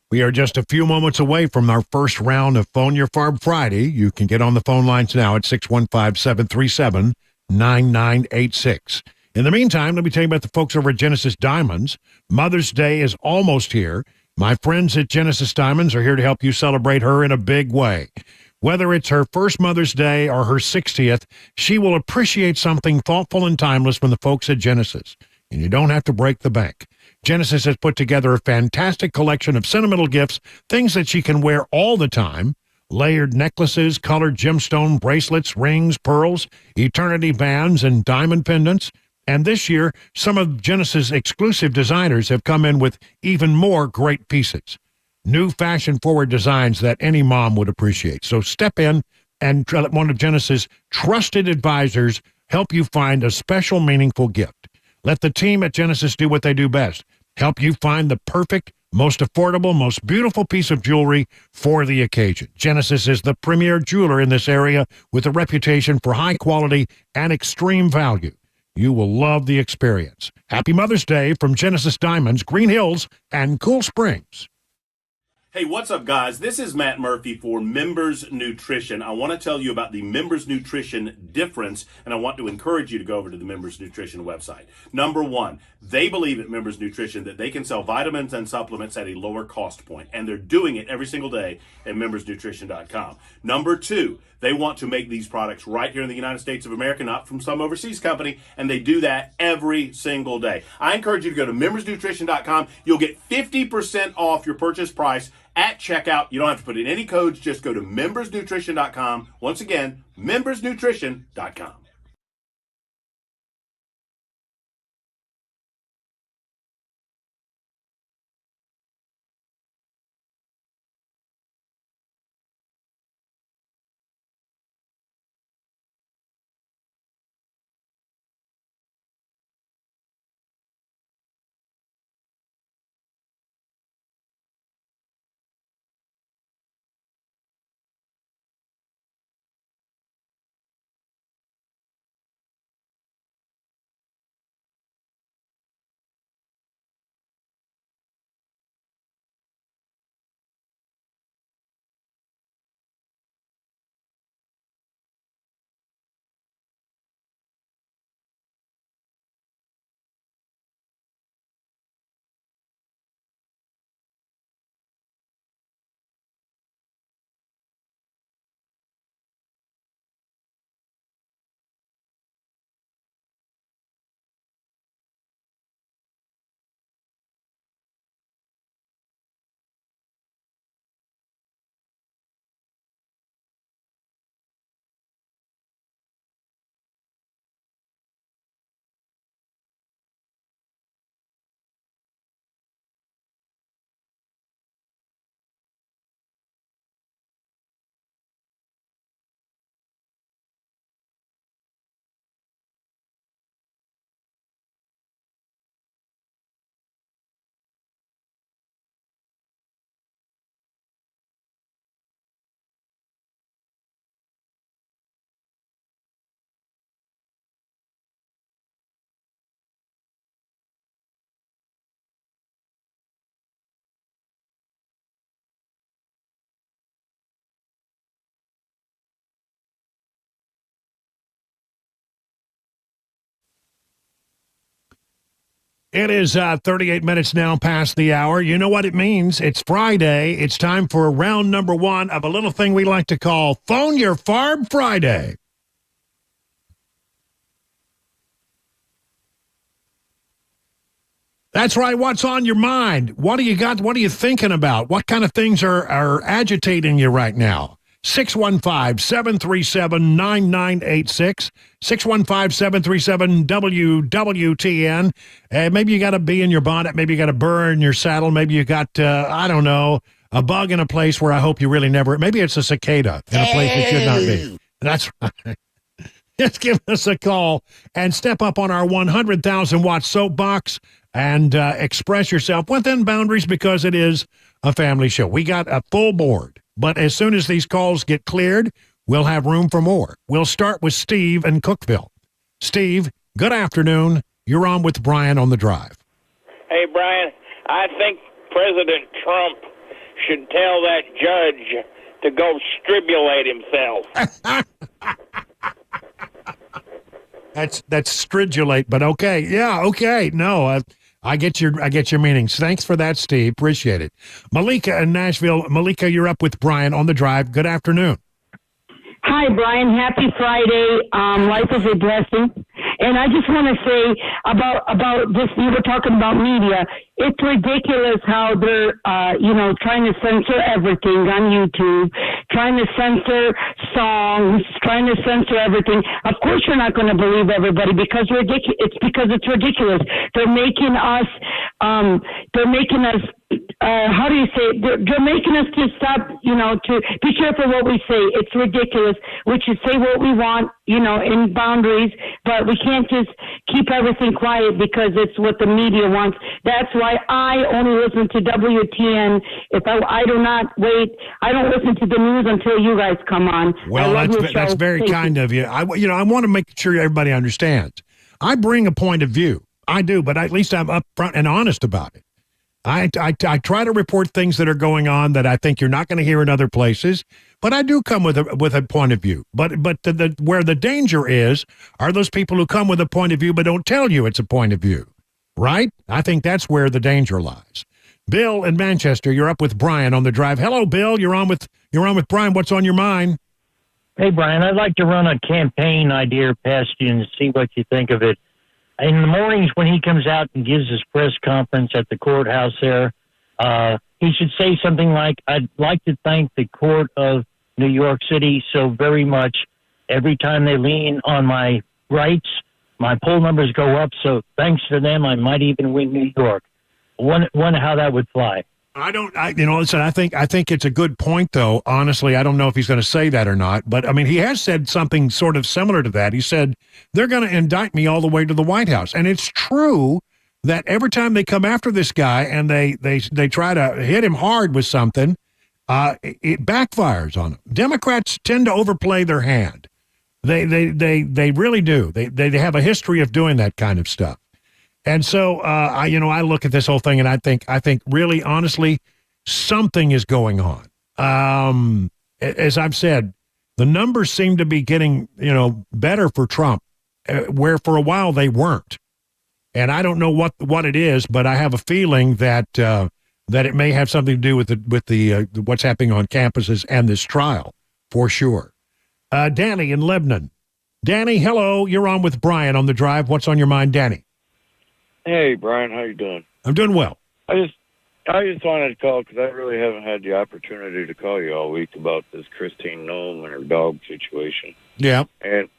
We are just a few moments away from our first round of Phone Your Farb Friday. You can get on the phone lines now at 615-737-9986. In the meantime, let me tell you about the folks over at Genesis Diamonds. Mother's Day is almost here. My friends at Genesis Diamonds are here to help you celebrate her in a big way. Whether it's her first Mother's Day or her 60th, she will appreciate something thoughtful and timeless from the folks at Genesis. And you don't have to break the bank. Genesis has put together a fantastic collection of sentimental gifts, things that she can wear all the time: layered necklaces, colored gemstone bracelets, rings, pearls, eternity bands, and diamond pendants. And this year, some of Genesis' exclusive designers have come in with even more great pieces. New fashion-forward designs that any mom would appreciate. So step in and let one of Genesis' trusted advisors help you find a special, meaningful gift. Let the team at Genesis do what they do best: help you find the perfect, most affordable, most beautiful piece of jewelry for the occasion. Genesis is the premier jeweler in this area with a reputation for high quality and extreme value. You will love the experience. Happy Mother's Day from Genesis Diamonds, Green Hills, and Cool Springs. Hey, what's up, guys? This is Matt Murphy for Members Nutrition. I want to tell you about the Members Nutrition difference, and I want to encourage you to go over to the Members Nutrition website. Number one, they believe at Members Nutrition that they can sell vitamins and supplements at a lower cost point, and they're doing it every single day at membersnutrition.com. Number two, they want to make these products right here in the United States of America, not from some overseas company, and they do that every single day. I encourage you to go to membersnutrition.com. You'll get 50% off your purchase price at checkout. You don't have to put in any codes. Just go to membersnutrition.com. Once again, membersnutrition.com. It is 38 minutes now past the hour. You know what it means. It's Friday. It's time for round number one of a little thing we like to call Phone Your Farb Friday. That's right. What's on your mind? What do you got? What are you thinking about? What kind of things are agitating you right now? 615-737-9986, 615-737-WWTN. Maybe you got a bee in your bonnet. Maybe you got a burr in your saddle. Maybe you got, I don't know, a bug in a place where I hope you really never, maybe it's a cicada in a place it should not be. That's right. Just give us a call and step up on our 100,000-watt soapbox and express yourself within boundaries because it is a family show. We got a full board. But as soon as these calls get cleared, we'll have room for more. We'll start with Steve in Cookeville. Steve, good afternoon. You're on with Brian on the Drive. Hey, Brian, I think President Trump should tell that judge to go stribulate himself. That's stridulate, but okay. Yeah, okay. No, I get your meanings. Thanks for that, Steve. Appreciate it. Malika in Nashville. Malika, you're up with Brian on the Drive. Good afternoon. Hi, Brian. Happy Friday. Life is a blessing. And I just want to say about this, you were talking about media. It's ridiculous how they're, trying to censor everything on YouTube, trying to censor songs, trying to censor everything. Of course you're not going to believe everybody because it's because it's ridiculous. They're making us, how do you say it? They're making us to stop, to be careful what we say. It's ridiculous. We should say what we want, in boundaries, but we can't just keep everything quiet because it's what the media wants. That's why I only listen to WTN. If I don't listen to the news until you guys come on. Well, that's very kind of you. I want to make sure everybody understands. I bring a point of view. I do, but at least I'm upfront and honest about it. I try to report things that are going on that I think you're not going to hear in other places, but I do come with a point of view. But where the danger is are those people who come with a point of view but don't tell you it's a point of view, right? I think that's where the danger lies. Bill in Manchester, you're up with Brian on the Drive. Hello, Bill. You're on with Brian. What's on your mind? Hey, Brian. I'd like to run a campaign idea past you and see what you think of it. In the mornings when he comes out and gives his press conference at the courthouse there, he should say something like, I'd like to thank the court of New York City so very much. Every time they lean on my rights, my poll numbers go up. So thanks to them, I might even win New York. Wonder how that would fly. Listen, I think it's a good point, though. Honestly, I don't know if he's going to say that or not. But, I mean, he has said something sort of similar to that. He said, they're going to indict me all the way to the White House. And it's true that every time they come after this guy and they try to hit him hard with something, it backfires on them. Democrats tend to overplay their hand. They really do. They have a history of doing that kind of stuff. And so, I look at this whole thing and I think really, honestly, something is going on. As I've said, the numbers seem to be getting, better for Trump, where for a while they weren't. And I don't know what it is, but I have a feeling that it may have something to do with the what's happening on campuses and this trial, for sure. Danny in Lebanon. Danny, hello. You're on with Brian on the Drive. What's on your mind, Danny? Hey, Brian, how you doing? I'm doing well. I just wanted to call because I really haven't had the opportunity to call you all week about this Christine Nome and her dog situation. Yeah. And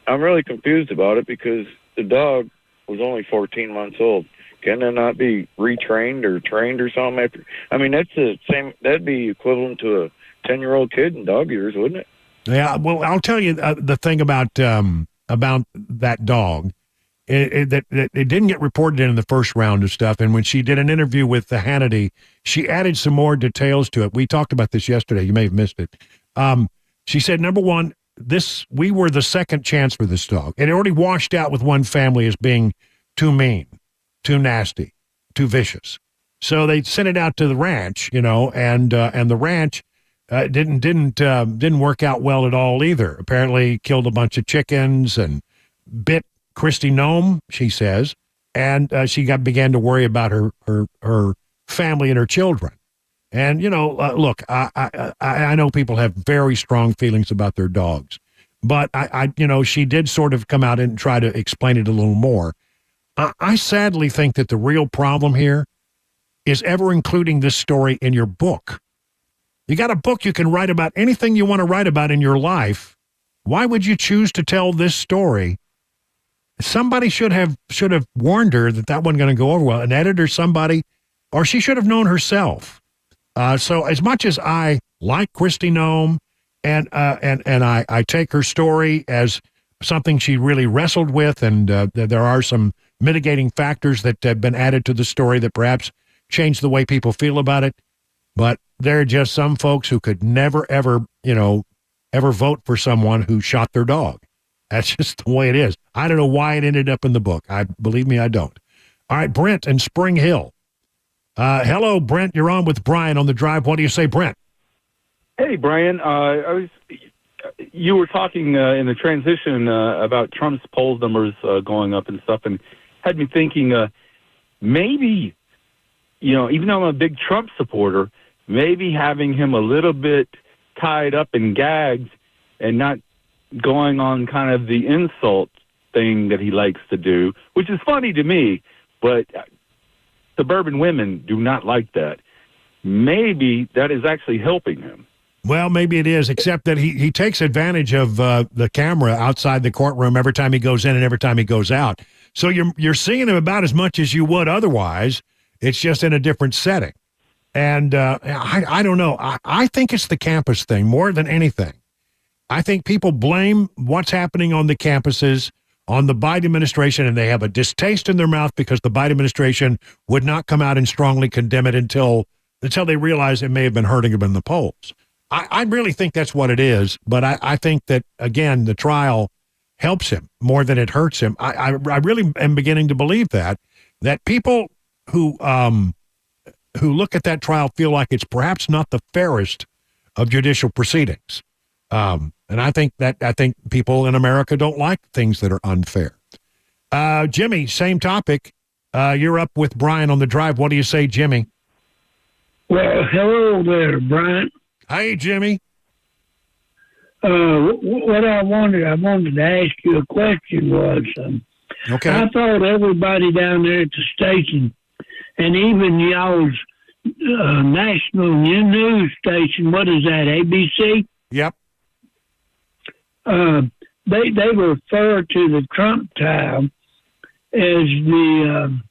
I'm really confused about it because the dog was only 14 months old. Can it not be retrained or trained or something? That's the same. That'd be equivalent to a 10-year-old kid in dog years, wouldn't it? Yeah. Well, I'll tell you the thing about that dog. It didn't get reported in the first round of stuff. And when she did an interview with the Hannity, she added some more details to it. We talked about this yesterday. You may have missed it. She said, number one, we were the second chance for this dog. It already washed out with one family as being too mean, too nasty, too vicious. So they sent it out to the ranch, and the ranch didn't work out well at all either. Apparently killed a bunch of chickens and bit Christy Nome, she says, and she began to worry about her family and her children. And, look, I know people have very strong feelings about their dogs, but she did sort of come out and try to explain it a little more. I sadly think that the real problem here is ever including this story in your book. You got a book, you can write about anything you want to write about in your life. Why would you choose to tell this story? Somebody should have warned her that wasn't going to go over well. An editor, somebody, or she should have known herself. So as much as I like Kristi Noem and I take her story as something she really wrestled with, and there are some mitigating factors that have been added to the story that perhaps change the way people feel about it. But there are just some folks who could never, ever vote for someone who shot their dog. That's just the way it is. I don't know why it ended up in the book. Believe me, I don't. All right, Brent in Spring Hill. Hello, Brent. You're on with Brian on the Drive. What do you say, Brent? Hey, Brian. You were talking in the transition about Trump's polls numbers going up and stuff, and had me thinking maybe, even though I'm a big Trump supporter, maybe having him a little bit tied up in gags and not going on kind of the insult thing that he likes to do, which is funny to me, but suburban women do not like that. Maybe that is actually helping him. Well, maybe it is, except that he takes advantage of the camera outside the courtroom every time he goes in and every time he goes out. So you're seeing him about as much as you would otherwise. It's just in a different setting. And I don't know. I think it's the campus thing more than anything. I think people blame what's happening on the campuses on the Biden administration, and they have a distaste in their mouth because the Biden administration would not come out and strongly condemn it until they realize it may have been hurting them in the polls. I really think that's what it is, but I think that, again, the trial helps him more than it hurts him. I really am beginning to believe that people who look at that trial feel like it's perhaps not the fairest of judicial proceedings. And I think people in America don't like things that are unfair. Jimmy, same topic. You're up with Brian on the Drive. What do you say, Jimmy? Well, hello there, Brian. Hey, Jimmy. What I wanted to ask you a question was, okay. I thought everybody down there at the station, and even y'all's national news station, what is that, ABC? Yep. They refer to the Trump trial as the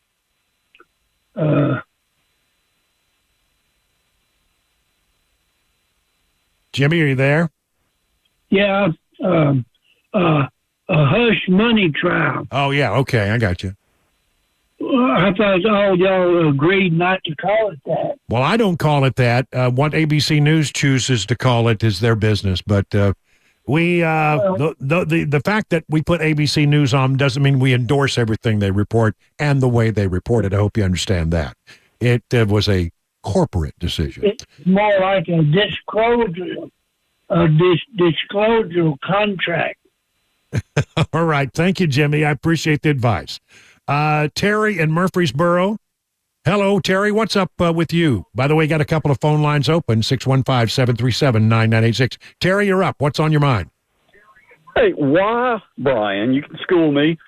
Jimmy, are you there? Yeah, a hush money trial. Oh yeah, okay, I got you. I thought all y'all agreed not to call it that. Well, I don't call it that. What ABC News chooses to call it is their business, but the fact that we put ABC News on doesn't mean we endorse everything they report and the way they report it. I hope you understand that. It was a corporate decision. It's more like a disclosure contract. All right. Thank you, Jimmy. I appreciate the advice. Terry in Murfreesboro. Hello, Terry. What's up with you? By the way, got a couple of phone lines open, 615-737-9986. Terry, you're up. What's on your mind? Hey, why, Brian, you can school me.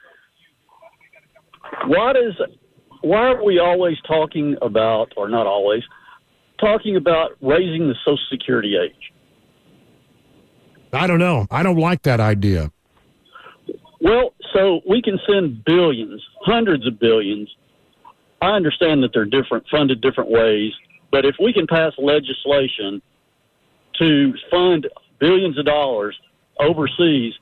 Why are we always talking about, or not always, talking about raising the Social Security age? I don't know. I don't like that idea. Well, so we can send billions, hundreds of billions. I understand that they're funded different ways, but if we can pass legislation to fund billions of dollars overseas,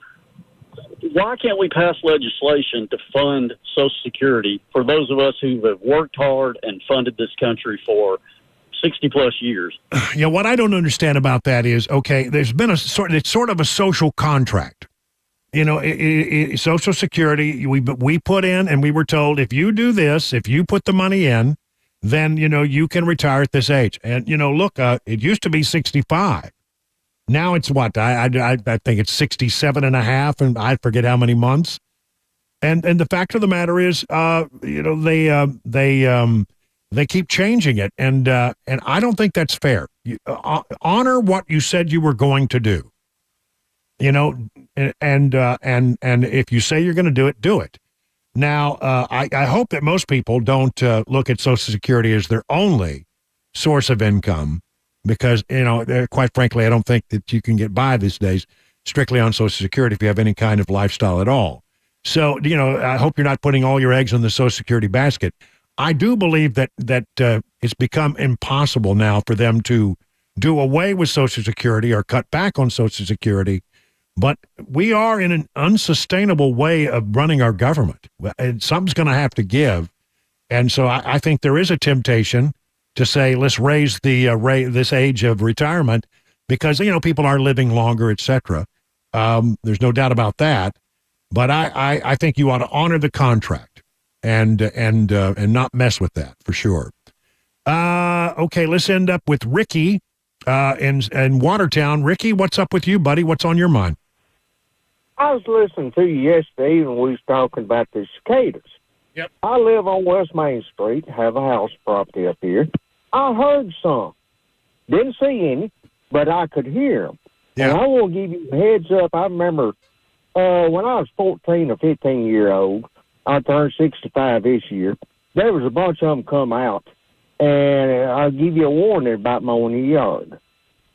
why can't we pass legislation to fund Social Security for those of us who have worked hard and funded this country for 60-plus years? Yeah, what I don't understand about that is, okay, there's been it's sort of a social contract. Social Security, we put in, and we were told, if you do this, if you put the money in, then, you can retire at this age. And, look, it used to be 65. Now it's what? I think it's 67 and a half, and I forget how many months. And the fact of the matter is, they keep changing it, and I don't think that's fair. Honor what you said you were going to do. And if you say you're going to do it, do it. Now, I hope that most people don't look at Social Security as their only source of income, because quite frankly, I don't think that you can get by these days strictly on Social Security if you have any kind of lifestyle at all. So, I hope you're not putting all your eggs in the Social Security basket. I do believe that it's become impossible now for them to do away with Social Security or cut back on Social Security, but we are in an unsustainable way of running our government. And something's going to have to give. And so I think there is a temptation to say, let's raise this age of retirement because, people are living longer, et cetera. There's no doubt about that. But I think you ought to honor the contract and not mess with that for sure. Okay, let's end up with Ricky in Watertown. Ricky, what's up with you, buddy? What's on your mind? I was listening to you yesterday when we was talking about the cicadas. Yep. I live on West Main Street, have a house property up here. I heard some. Didn't see any, but I could hear them. Yeah. And I will give you a heads up. I remember when I was 14 or 15-year-old, I turned 65 this year, there was a bunch of them come out. And I'll give you a warning about mowing the yard.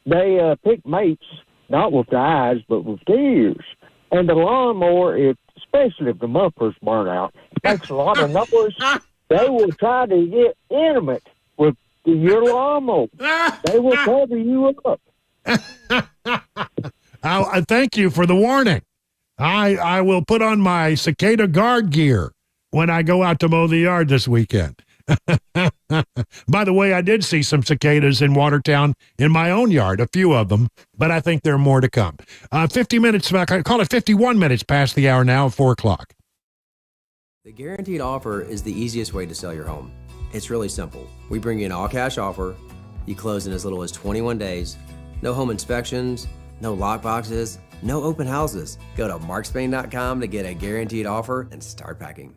They pick mates, not with the eyes, but with the ears. And the lawnmower, especially if the muffler's burnt out, makes a lot of noise. They will try to get intimate with your lawnmower. They will cover you up. I thank you for the warning. I will put on my cicada guard gear when I go out to mow the yard this weekend. By the way, I did see some cicadas in Watertown in my own yard, a few of them, but I think there are more to come. 50 minutes, I call it 51 minutes past the hour now, 4 o'clock. The guaranteed offer is the easiest way to sell your home. It's really simple. We bring you an all-cash offer. You close in as little as 21 days. No home inspections, no lock boxes, no open houses. Go to markspain.com to get a guaranteed offer and start packing.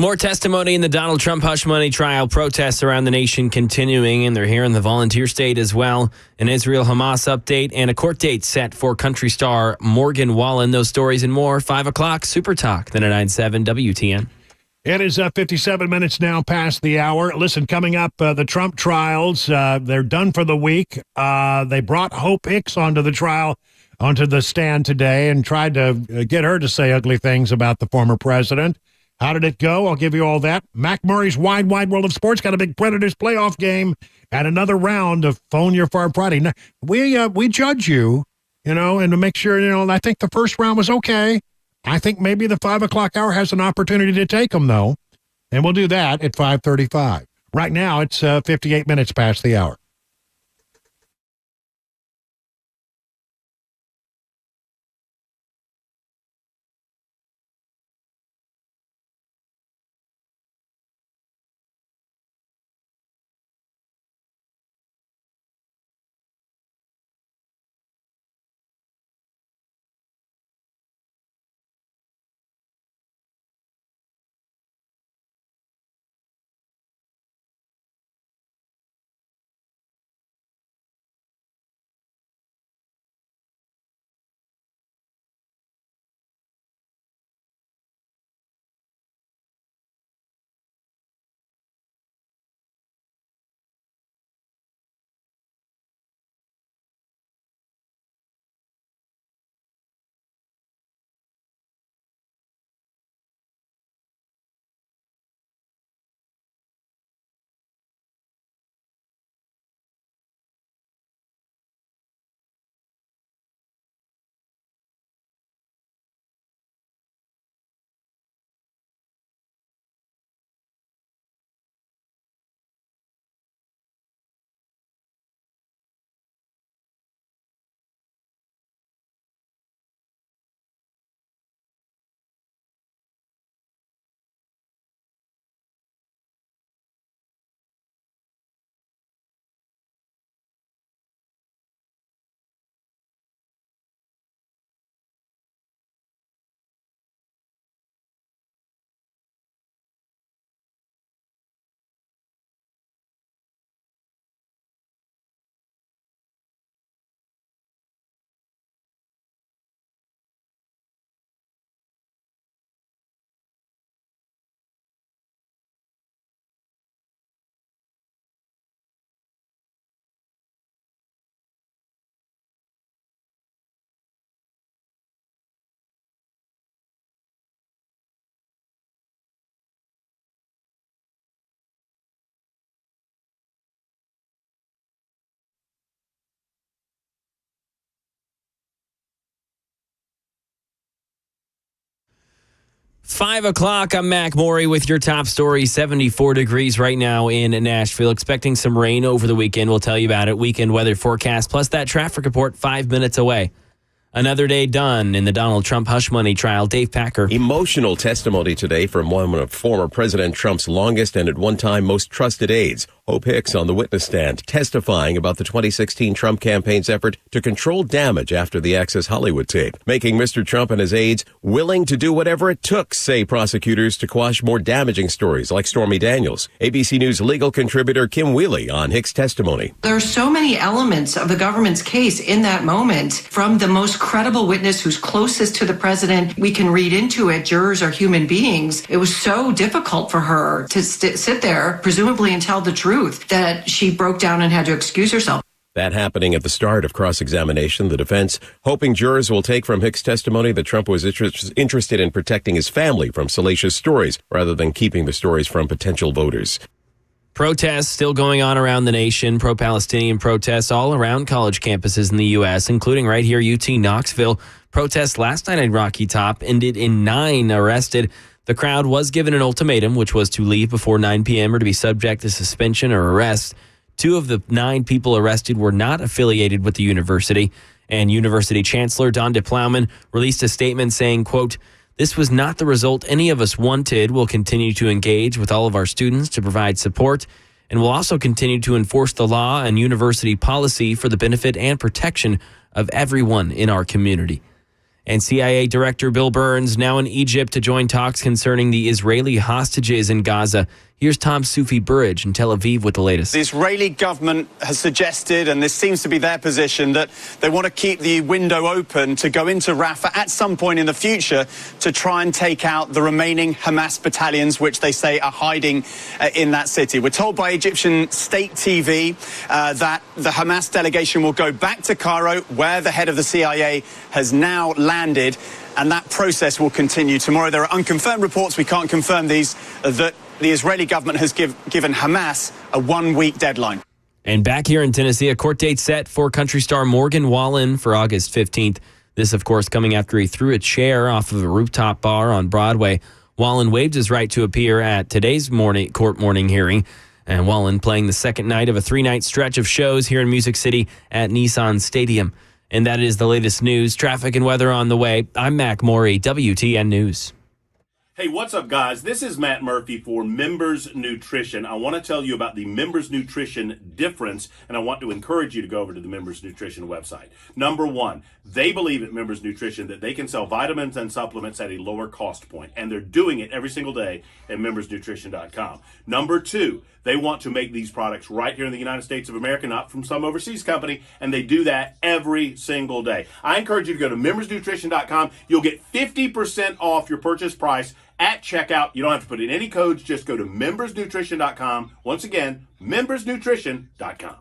More testimony in the Donald Trump hush money trial. Protests around the nation continuing, and they're here in the volunteer state as well. An Israel-Hamas update and a court date set for country star Morgan Wallen. Those stories and more, 5 o'clock, Super Talk, then at 9/7 WTN. It is 57 minutes now past the hour. Listen, coming up, the Trump trials, they're done for the week. They brought Hope Hicks onto the stand today and tried to get her to say ugly things about the former president. How did it go? I'll give you all that. Mac Murray's Wide World of Sports got a big Predators playoff game and another round of Phone Your Farb Friday. Now, we judge you, and to make sure, I think the first round was okay. I think maybe the 5 o'clock hour has an opportunity to take them, though, and we'll do that at 5:35. Right now, it's 58 minutes past the hour. Five o'clock, I'm Mac Maury with your top story. 74 degrees right now in Nashville. Expecting some rain over the weekend. We'll tell you about it. Weekend weather forecast, plus that traffic report 5 minutes away. Another day done in the Donald Trump hush money trial. Dave Packer. Emotional testimony today from one of former President Trump's longest and at one time most trusted aides, Hope Hicks, on the witness stand, testifying about the 2016 Trump campaign's effort to control damage after the Access Hollywood tape, making Mr. Trump and his aides willing to do whatever it took, say prosecutors, to quash more damaging stories like Stormy Daniels. ABC News legal contributor Kim Wheely on Hicks' testimony. There are so many elements of the government's case in that moment, from the most credible witness who's closest to the president. We can read into it. Jurors are human beings. It was so difficult for her to sit there, presumably, and tell the truth, that she broke down and had to excuse herself. That happening at the start of cross-examination, the defense hoping jurors will take from Hicks' testimony that Trump was interested in protecting his family from salacious stories rather than keeping the stories from potential voters. Protests still going on around the nation, pro-Palestinian protests all around college campuses in the U.S., including right here, UT Knoxville. Protests last night at Rocky Top ended in 9 arrested. The crowd was given an ultimatum, which was to leave before 9 p.m. or to be subject to suspension or arrest. 2 of the 9 people arrested were not affiliated with the university, and University Chancellor Don DePlowman released a statement saying, quote, "This was not the result any of us wanted. We'll continue to engage with all of our students to provide support, and we'll also continue to enforce the law and university policy for the benefit and protection of everyone in our community." And CIA Director Bill Burns now in Egypt to join talks concerning the Israeli hostages in Gaza. Here's Tom Sufi-Burridge in Tel Aviv with the latest. The Israeli government has suggested, and this seems to be their position, that they want to keep the window open to go into Rafah at some point in the future to try and take out the remaining Hamas battalions, which they say are hiding in that city. We're told by Egyptian state TV that the Hamas delegation will go back to Cairo, where the head of the CIA has now landed, and that process will continue tomorrow. There are unconfirmed reports, we can't confirm these, that the Israeli government has given Hamas a 1-week deadline. And back here in Tennessee, a court date set for country star Morgan Wallen for August 15th. This, of course, coming after he threw a chair off of a rooftop bar on Broadway. Wallen waived his right to appear at today's court morning hearing. And Wallen playing the second night of a 3-night stretch of shows here in Music City at Nissan Stadium. And that is the latest news, traffic, and weather on the way. I'm Mac Morey, WTN News. Hey, what's up, guys? This is Matt Murphy for Members Nutrition. I want to tell you about the Members Nutrition difference, and I want to encourage you to go over to the Members Nutrition website. Number one, they believe at Members Nutrition that they can sell vitamins and supplements at a lower cost point, and they're doing it every single day at membersnutrition.com. Number two, they want to make these products right here in the United States of America, not from some overseas company, and they do that every single day. I encourage you to go to membersnutrition.com. You'll get 50% off your purchase price at checkout. You don't have to put in any codes. Just go to membersnutrition.com. Once again, membersnutrition.com.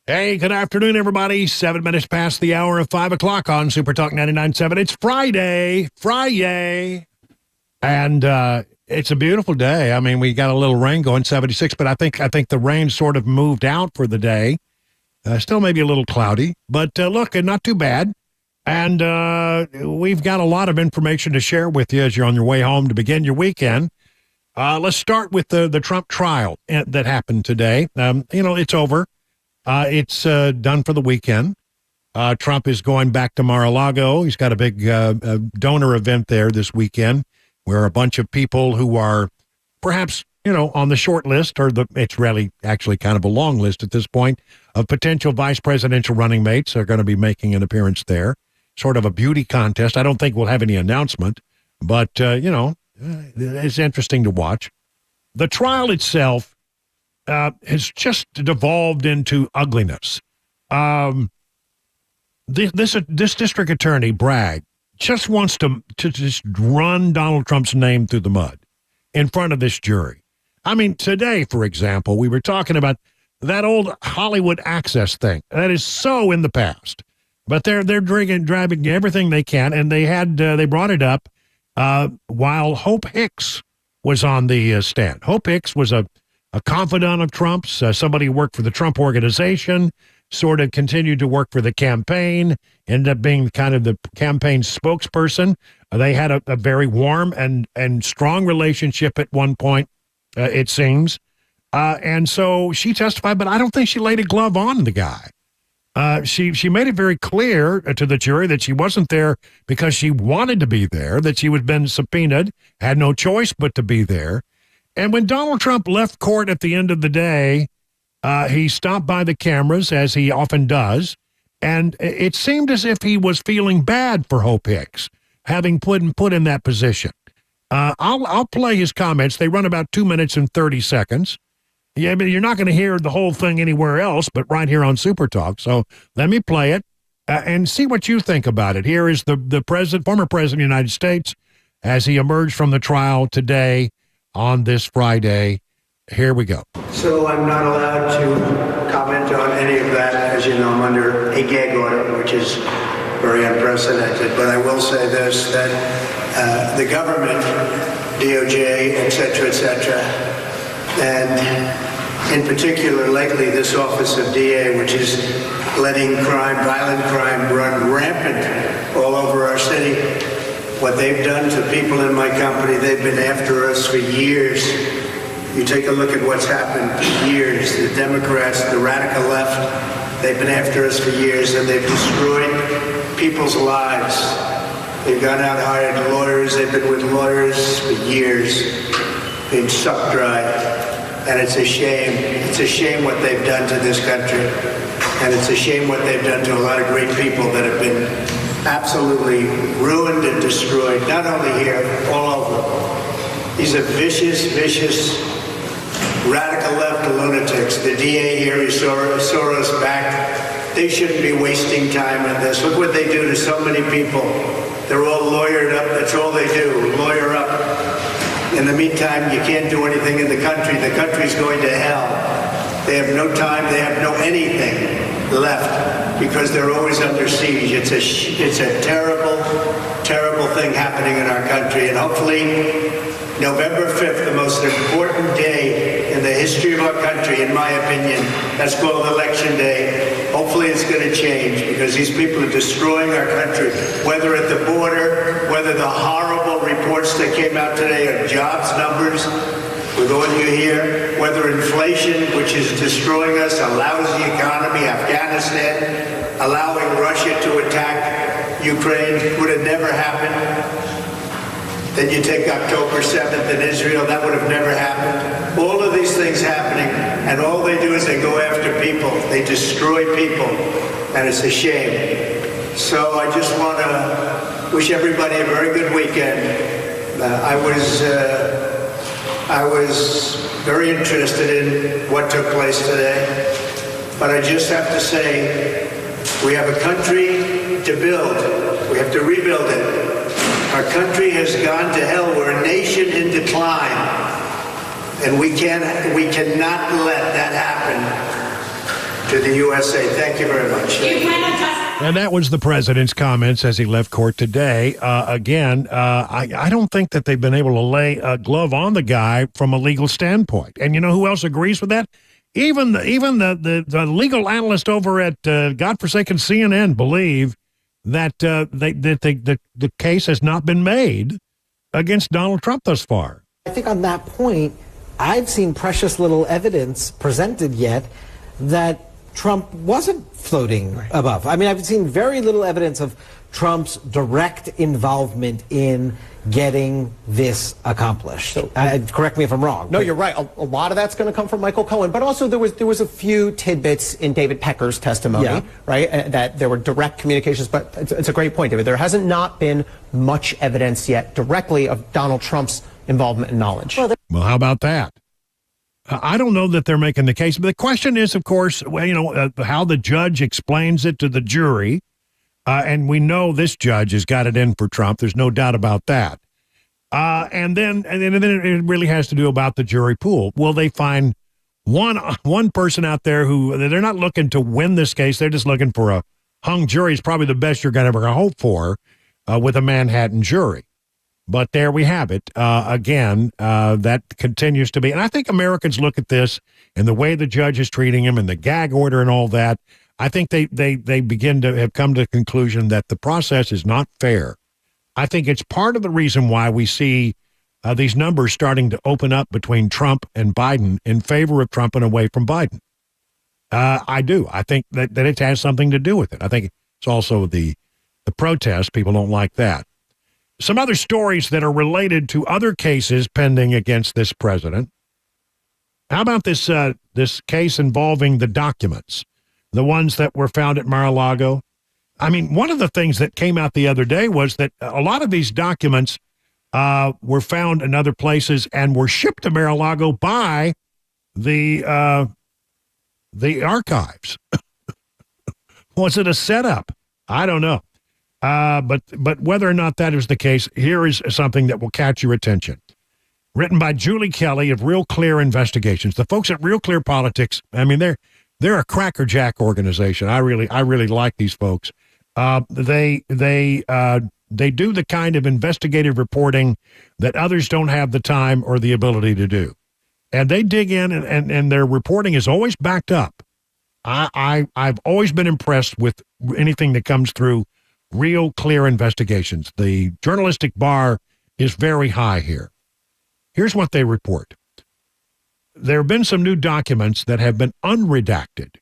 Hey, good afternoon, everybody. 7 minutes past the hour of 5 o'clock on Super Talk 99.7. It's Friday. And it's a beautiful day. I mean, we got a little rain going, 76, but I think the rain sort of moved out for the day. Still maybe a little cloudy, but look, not too bad. And we've got a lot of information to share with you as you're on your way home to begin your weekend. Let's start with the Trump trial that happened today. It's over. It's done for the weekend. Trump is going back to Mar-a-Lago. He's got a big donor event there this weekend where a bunch of people who are perhaps, on the short list, or it's really actually kind of a long list at this point, of potential vice presidential running mates are going to be making an appearance there. Sort of a beauty contest. I don't think we'll have any announcement, but, it's interesting to watch. The trial itself has just devolved into ugliness. This district attorney, Bragg, just wants to just run Donald Trump's name through the mud in front of this jury. I mean, today, for example, we were talking about that old Hollywood access thing. That is so in the past. But they're driving everything they can, and they brought it up while Hope Hicks was on the stand. Hope Hicks was a confidant of Trump's, somebody who worked for the Trump organization, sort of continued to work for the campaign, ended up being kind of the campaign spokesperson. They had a very warm and strong relationship at one point, it seems. And so she testified, but I don't think she laid a glove on the guy. She made it very clear to the jury that she wasn't there because she wanted to be there, that she had been subpoenaed, had no choice but to be there. And when Donald Trump left court at the end of the day, he stopped by the cameras, as he often does, and it seemed as if he was feeling bad for Hope Hicks, having put in that position. I'll play his comments. They run about 2 minutes and 30 seconds. Yeah, but you're not going to hear the whole thing anywhere else but right here on Super Talk. So let me play it and see what you think about it. Here is the former president of the United States as he emerged from the trial today on this Friday. Here we go. So I'm not allowed to comment on any of that. As you know, I'm under a gag order, which is very unprecedented. But I will say this, that the government, DOJ, et cetera, and in particular, lately, this office of DA, which is letting violent crime run rampant all over our city. What they've done to people in my company, they've been after us for years. You take a look at what's happened for years. The Democrats, the radical left, they've been after us for years, and they've destroyed people's lives. They've gone out and hired lawyers. They've been with lawyers for years. They've sucked dry. And it's a shame. It's a shame what they've done to this country. And it's a shame what they've done to a lot of great people that have been absolutely ruined and destroyed, not only here, all over. These are vicious, radical left lunatics. The DA here is Soros back. They shouldn't be wasting time on this. Look what they do to so many people. They're all lawyered up. That's all they do, lawyer up. In the meantime, you can't do anything in the country. The country's going to hell. They have no time. They have no anything left because they're always under siege. It's a terrible, terrible thing happening in our country. And hopefully, November 5th, the most important day in the history of our country, in my opinion, that's called Election Day. Hopefully it's going to change because these people are destroying our country, whether at the border, whether the horrible reports that came out today of jobs numbers, with all you hear, whether inflation, which is destroying us, a lousy economy, Afghanistan, allowing Russia to attack Ukraine would have never happened. Then you take October 7th in Israel, that would have never happened. All of these things happening, and all they do is they go after people. They destroy people, and it's a shame. So I just want to wish everybody a very good weekend. I was very interested in what took place today, but I just have to say, we have a country to build. We have to rebuild it. Our country has gone to hell. We're a nation in decline, and we cannot let that happen to the USA. Thank you very much. And that was the president's comments as he left court today. I don't think that they've been able to lay a glove on the guy from a legal standpoint. And you know who else agrees with that? Even the legal analyst over at godforsaken CNN believe that the case has not been made against Donald Trump thus far. I think on that point, I've seen precious little evidence presented yet that Trump wasn't floating above. I mean, I've seen very little evidence of Trump's direct involvement in getting this accomplished. So, correct me if I'm wrong. No, you're right. A lot of that's going to come from Michael Cohen, but also there was a few tidbits in David Pecker's testimony, right? That there were direct communications, but it's a great point, David. There hasn't not been much evidence yet directly of Donald Trump's involvement and knowledge. Well, how about that? I don't know that they're making the case, but the question is, of course, how the judge explains it to the jury. And we know this judge has got it in for Trump. There's no doubt about that. And then it really has to do about the jury pool. Will they find one person out there who they're not looking to win this case? They're just looking for a hung jury. Is probably the best you're going to ever hope for with a Manhattan jury. But there we have it. Again, that continues to be. And I think Americans look at this and the way the judge is treating him and the gag order and all that. I think they begin to have come to the conclusion that the process is not fair. I think it's part of the reason why we see these numbers starting to open up between Trump and Biden in favor of Trump and away from Biden. I do. I think that it has something to do with it. I think it's also the protest. People don't like that. Some other stories that are related to other cases pending against this president. How about this case involving the documents? The ones that were found at Mar-a-Lago. I mean, one of the things that came out the other day was that a lot of these documents were found in other places and were shipped to Mar-a-Lago by the archives. Was it a setup? I don't know. But whether or not that is the case, here is something that will catch your attention. Written by Julie Kelly of Real Clear Investigations. The folks at Real Clear Politics, I mean, they're a crackerjack organization. I really like these folks. They do the kind of investigative reporting that others don't have the time or the ability to do. And they dig in and their reporting is always backed up. I've always been impressed with anything that comes through Real Clear Investigations. The journalistic bar is very high here. Here's what they report. There have been some new documents that have been unredacted,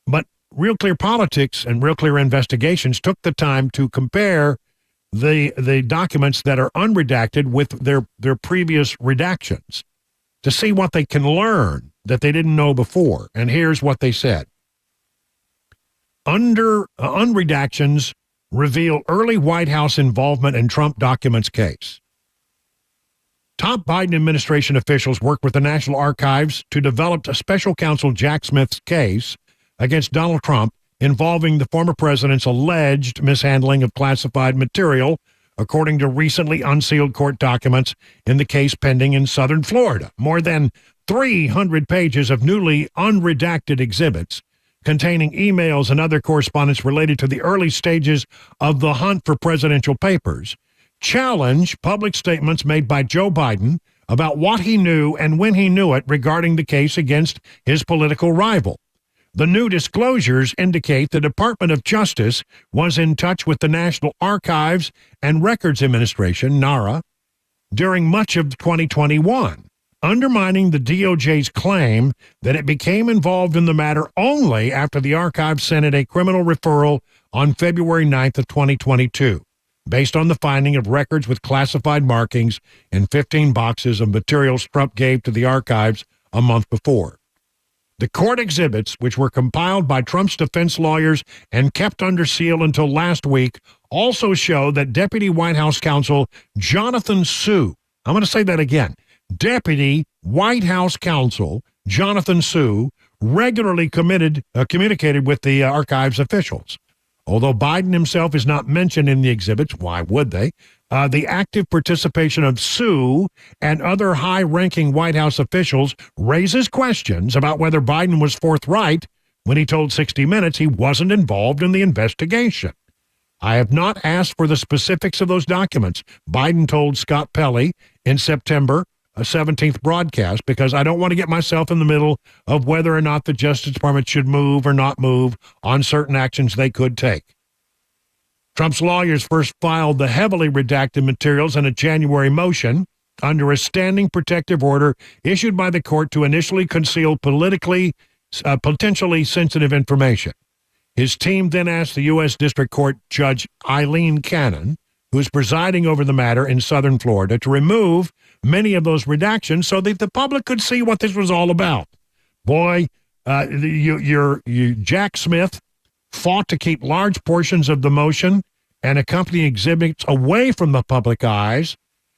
but Real Clear Politics and Real Clear Investigations took the time to compare the documents that are unredacted with their previous redactions to see what they can learn that they didn't know before. And here's what they said. Unredactions reveal early White House involvement in Trump documents case. Top Biden administration officials worked with the National Archives to develop a special counsel Jack Smith's case against Donald Trump involving the former president's alleged mishandling of classified material, according to recently unsealed court documents in the case pending in southern Florida. More than 300 pages of newly unredacted exhibits containing emails and other correspondence related to the early stages of the hunt for presidential papers challenge public statements made by Joe Biden about what he knew and when he knew it regarding the case against his political rival. The new disclosures indicate the Department of Justice was in touch with the National Archives and Records Administration, NARA, during much of 2021, undermining the DOJ's claim that it became involved in the matter only after the archives sent it a criminal referral on February 9th of 2022. Based on the finding of records with classified markings in 15 boxes of materials Trump gave to the archives a month before. The court exhibits, which were compiled by Trump's defense lawyers and kept under seal until last week, also show that Deputy White House counsel Jonathan Sue, I'm going to say that again, Deputy White House counsel Jonathan Sue regularly communicated with the archives officials. Although Biden himself is not mentioned in the exhibits, why would they? The active participation of Sue and other high-ranking White House officials raises questions about whether Biden was forthright when he told 60 Minutes he wasn't involved in the investigation. I have not asked for the specifics of those documents, Biden told Scott Pelley in September 17th broadcast because I don't want to get myself in the middle of whether or not the Justice Department should move or not move on certain actions they could take. Trump's lawyers first filed the heavily redacted materials in a January motion under a standing protective order issued by the court to initially conceal potentially sensitive information. His team then asked the U.S. District Court Judge Eileen Cannon, who is presiding over the matter in southern Florida, to remove many of those redactions so that the public could see what this was all about. Boy, Jack Smith fought to keep large portions of the motion and accompanying exhibits away from the public eyes.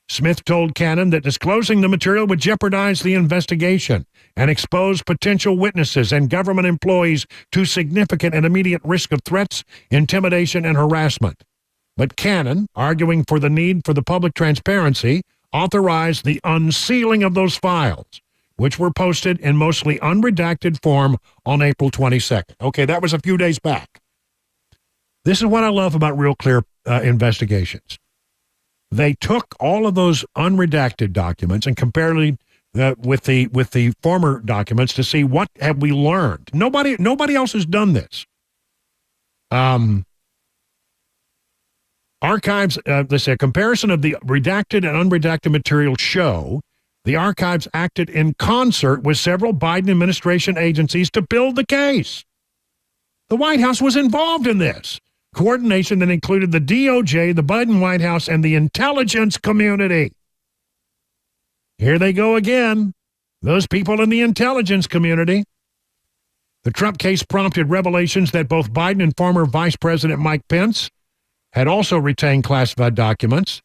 Smith told Cannon that disclosing the material would jeopardize the investigation and expose potential witnesses and government employees to significant and immediate risk of threats, intimidation, and harassment. But Cannon, arguing for the need for the public transparency, authorized the unsealing of those files, which were posted in mostly unredacted form on April 22nd. Okay, that was a few days back. This is what I love about Real Clear investigations. They took all of those unredacted documents and compared with the former documents to see what have we learned. Nobody else has done this. Archives, they say a comparison of the redacted and unredacted material show the archives acted in concert with several Biden administration agencies to build the case. The White House was involved in this. Coordination that included the DOJ, the Biden White House, and the intelligence community. Here they go again. Those people in the intelligence community. The Trump case prompted revelations that both Biden and former Vice President Mike Pence had also retained classified documents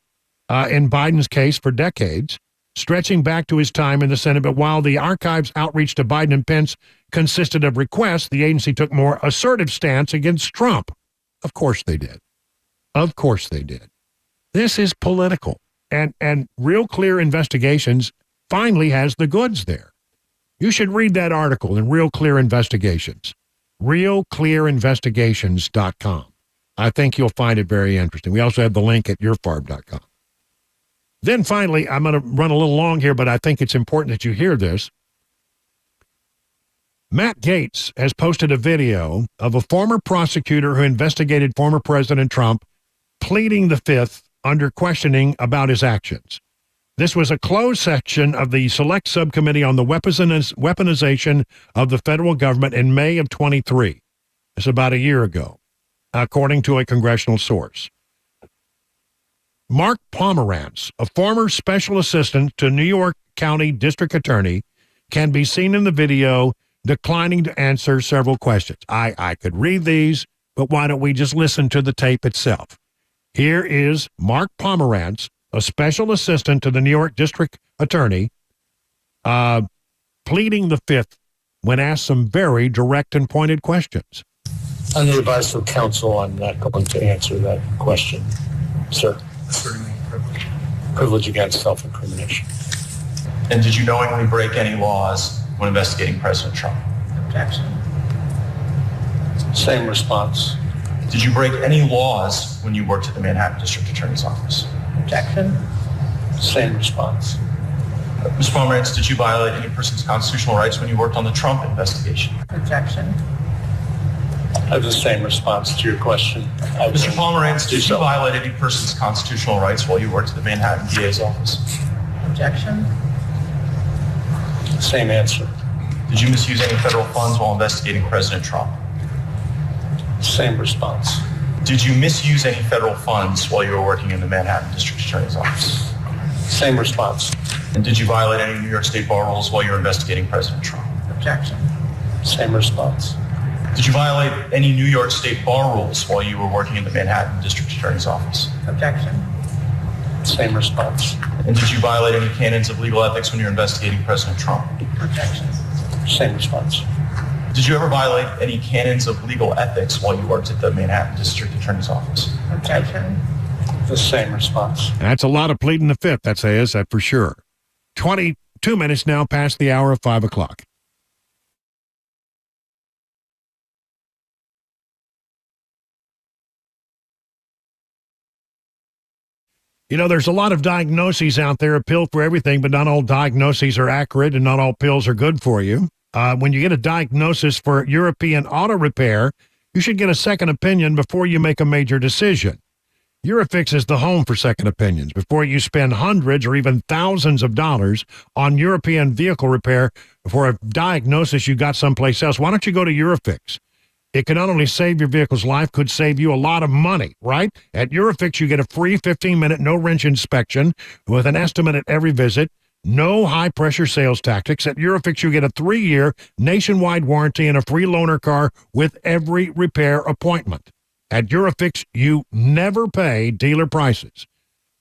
in Biden's case for decades, stretching back to his time in the Senate. But while the archives outreach to Biden and Pence consisted of requests, the agency took more assertive stance against Trump. Of course they did. Of course they did. This is political. And Real Clear Investigations finally has the goods there. You should read that article in Real Clear Investigations. RealClearInvestigations.com. I think you'll find it very interesting. We also have the link at URFARB.com. Then finally, I'm going to run a little long here, but I think it's important that you hear this. Matt Gaetz has posted a video of a former prosecutor who investigated former President Trump pleading the Fifth under questioning about his actions. This was a closed section of the Select Subcommittee on the Weaponization of the Federal Government in May of 23. It's about a year ago, according to a congressional source. Mark Pomerantz, a former special assistant to New York County District Attorney, can be seen in the video declining to answer several questions. I could read these, but why don't we just listen to the tape itself? Here is Mark Pomerantz, a special assistant to the New York District Attorney, pleading the Fifth when asked some very direct and pointed questions. Under the advice of counsel, I'm not going to answer that question, sir. Privilege against self-incrimination. And did you knowingly break any laws when investigating President Trump? Objection. Same response. Did you break any laws when you worked at the Manhattan District Attorney's Office? Objection. Same response. Ms. Pomerantz, did you violate any person's constitutional rights when you worked on the Trump investigation? Objection. I have the same response to your question. Mr. Pomerantz, did you violate any person's constitutional rights while you worked at the Manhattan DA's office? Objection. Same answer. Did you misuse any federal funds while investigating President Trump? Same response. Did you misuse any federal funds while you were working in the Manhattan District Attorney's Office? Same response. And did you violate any New York State bar rules while you were investigating President Trump? Objection. Same response. Did you violate any New York State bar rules while you were working in the Manhattan District Attorney's Office? Objection. Same response. And did you violate any canons of legal ethics when you were investigating President Trump? Objection. Same response. Did you ever violate any canons of legal ethics while you worked at the Manhattan District Attorney's Office? Objection. The same response. That's a lot of pleading the Fifth, that for sure. 22 minutes now past the hour of 5 o'clock. You know, there's a lot of diagnoses out there, a pill for everything, but not all diagnoses are accurate and not all pills are good for you. When you get a diagnosis for European auto repair, you should get a second opinion before you make a major decision. Eurofix is the home for second opinions before you spend hundreds or even thousands of dollars on European vehicle repair for a diagnosis you got someplace else. Why don't you go to Eurofix? It can not only save your vehicle's life, could save you a lot of money, right? At Eurofix, you get a free 15-minute no-wrench inspection with an estimate at every visit. No high-pressure sales tactics. At Eurofix, you get a 3-year nationwide warranty and a free loaner car with every repair appointment. At Eurofix, you never pay dealer prices.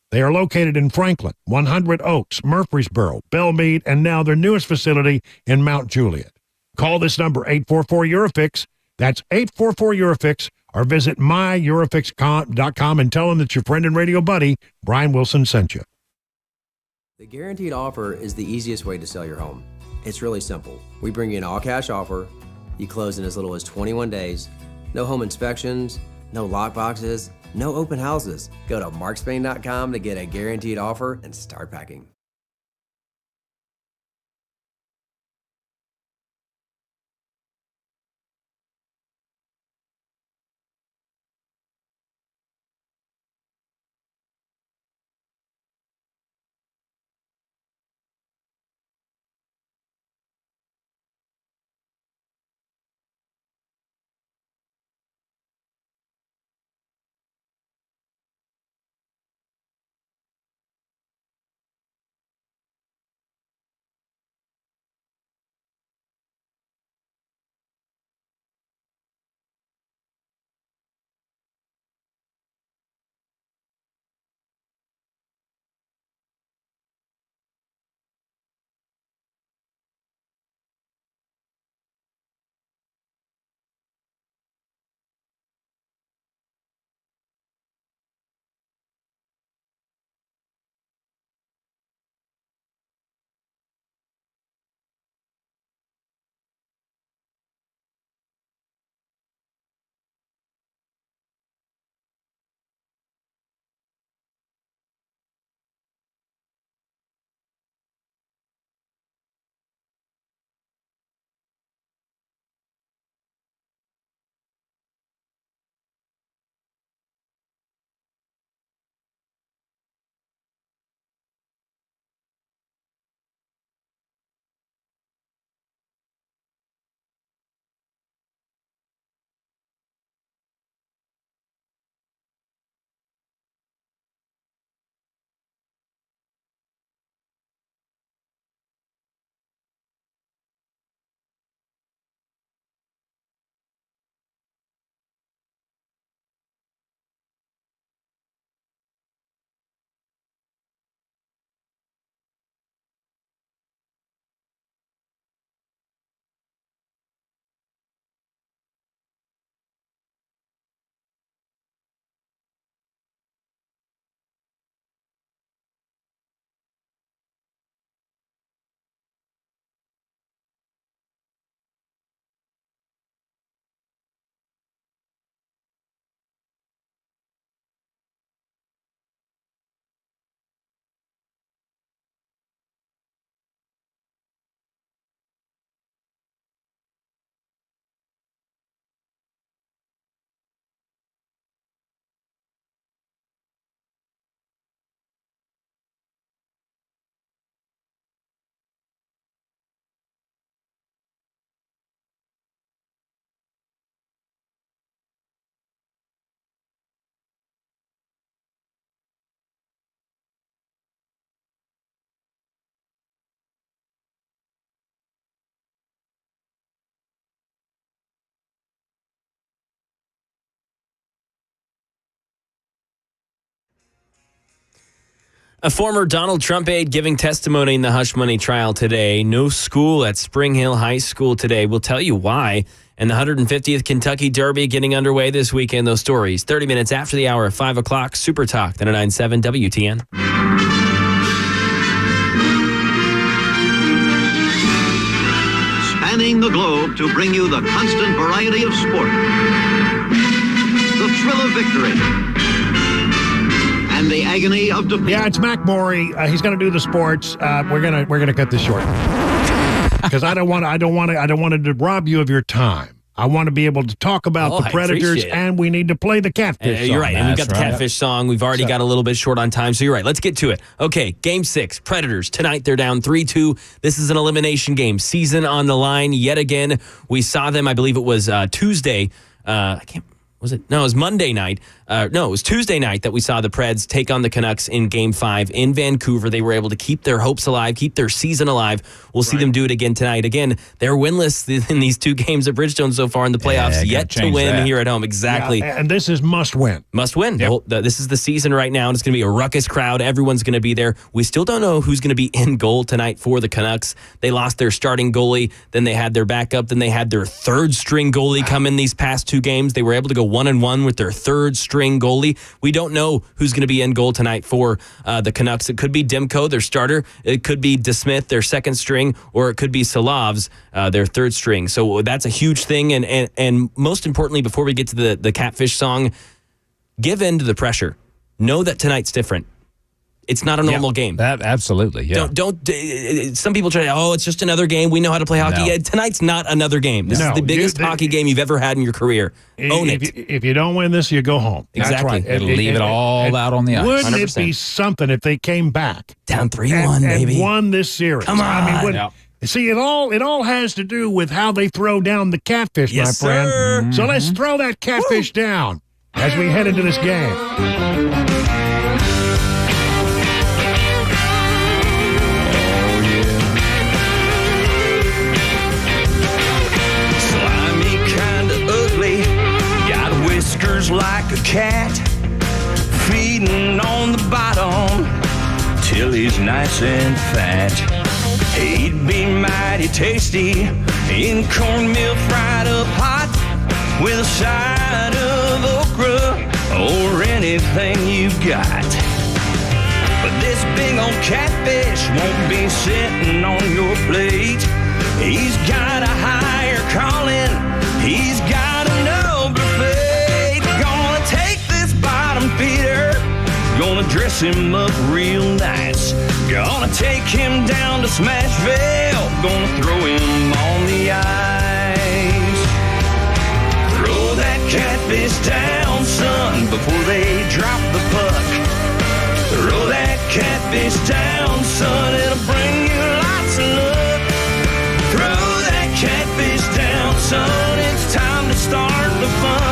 They are located in Franklin, 100 Oaks, Murfreesboro, Belmead, and now their newest facility in Mount Juliet. Call this number, 844-EUROFIX. That's 844-EUROFIX, or visit myEurofix.com and tell them that your friend and radio buddy, Brian Wilson, sent you. The Guaranteed Offer is the easiest way to sell your home. It's really simple. We bring you an all-cash offer. You close in as little as 21 days. No home inspections, no lockboxes, no open houses. Go to markspain.com to get a Guaranteed Offer and start packing. A former Donald Trump aide giving testimony in the hush money trial today. No school at Spring Hill High School today. We'll tell you why. And the 150th Kentucky Derby getting underway this weekend. Those stories 30 minutes after the hour at 5 o'clock. Super Talk 99.7 WTN. Spanning the globe to bring you the constant variety of sport, the thrill of victory, and the agony of defeat. Yeah, it's Mac Maury. He's going to do the sports. We're gonna cut this short because I don't want to rob you of your time. I want to be able to talk about the Predators, and we need to play the Catfish song. You're right, and we've got the Catfish song. We've already got a little bit short on time, so you're right. Let's get to it. Okay, Game 6, Predators. Tonight, they're down 3-2. This is an elimination game. Season on the line yet again. We saw them, I believe it was Tuesday. It was Monday night. It was Tuesday night that we saw the Preds take on the Canucks in Game 5 in Vancouver. They were able to keep their hopes alive, keep their season alive. We'll see them do it again tonight. Again, they're winless in these 2 games at Bridgestone so far in the playoffs, yet to win here at home. Exactly. Yeah, and this is must win. Must win. Yep. This is the season right now, and it's going to be a ruckus crowd. Everyone's going to be there. We still don't know who's going to be in goal tonight for the Canucks. They lost their starting goalie, then they had their backup, then they had their third-string goalie come in these past 2 games. They were able to go 1-1 with their third-string goalie. We don't know who's going to be in goal tonight for the Canucks. It could be Demko, their starter. It could be DeSmith, their second string, or it could be Salovs, their third string. So that's a huge thing. And most importantly, before we get to the Catfish song, give in to the pressure. Know that tonight's different. It's not a normal game. Absolutely, yeah. Don't. Some people try. It's just another game. We know how to play hockey. No. Yeah, tonight's not another game. This is the biggest hockey game you've ever had in your career. Own it. If you don't win this, you go home. Exactly. That's right. Leave it all out on the ice. Wouldn't 100%. it be something if they came back down 3-1, maybe, and won this series? Come on. I mean, see, it all has to do with how they throw down the catfish, my friend. Sir. So let's throw that catfish down as we head into this game. Like a cat feeding on the bottom till he's nice and fat. He'd be mighty tasty in cornmeal fried up hot with a side of okra or anything you got. But this big old catfish won't be sitting on your plate. He's got a higher calling. He's got a nobler fate. Feeder, gonna dress him up real nice. Gonna take him down to Smashville. Gonna throw him on the ice. Throw that catfish down, son, before they drop the puck. Throw that catfish down, son, it'll bring you lots of luck. Throw that catfish down, son, it's time to start the fun.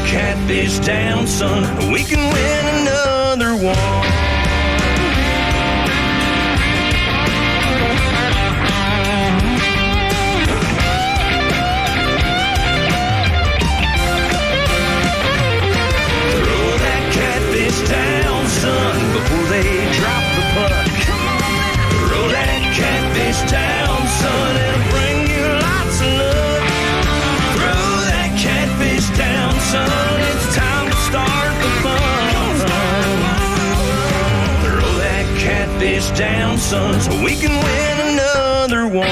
Catfish down, son, we can win another one. Throw that catfish down, son, before they drop the puck. Throw that catfish down, son, it'll bring you lots of luck. Throw that catfish down, son. Catfish down, son, so we can win another one.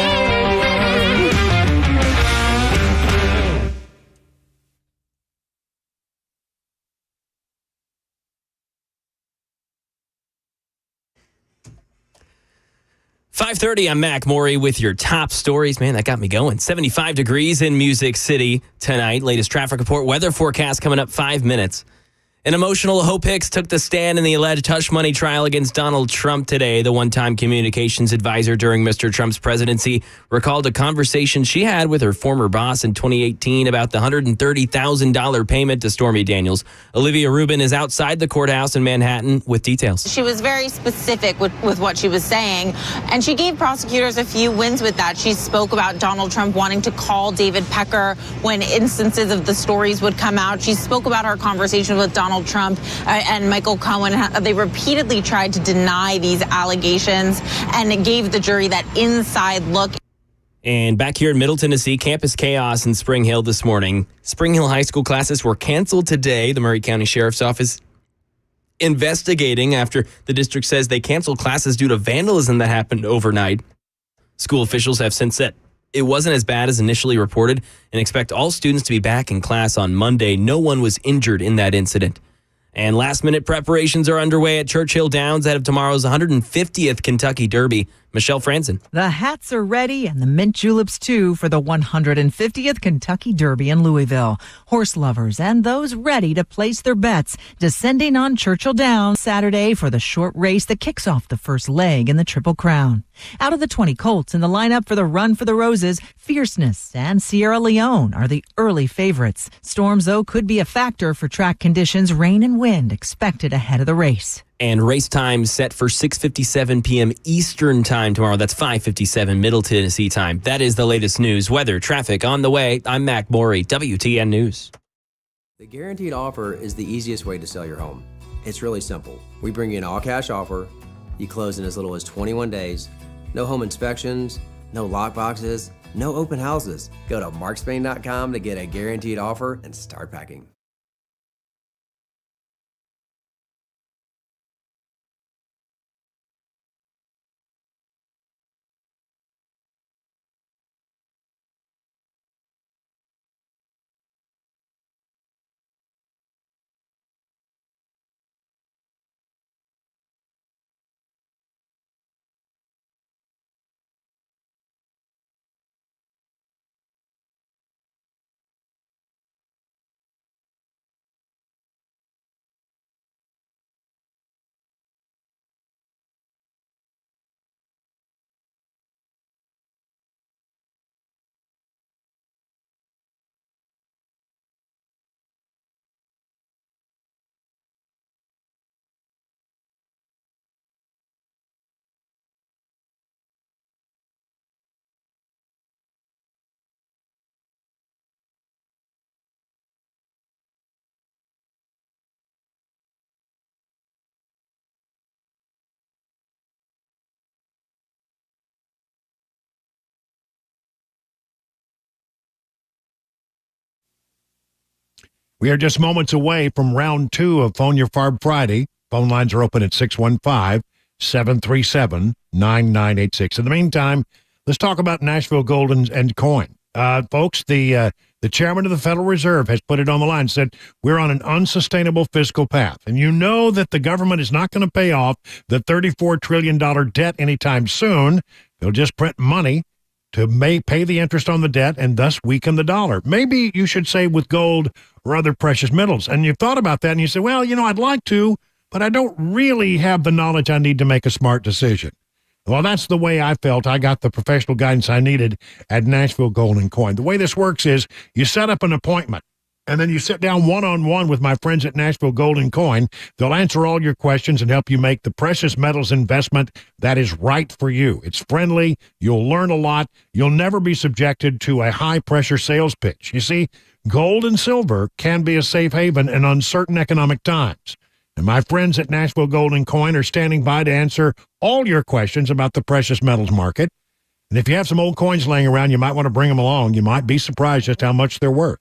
5:30, I'm Mac Maury with your top stories. Man, that got me going. 75 degrees in Music City tonight. Latest traffic report, weather forecast coming up 5 minutes. An emotional Hope Hicks took the stand in the alleged hush money trial against Donald Trump today. The one-time communications advisor during Mr. Trump's presidency recalled a conversation she had with her former boss in 2018 about the $130,000 payment to Stormy Daniels. Olivia Rubin is outside the courthouse in Manhattan with details. She was very specific with what she was saying, and she gave prosecutors a few wins with that. She spoke about Donald Trump wanting to call David Pecker when instances of the stories would come out. She spoke about her conversation with Donald Trump and Michael Cohen. They repeatedly tried to deny these allegations, and it gave the jury that inside look. And back here in Middle Tennessee, campus chaos in Spring Hill this morning. Spring Hill High School classes were canceled today. The Maury County Sheriff's Office investigating after the district says they canceled classes due to vandalism that happened overnight. School officials have since said it wasn't as bad as initially reported and expect all students to be back in class on Monday. No one was injured in that incident. And last-minute preparations are underway at Churchill Downs ahead of tomorrow's 150th Kentucky Derby. Michelle Franzen. The hats are ready and the mint juleps, too, for the 150th Kentucky Derby in Louisville. Horse lovers and those ready to place their bets descending on Churchill Downs Saturday for the short race that kicks off the first leg in the Triple Crown. Out of the 20 colts in the lineup for the Run for the Roses, Fierceness and Sierra Leone are the early favorites. Storms, though, could be a factor for track conditions, rain and wind expected ahead of the race. And race time set for 6:57 p.m. Eastern time tomorrow. That's 5:57 Middle Tennessee time. That is the latest news, weather, traffic on the way. I'm Mac Morey, WTN News. The Guaranteed Offer is the easiest way to sell your home. It's really simple. We bring you an all-cash offer. You close in as little as 21 days. No home inspections, no lockboxes, no open houses. Go to markspain.com to get a guaranteed offer and start packing. We are just moments away from round 2 of Phone Your Farb Friday. Phone lines are open at 615-737-9986. In the meantime, let's talk about Nashville Gold and Coin. Folks, the chairman of the Federal Reserve has put it on the line, said we're on an unsustainable fiscal path. And you know that the government is not going to pay off the $34 trillion debt anytime soon. They'll just print money to pay the interest on the debt and thus weaken the dollar. Maybe you should say with gold or other precious metals. And you've thought about that and you say, well, I'd like to, but I don't really have the knowledge I need to make a smart decision. Well, that's the way I felt. I got the professional guidance I needed at Nashville Gold and Coin. The way this works is you set up an appointment and then you sit down one-on-one with my friends at Nashville Gold and Coin. They'll answer all your questions and help you make the precious metals investment that is right for you. It's friendly. You'll learn a lot. You'll never be subjected to a high-pressure sales pitch. You see, gold and silver can be a safe haven in uncertain economic times. And my friends at Nashville Gold and Coin are standing by to answer all your questions about the precious metals market. And if you have some old coins laying around, you might want to bring them along. You might be surprised just how much they're worth.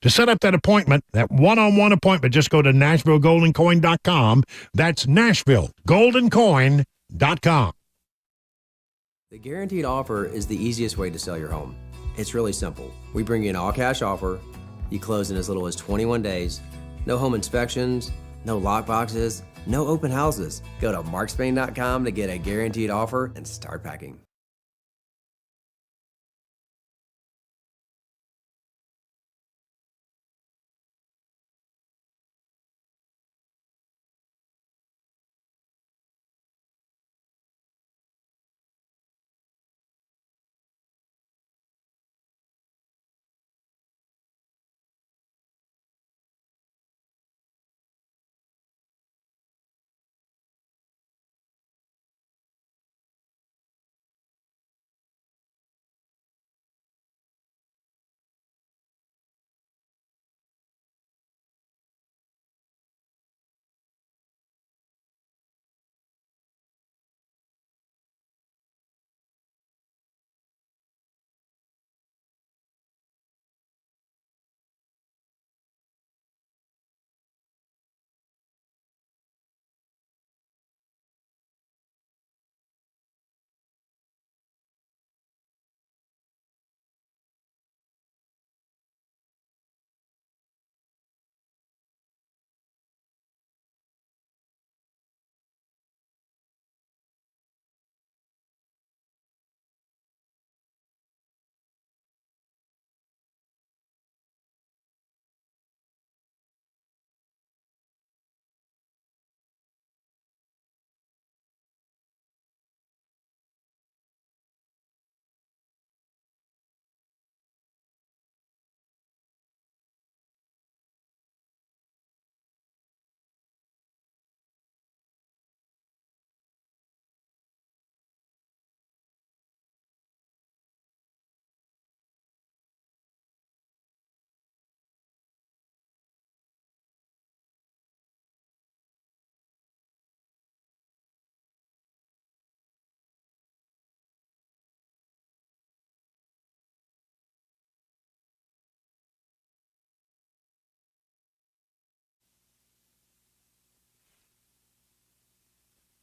To set up that appointment, that one-on-one appointment, just go to NashvilleGoldandCoin.com. That's NashvilleGoldandCoin.com. The Guaranteed Offer is the easiest way to sell your home. It's really simple. We bring you an all-cash offer. You close in as little as 21 days. No home inspections, no lockboxes, no open houses. Go to markspain.com to get a guaranteed offer and start packing.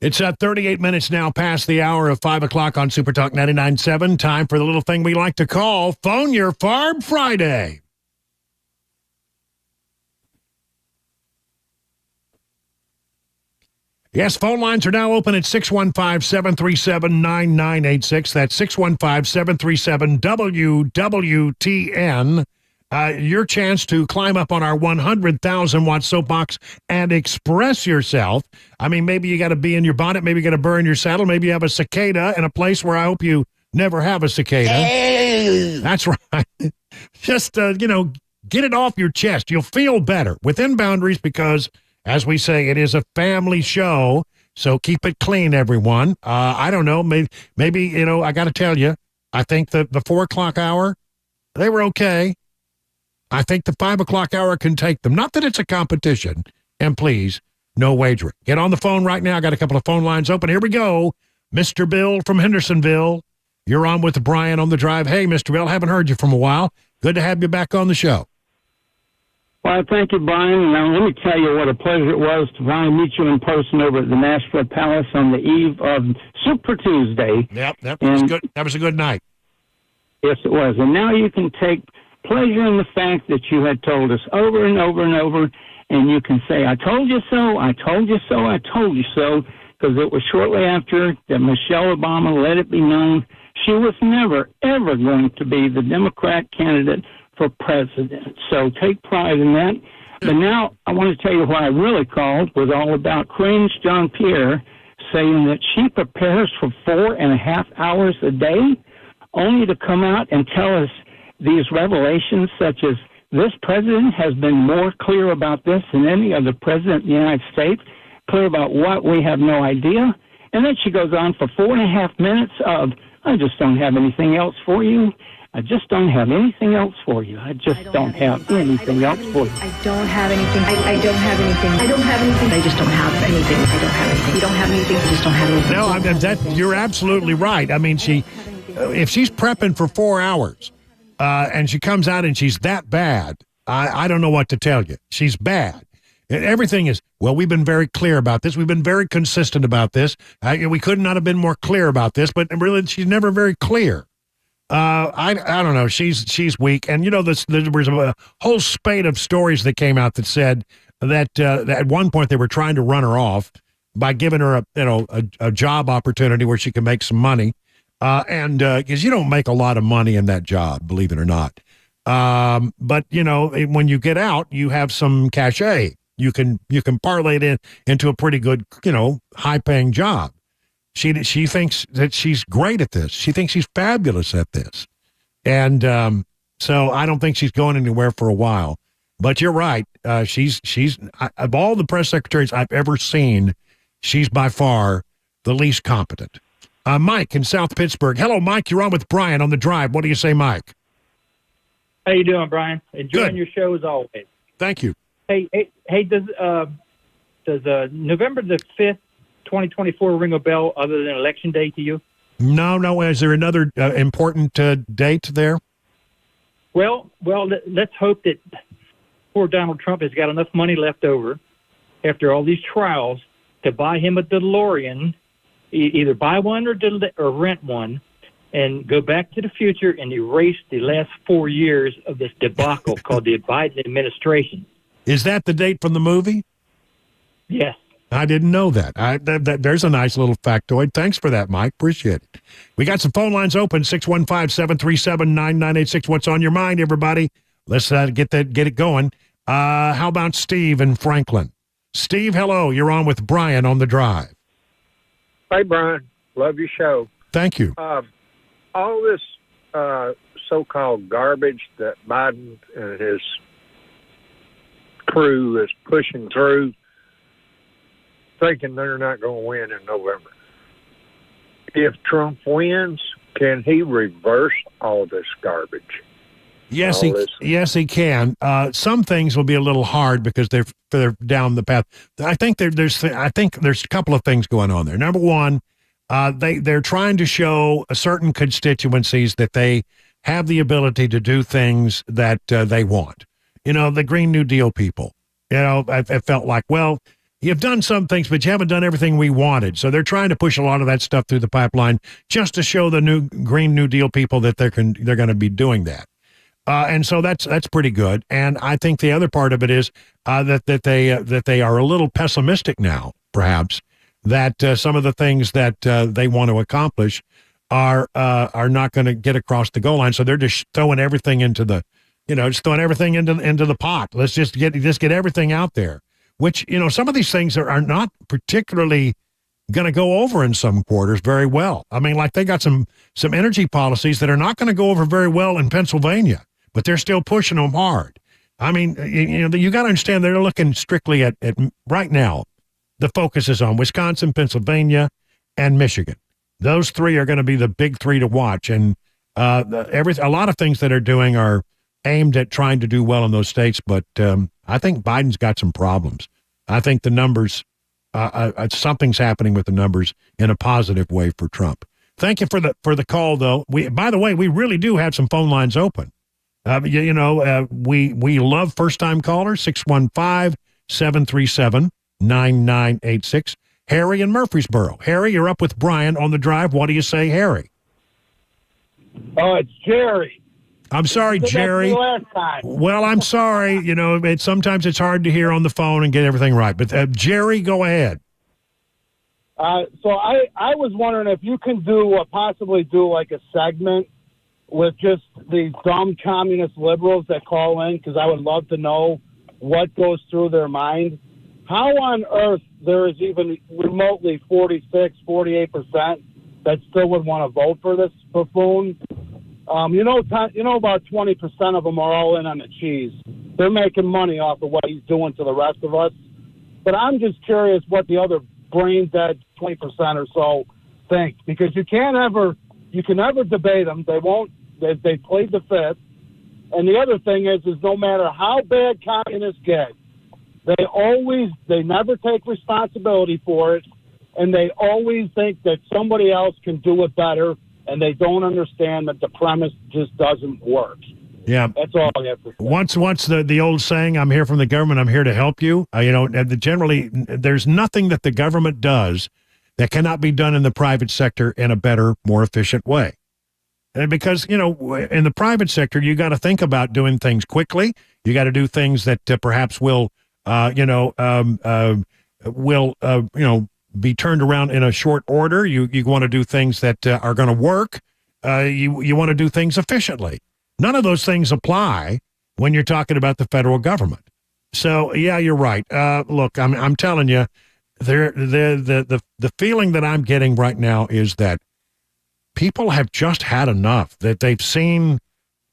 It's 38 minutes now past the hour of 5 o'clock on Super Talk 99.7. Time for the little thing we like to call Phone Your Farb Friday. Yes, phone lines are now open at 615-737-9986. That's 615-737-WWTN. Your chance to climb up on our 100,000-watt soapbox and express yourself. I mean, maybe you got a bee in your bonnet. Maybe you got a burr in your saddle. Maybe you have a cicada in a place where I hope you never have a cicada. That's right. Just, get it off your chest. You'll feel better within boundaries because, as we say, it is a family show. So keep it clean, everyone. I don't know. Maybe I got to tell you, I think the 4 o'clock hour, they were okay. I think the 5 o'clock hour can take them. Not that it's a competition. And please, no wagering. Get on the phone right now. I got a couple of phone lines open. Here we go. Mr. Bill from Hendersonville. You're on with Brian on the drive. Hey, Mr. Bill, haven't heard you from a while. Good to have you back on the show. Well, thank you, Brian. Now, let me tell you what a pleasure it was to finally meet you in person over at the Nashville Palace on the eve of Super Tuesday. Yep, that was good. That was a good night. Yes, it was. And now you can take pleasure in the fact that you had told us over and over and over, and you can say, I told you so, I told you so, I told you so, because it was shortly after that Michelle Obama let it be known she was never, ever going to be the Democrat candidate for president. So take pride in that. But now I want to tell you what I really called was all about Cringe John Pierre saying that she prepares for 4.5 hours a day only to come out and tell us these revelations such as this president has been more clear about this than any other president in the United States, clear about what we have no idea. And then she goes on for 4.5 minutes of, I just don't have anything else for you. I just don't have anything else for you. I just don't have anything else for you. I don't have anything. I don't have anything. I don't have anything. I just don't have anything. I don't have anything. You don't have anything. I just don't have anything. No, you're absolutely right. I mean, if she's prepping for 4 hours, and she comes out and she's that bad, I don't know what to tell you. She's bad. Everything is, well, we've been very clear about this. We've been very consistent about this. We could not have been more clear about this, but really she's never very clear. I don't know. She's weak. And, there was a whole spate of stories that came out that said that at one point they were trying to run her off by giving her a job opportunity where she can make some money. And because you don't make a lot of money in that job, believe it or not. But when you get out, you have some cachet. You can parlay it into a pretty good, high-paying job. She thinks that she's great at this. She thinks she's fabulous at this. And so I don't think she's going anywhere for a while. But you're right. She's of all the press secretaries I've ever seen, she's by far the least competent. Mike in South Pittsburgh. Hello, Mike. You're on with Brian on the drive. What do you say, Mike? How you doing, Brian? Enjoying Good. your show as always. Thank you. Hey, does November the 5th, 2024 ring a bell other than Election Day to you? No. Is there another important date there? Well, let's hope that poor Donald Trump has got enough money left over after all these trials to buy him a DeLorean, either buy one or rent one, and go back to the future and erase the last 4 years of this debacle called the Biden administration. Is that the date from the movie? Yes. I didn't know that. There's a nice little factoid. Thanks for that, Mike. Appreciate it. We got some phone lines open, 615-737-9986. What's on your mind, everybody? Let's get it going. How about Steve in Franklin? Steve, hello. You're on with Brian on the drive. Hey, Brian. Love your show. Thank you. All this so-called garbage that Biden and his crew is pushing through, thinking they're not going to win in November. If Trump wins, can he reverse all this garbage? Yes, he can. Some things will be a little hard because they're down the path. I think there's a couple of things going on there. Number one, they're trying to show certain constituencies that they have the ability to do things that they want. The Green New Deal people. I felt like, well, you've done some things, but you haven't done everything we wanted. So they're trying to push a lot of that stuff through the pipeline just to show the new Green New Deal people that they're going to be doing that. And so that's pretty good. And I think the other part of it is that they are a little pessimistic now, perhaps, that some of the things that they want to accomplish are not going to get across the goal line. So they're just throwing everything into the, just throwing everything into the pot. Let's just get everything out there. Which, some of these things are not particularly going to go over in some quarters very well. I mean, like they got some energy policies that are not going to go over very well in Pennsylvania, but they're still pushing them hard. I mean, you got to understand they're looking strictly at right now. The focus is on Wisconsin, Pennsylvania, and Michigan. Those three are going to be the big three to watch. And a lot of things that are doing are aimed at trying to do well in those states. But I think Biden's got some problems. I think the numbers, something's happening with the numbers in a positive way for Trump. Thank you for the call, though. By the way, we really do have some phone lines open. We love first-time callers, 615-737-9986. Harry in Murfreesboro. Harry, you're up with Brian on the drive. What do you say, Harry? Oh, it's Jerry. I'm sorry, Jerry. Last time. Well, I'm sorry. Sometimes it's hard to hear on the phone and get everything right. But Jerry, go ahead. So I was wondering if you can possibly do like a segment with just these dumb communist liberals that call in, because I would love to know what goes through their mind. How on earth there is even remotely 46, 48% that still would want to vote for this buffoon? About 20% of them are all in on the cheese. They're making money off of what he's doing to the rest of us. But I'm just curious what the other brain dead 20% or so think, because you can never debate them. They won't. They played the fifth. And the other thing is no matter how bad communists get, they never take responsibility for it, and they always think that somebody else can do it better, and they don't understand that the premise just doesn't work. Yeah, that's all I have to say. Once the old saying, "I'm here from the government, I'm here to help you." Generally, there's nothing that the government does that cannot be done in the private sector in a better, more efficient way. And because in the private sector, you got to think about doing things quickly. You got to do things that perhaps will be turned around in a short order. You want to do things that are going to work. You want to do things efficiently. None of those things apply when you're talking about the federal government. So yeah, you're right. Look, I'm telling you, the feeling that I'm getting right now is that people have just had enough. That they've seen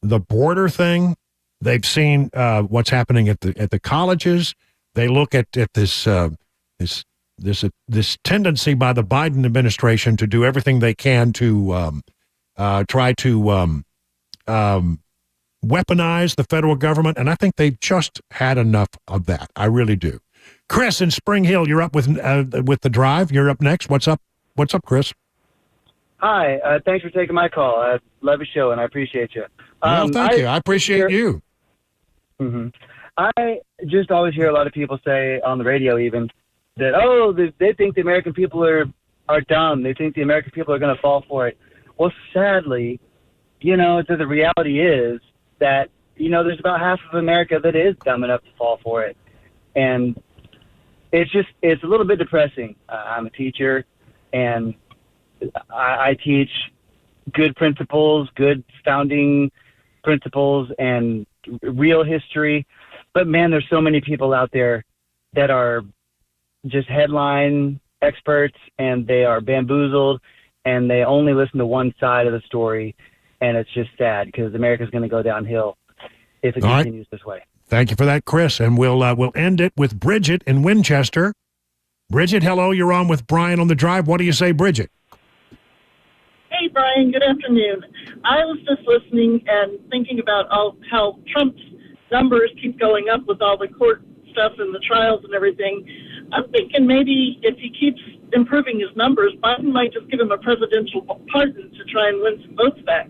the border thing. They've seen what's happening at the colleges. They look at this tendency by the Biden administration to do everything they can to try to weaponize the federal government, and I think they've just had enough of that. I really do. Chris in Spring Hill, you're up with the drive. You're up next. What's up? What's up, Chris? Hi. Thanks for taking my call. I love your show, and I appreciate you. Well, thank you. I appreciate you. Mm-hmm. I just always hear a lot of people say on the radio even that, they think the American people are dumb. They think the American people are going to fall for it. Well, sadly, the reality is that, there's about half of America that is dumb enough to fall for it. And it's a little bit depressing. I'm a teacher, and I teach good principles, good founding principles, and real history. But, man, there's so many people out there that are just headline experts, and they are bamboozled, and they only listen to one side of the story. And it's just sad because America's going to go downhill if it continues this way. Thank you for that, Chris. And we'll end it with Bridget in Winchester. Bridget, hello. You're on with Brian on the drive. What do you say, Bridget? Hey, Brian. Good afternoon. I was just listening and thinking about how Trump's numbers keep going up with all the court stuff and the trials and everything. I'm thinking maybe if he keeps improving his numbers, Biden might just give him a presidential pardon to try and win some votes back.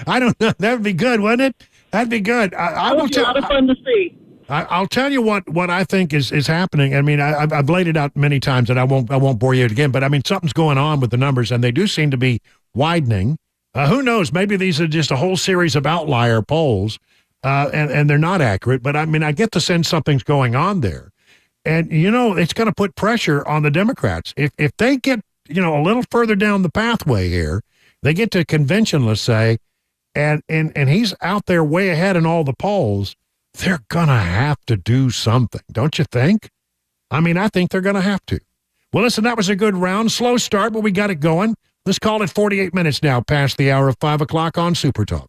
I don't know. That would be good, wouldn't it? That'd be good. I will tell. A lot of fun to see. I'll tell you what I think is happening. I mean, I've laid it out many times, and I won't bore you again. But I mean, something's going on with the numbers, and they do seem to be widening. Who knows? Maybe these are just a whole series of outlier polls, and they're not accurate. But I mean, I get the sense something's going on there, and it's going to put pressure on the Democrats if they get a little further down the pathway here. They get to convention, let's say, and he's out there way ahead in all the polls. They're going to have to do something, don't you think? I mean, I think they're going to have to. Well, listen, that was a good round. Slow start, but we got it going. Let's call it 48 minutes now past the hour of 5 o'clock on Super Talk.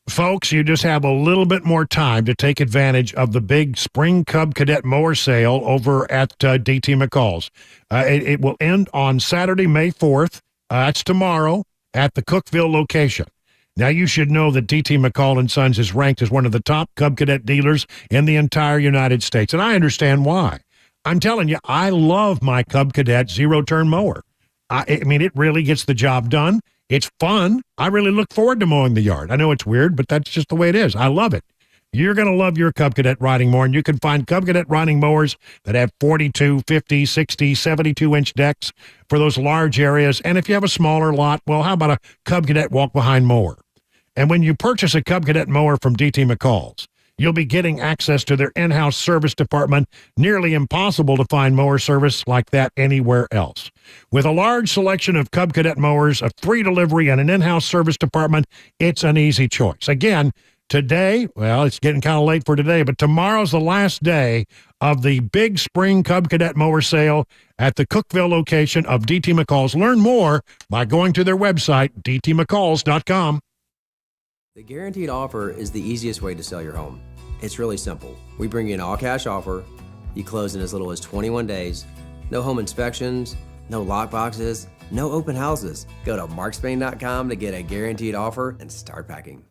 Folks, you just have a little bit more time to take advantage of the big Spring Cub Cadet Mower Sale over at DT McCall's. It will end on Saturday, May 4th. That's tomorrow at the Cookeville location. Now, you should know that DT McCall & Sons is ranked as one of the top Cub Cadet dealers in the entire United States, and I understand why. I'm telling you, I love my Cub Cadet zero-turn mower. I mean, it really gets the job done. It's fun. I really look forward to mowing the yard. I know it's weird, but that's just the way it is. I love it. You're going to love your Cub Cadet riding mower, and you can find Cub Cadet riding mowers that have 42, 50, 60, 72-inch decks for those large areas. And if you have a smaller lot, well, how about a Cub Cadet walk-behind mower? And when you purchase a Cub Cadet mower from DT McCall's, you'll be getting access to their in-house service department. Nearly impossible to find mower service like that anywhere else. With a large selection of Cub Cadet mowers, a free delivery, and an in-house service department, it's an easy choice. Again, today, well, it's getting kind of late for today, but tomorrow's the last day of the big Spring Cub Cadet Mower Sale at the Cookeville location of DT McCall's. Learn more by going to their website, dtmccalls.com. The guaranteed offer is the easiest way to sell your home. It's really simple. We bring you an all-cash offer. You close in as little as 21 days. No home inspections, no lockboxes, no open houses. Go to markspain.com to get a guaranteed offer and start packing.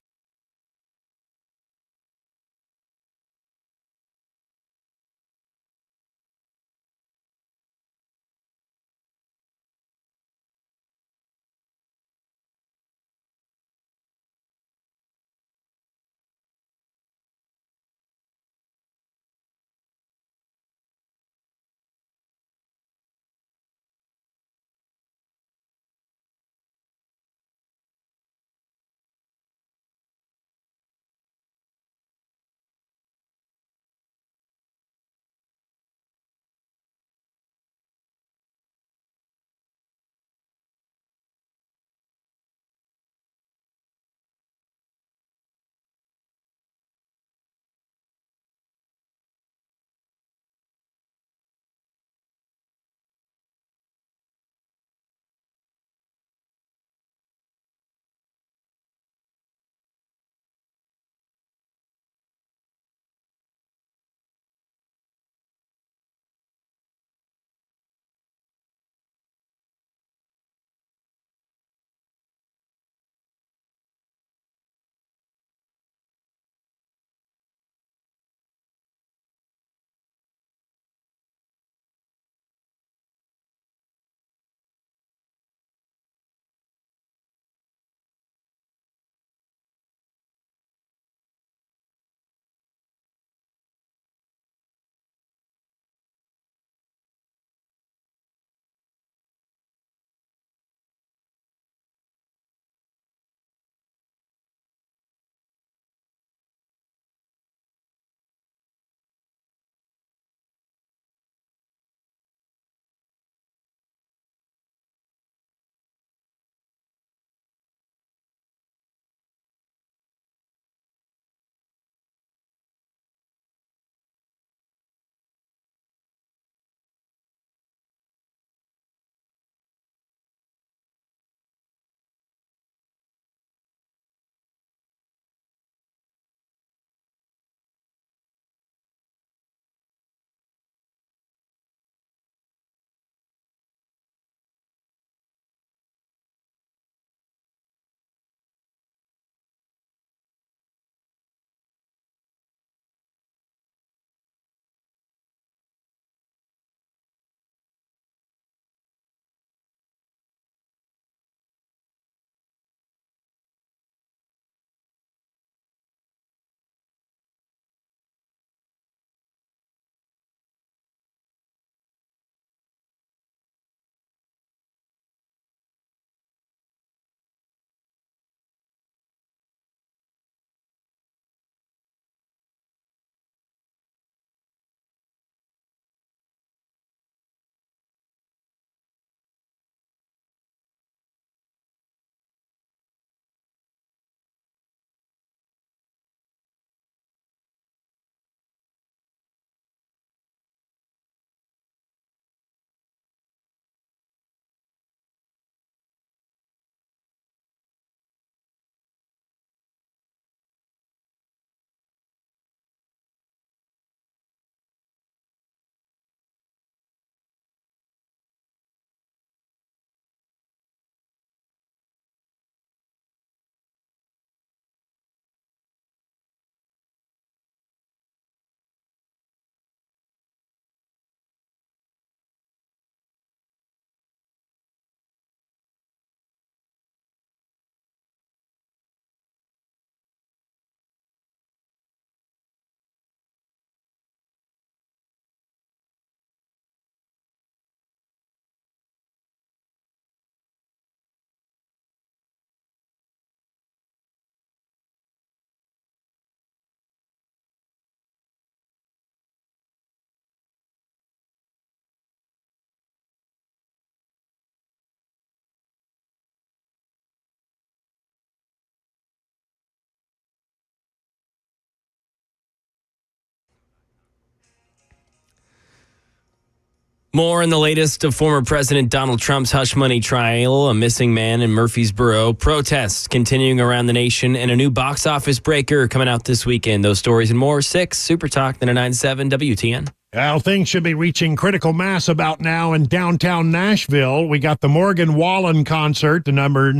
More in the latest of former President Donald Trump's hush money trial, a missing man in Murfreesboro, protests continuing around the nation, and a new box office breaker coming out this weekend. Those stories and more. 6 Super Talk 99.7 WTN. Well, things should be reaching critical mass about now in downtown Nashville. We got the Morgan Wallen concert, the number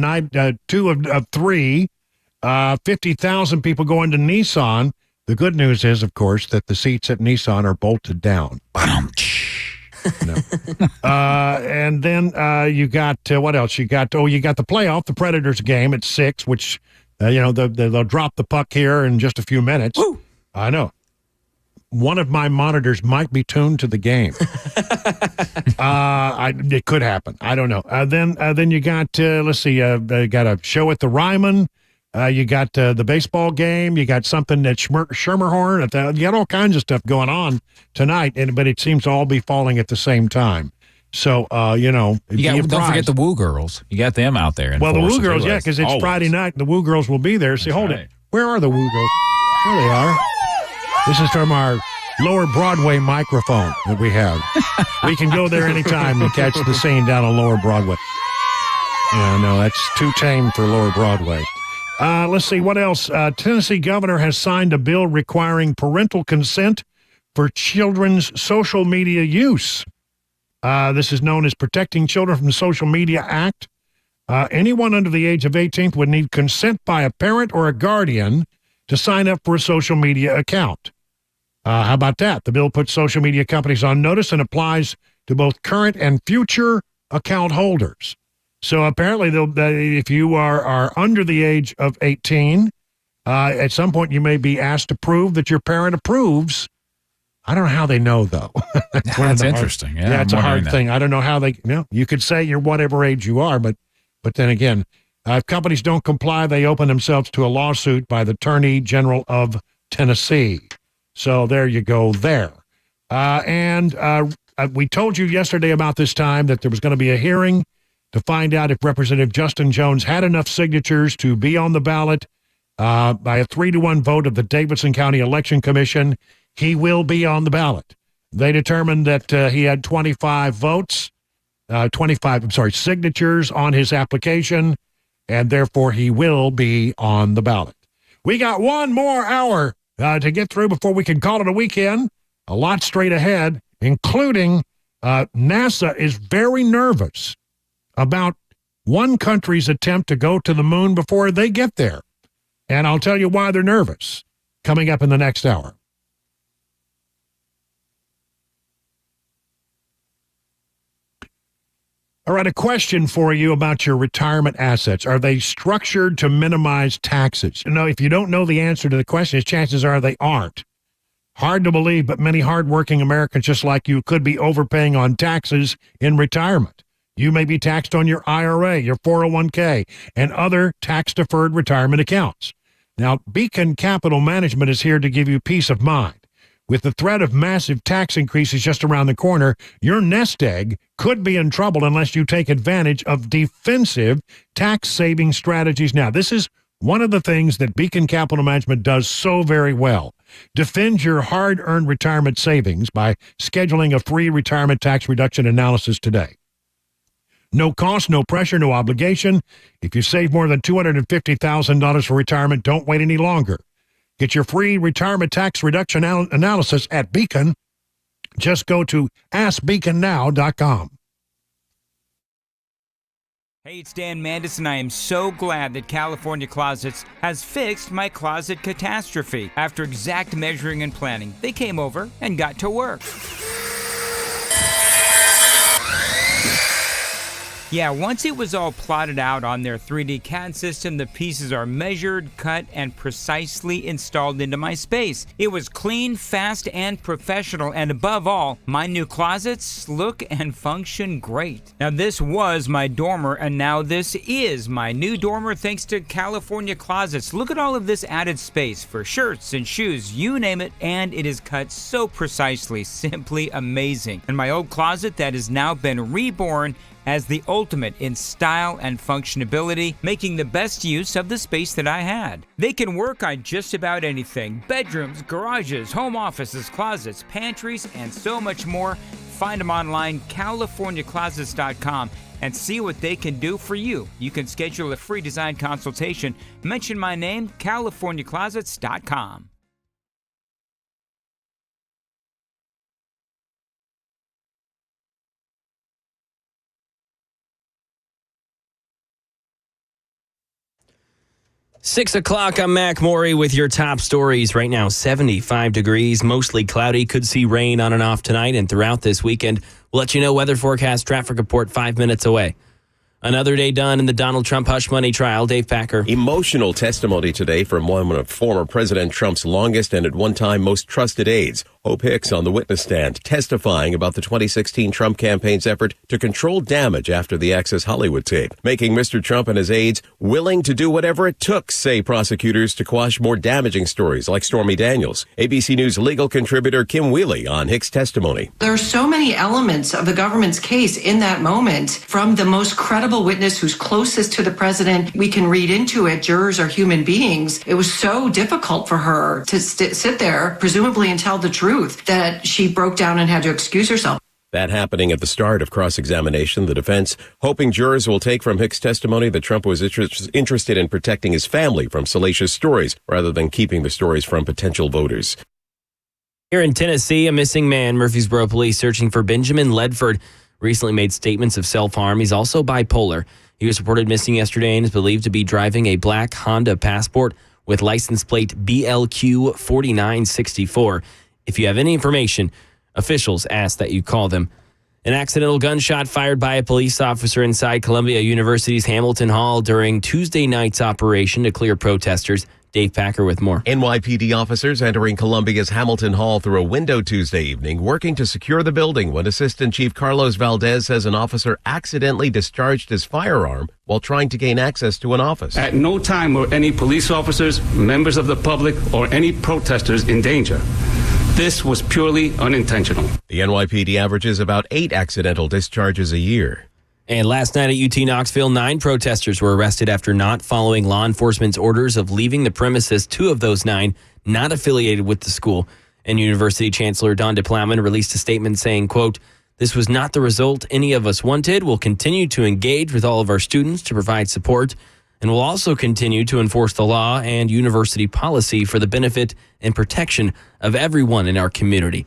2 of 3. 50,000 people going to Nissan. The good news is, of course, that the seats at Nissan are bolted down. No. And then you got what else? You got the playoff, the Predators game at 6, which they'll drop the puck here in just a few minutes. Woo! I know. One of my monitors might be tuned to the game. It could happen. I don't know. Then you got let's see. You got a show at the Ryman. You got the baseball game. You got something at Schermerhorn. You got all kinds of stuff going on tonight, but it seems to all be falling at the same time. So, don't forget the Woo Girls. You got them out there. Well, the Woo Girls, yeah, because it's Friday night. The Woo Girls will be there. See, hold it. Where are the Woo Girls? There they are. This is from our Lower Broadway microphone that we have. We can go there anytime and catch the scene down on Lower Broadway. Yeah, no, that's too tame for Lower Broadway. Let's see, what else? Tennessee governor has signed a bill requiring parental consent for children's social media use. This is known as Protecting Children from Social Media Act. Anyone under the age of 18 would need consent by a parent or a guardian to sign up for a social media account. How about that? The bill puts social media companies on notice and applies to both current and future account holders. So apparently, if you are under the age of 18, at some point you may be asked to prove that your parent approves. I don't know how they know, though. That's interesting. Yeah, it's a hard thing. I don't know how they. You could say you're whatever age you are, but then again, if companies don't comply, they open themselves to a lawsuit by the Attorney General of Tennessee. So there you go. There, and we told you yesterday about this time that there was going to be a hearing to find out if Representative Justin Jones had enough signatures to be on the ballot. By a 3-1 vote of the Davidson County Election Commission, he will be on the ballot. They determined that he had 25 signatures on his application, and therefore he will be on the ballot. We got one more hour to get through before we can call it a weekend. A lot straight ahead, including NASA is very nervous about one country's attempt to go to the moon before they get there. And I'll tell you why they're nervous coming up in the next hour. All right, a question for you about your retirement assets. Are they structured to minimize taxes? If you don't know the answer to the question, chances are they aren't. Hard to believe, but many hardworking Americans just like you could be overpaying on taxes in retirement. You may be taxed on your IRA, your 401k, and other tax-deferred retirement accounts. Now, Beacon Capital Management is here to give you peace of mind. With the threat of massive tax increases just around the corner, your nest egg could be in trouble unless you take advantage of defensive tax-saving strategies. Now, this is one of the things that Beacon Capital Management does so very well. Defend your hard-earned retirement savings by scheduling a free retirement tax reduction analysis today. No cost, no pressure, no obligation. If you save more than $250,000 for retirement, don't wait any longer. Get your free retirement tax reduction analysis at Beacon. Just go to askbeaconnow.com. Hey, it's Dan Mandis, and I am so glad that California Closets has fixed my closet catastrophe. After exact measuring and planning, they came over and got to work. Yeah, once it was all plotted out on their 3D CAD system, the pieces are measured, cut, and precisely installed into my space. It was clean, fast, and professional, and above all, my new closets look and function great. Now, this was my dormer, and now this is my new dormer thanks to California Closets. Look at all of this added space for shirts and shoes, you name it, and it is cut so precisely, simply amazing. And my old closet that has now been reborn as the ultimate in style and functionability, making the best use of the space that I had. They can work on just about anything: bedrooms, garages, home offices, closets, pantries, and so much more. find them online, CaliforniaClosets.com, and see what they can do for you. You can schedule a free design consultation. Mention my name, CaliforniaClosets.com. Six o'clock, I'm Mac Maury with your top stories. Right now, 75 degrees, mostly cloudy. Could see rain on and off tonight and throughout this weekend. We'll let you know weather forecast, traffic report 5 minutes away. Another day done in the Donald Trump hush money trial. Dave Packer. Emotional testimony today from one of former President Trump's longest and at one time most trusted aides, Hope Hicks, on the witness stand, testifying about the 2016 Trump campaign's effort to control damage after the Access Hollywood tape, making Mr. Trump and his aides willing to do whatever it took, say prosecutors, to quash more damaging stories like Stormy Daniels. ABC News legal contributor Kim Wheely on Hicks' testimony. There are so many elements of the government's case in that moment, from the most credible witness who's closest to the president. We can read into it. Jurors are human beings. It was so difficult for her to sit there, presumably, and tell the truth, that she broke down and had to excuse herself. That happening at the start of cross-examination, the defense hoping jurors will take from Hicks' testimony that Trump was interested in protecting his family from salacious stories rather than keeping the stories from potential voters. Here in Tennessee, a missing man. Murfreesboro police searching for Benjamin Ledford. Recently made statements of self-harm. He's also bipolar. He was reported missing yesterday and is believed to be driving a black Honda Passport with license plate BLQ 4964. If you have any information, officials ask that you call them. An accidental gunshot fired by a police officer inside Columbia University's Hamilton Hall during Tuesday night's operation to clear protesters. Dave Packer with more. NYPD officers entering Columbia's Hamilton Hall through a window Tuesday evening, working to secure the building when Assistant Chief Carlos Valdez says an officer accidentally discharged his firearm while trying to gain access to an office. At no time were any police officers, members of the public, or any protesters in danger. This was purely unintentional. The NYPD averages about 8 accidental discharges a year. And last night at UT Knoxville, 9 protesters were arrested after not following law enforcement's orders of leaving the premises. 2 of those 9 not affiliated with the school. And University Chancellor Don DePlowman released a statement saying, quote, "This was not the result any of us wanted. We'll continue to engage with all of our students to provide support. And we'll also continue to enforce the law and university policy for the benefit and protection of everyone in our community."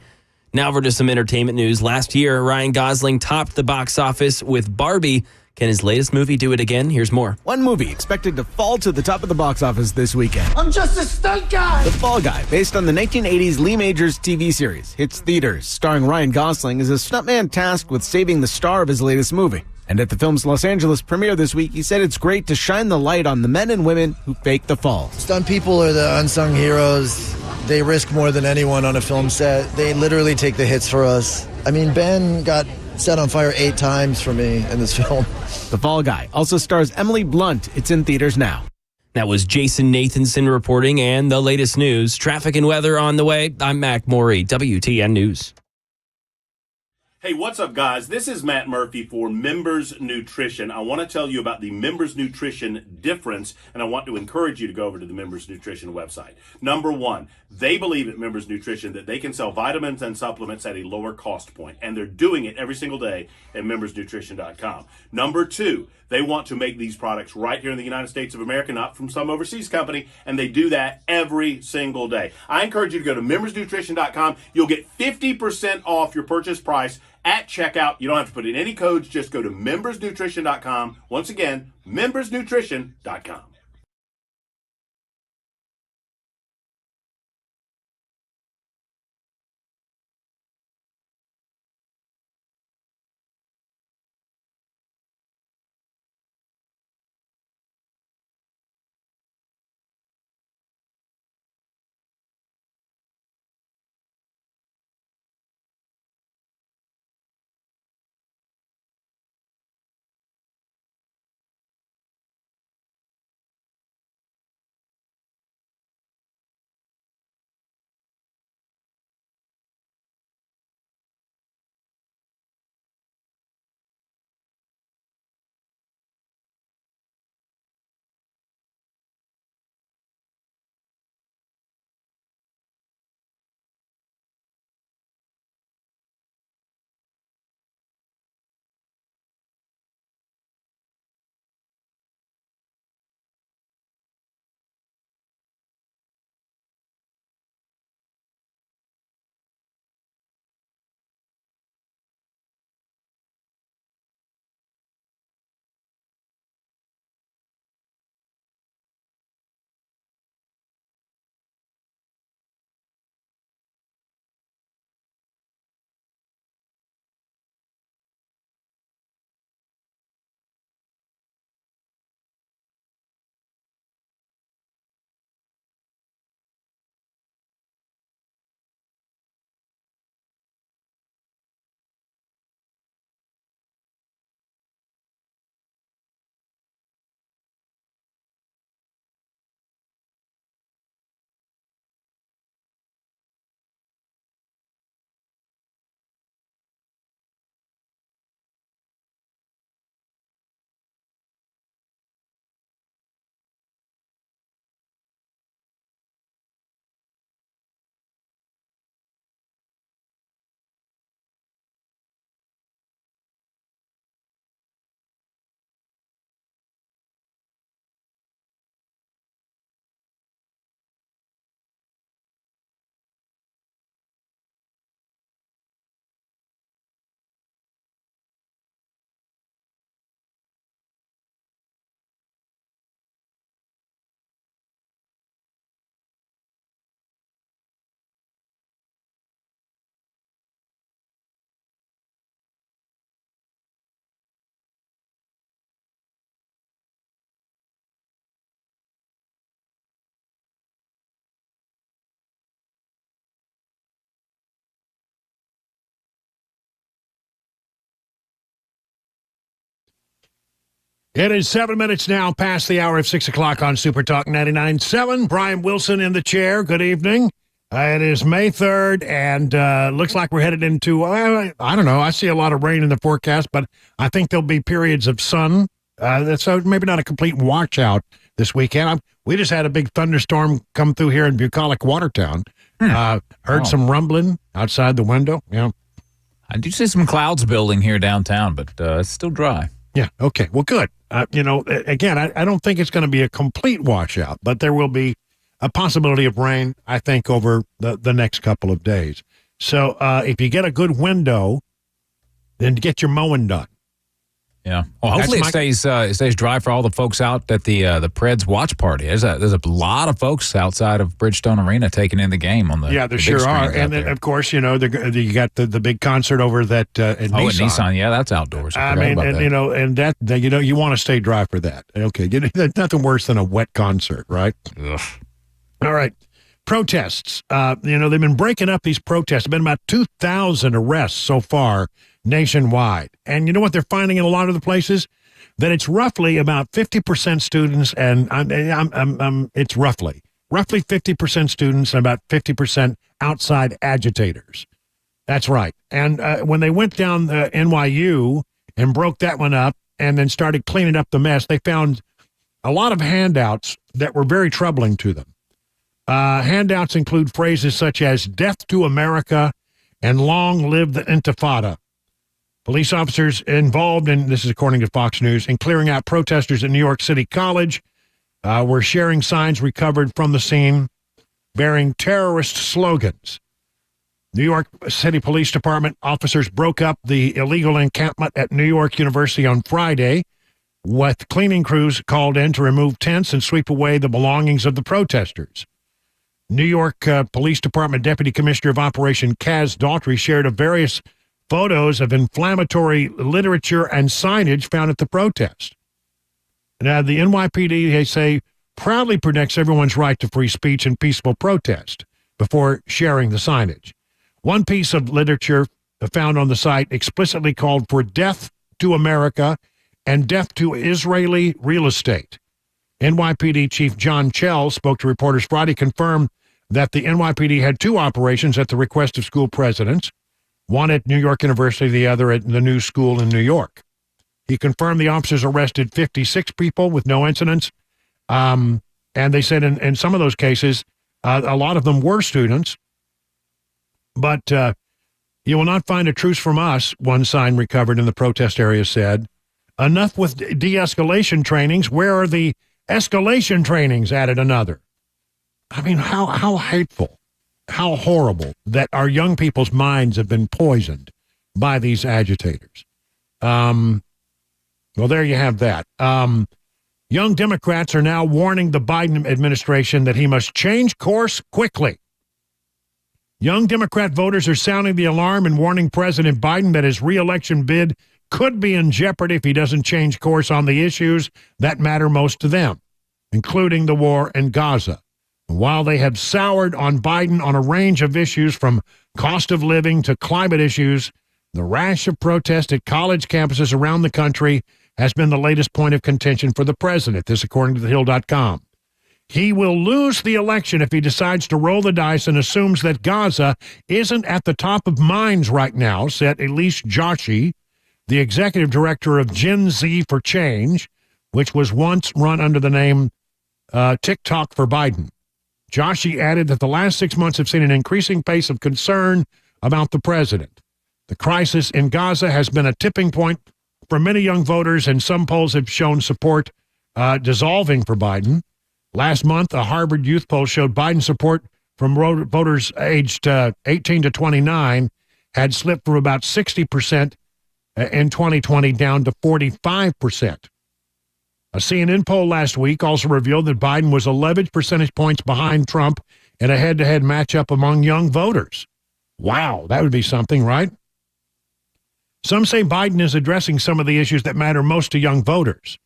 Now over to some entertainment news. Last year, Ryan Gosling topped the box office with Barbie. Can his latest movie do it again? Here's more. One movie expected to fall to the top of the box office this weekend. I'm just a stunt guy. The Fall Guy, based on the 1980s Lee Majors TV series, hits theaters. Starring Ryan Gosling as a stuntman tasked with saving the star of his latest movie. And at the film's Los Angeles premiere this week, he said it's great to shine the light on the men and women who fake the fall. Stunt people are the unsung heroes. They risk more than anyone on a film set. They literally take the hits for us. I mean, Ben got set on fire 8 times for me in this film. The Fall Guy also stars Emily Blunt. It's in theaters now. That was Jason Nathanson reporting, and the latest news. Traffic and weather on the way. I'm Mac Maury, WTN News. Hey, what's up, guys? This is Matt Murphy for Members Nutrition. I want to tell you about the Members Nutrition difference, and I want to encourage you to go over to the Members Nutrition website. Number one, they believe at Members Nutrition that they can sell vitamins and supplements at a lower cost point, and they're doing it every single day at membersnutrition.com. Number two, they want to make these products right here in the United States of America, not from some overseas company, and they do that every single day. I encourage you to go to membersnutrition.com. You'll get 50% off your purchase price at checkout. You don't have to put in any codes. Just go to membersnutrition.com. Once again, membersnutrition.com. It is 7 minutes now past the hour of 6 o'clock on Super Talk 99.7. Brian Wilson in the chair. Good evening. It is May 3rd, and looks like we're headed into, I don't know, I see a lot of rain in the forecast, but I think there'll be periods of sun. So maybe not a complete washout this weekend. We just had a big thunderstorm come through here in bucolic Watertown. Heard some rumbling outside the window. Yeah. I do see some clouds building here downtown, but it's still dry. Yeah. Okay. Well, good. Again, I don't think it's going to be a complete washout, but there will be a possibility of rain, I think, over the next couple of days. So if you get a good window, then get your mowing done. Yeah. Well, hopefully it stays dry for all the folks out at the Preds watch party. There's a lot of folks outside of Bridgestone Arena taking in the game on the there sure are. And then, of course, you got the big concert over that at Nissan. At Nissan, yeah, that's outdoors. I mean, you want to stay dry for that. Okay, nothing worse than a wet concert, right? Ugh. All right. Protests. They've been breaking up these protests. There have been about 2,000 arrests so far nationwide. And you know what they're finding in a lot of the places? That it's roughly about 50% students, and it's roughly 50% students and about 50% outside agitators. That's right. And when they went down the NYU and broke that one up and then started cleaning up the mess, they found a lot of handouts that were very troubling to them. Handouts include phrases such as "Death to America" and "Long live the Intifada." Police officers involved in, this is according to Fox News, in clearing out protesters at New York City College were sharing signs recovered from the scene bearing terrorist slogans. New York City Police Department officers broke up the illegal encampment at New York University on Friday, with cleaning crews called in to remove tents and sweep away the belongings of the protesters. New York Police Department Deputy Commissioner of Operation Kaz Daughtry shared various photos of inflammatory literature and signage found at the protest. Now, the NYPD, they say, proudly protects everyone's right to free speech and peaceful protest before sharing the signage. One piece of literature found on the site explicitly called for "Death to America" and "Death to Israeli real estate." NYPD Chief John Chell spoke to reporters Friday, confirmed that the NYPD had two operations at the request of school presidents, one at New York University, the other at the new school in New York. He confirmed the officers arrested 56 people with no incidents. And they said in some of those cases, a lot of them were students. But "you will not find a truce from us," one sign recovered in the protest area said. "Enough with de-escalation trainings. Where are the escalation trainings?" added another. I mean, how hateful. How horrible that our young people's minds have been poisoned by these agitators. Well, there you have that. Young Democrats are now warning the Biden administration that he must change course quickly. Young Democrat voters are sounding the alarm and warning President Biden that his re-election bid could be in jeopardy if he doesn't change course on the issues that matter most to them, including the war in Gaza. While they have soured on Biden on a range of issues from cost of living to climate issues, the rash of protest at college campuses around the country has been the latest point of contention for the president, this according to thehill.com. He will lose the election if he decides to roll the dice and assumes that Gaza isn't at the top of minds right now, said Elise Joshi, the executive director of Gen Z for Change, which was once run under the name TikTok for Biden. Joshi added that the last 6 months have seen an increasing pace of concern about the president. The crisis in Gaza has been a tipping point for many young voters, and some polls have shown support dissolving for Biden. Last month, a Harvard youth poll showed Biden support from voters aged 18 to 29 had slipped from about 60% in 2020 down to 45%. A CNN poll last week also revealed that Biden was 11 percentage points behind Trump in a head-to-head matchup among young voters. Wow, that would be something, right? Some say Biden is addressing some of the issues that matter most to young voters.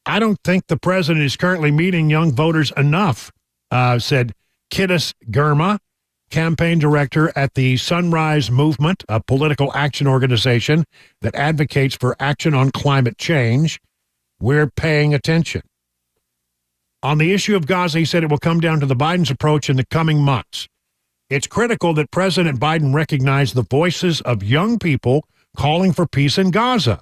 I don't think the president is currently meeting young voters enough, said Kiddus Girma, campaign director at the Sunrise Movement, a political action organization that advocates for action on climate change. we're paying attention. On the issue of Gaza, he said it will come down to the Biden's approach in the coming months. It's critical that President Biden recognize the voices of young people calling for peace in Gaza.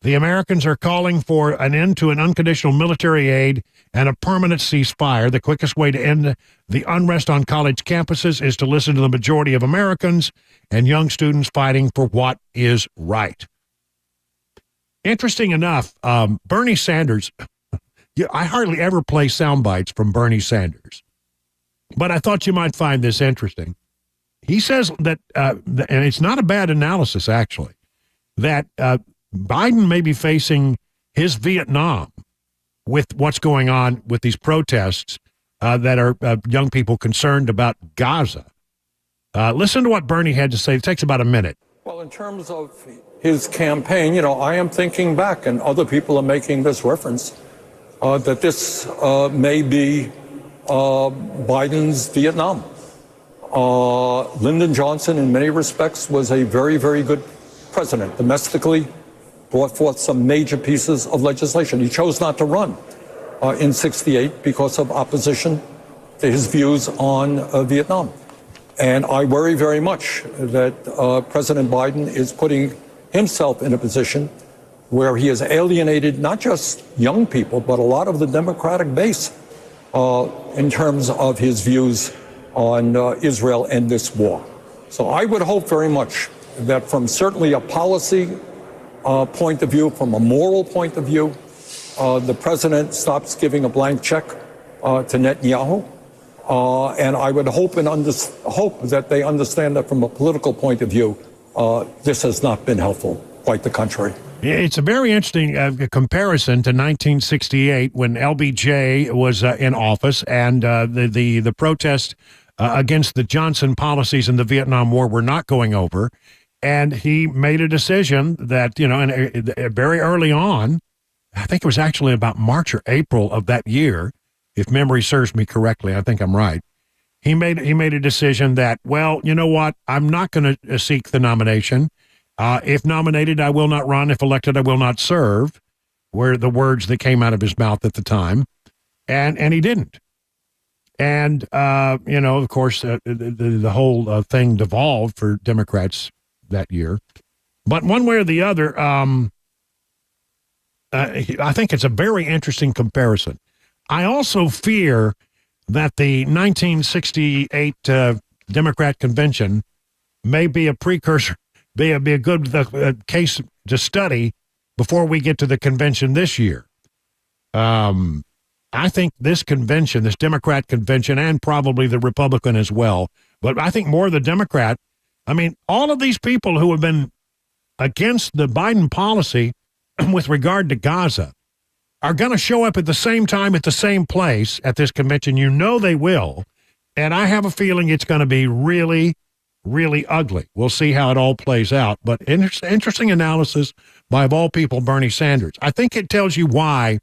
The Americans are calling for an end to an unconditional military aid and a permanent ceasefire. The quickest way to end the unrest on college campuses is to listen to the majority of Americans and young students fighting for what is right. Interesting enough, Bernie Sanders, I hardly ever play sound bites from Bernie Sanders, but I thought you might find this interesting. He says that, and it's not a bad analysis, actually, that Biden may be facing his Vietnam with what's going on with these protests that are young people concerned about Gaza. Listen to what Bernie had to say. It takes about a minute. Well, in terms of his campaign, I am thinking back, and other people are making this reference, that this may be Biden's Vietnam. Lyndon Johnson, in many respects, was a very, very good president. Domestically, brought forth some major pieces of legislation. He chose not to run in '68 because of opposition to his views on Vietnam. And I worry very much that President Biden is putting himself in a position where he has alienated not just young people, but a lot of the Democratic base in terms of his views on Israel and this war. So I would hope very much that from certainly a policy point of view, from a moral point of view, the president stops giving a blank check to Netanyahu. And I would hope that they understand that from a political point of view, this has not been helpful. Quite the contrary. It's a very interesting comparison to 1968 when LBJ was in office and the protests against the Johnson policies in the Vietnam War were not going over. And he made a decision that, very early on, I think it was actually about March or April of that year, if memory serves me correctly, I think I'm right. He made a decision that, well, you know what, I'm not going to seek the nomination. If nominated, I will not run. If elected, I will not serve, were the words that came out of his mouth at the time. And he didn't. And, of course, the whole thing devolved for Democrats that year. But one way or the other, I think it's a very interesting comparison. I also fear that the 1968 Democrat convention may be a precursor, be a good case to study before we get to the convention this year. I think this convention, this Democrat convention, and probably the Republican as well, but I think more the Democrat, all of these people who have been against the Biden policy with regard to Gaza are going to show up at the same time at the same place at this convention. They will. And I have a feeling it's going to be really, really ugly. We'll see how it all plays out. But interesting analysis by, of all people, Bernie Sanders. I think it tells you why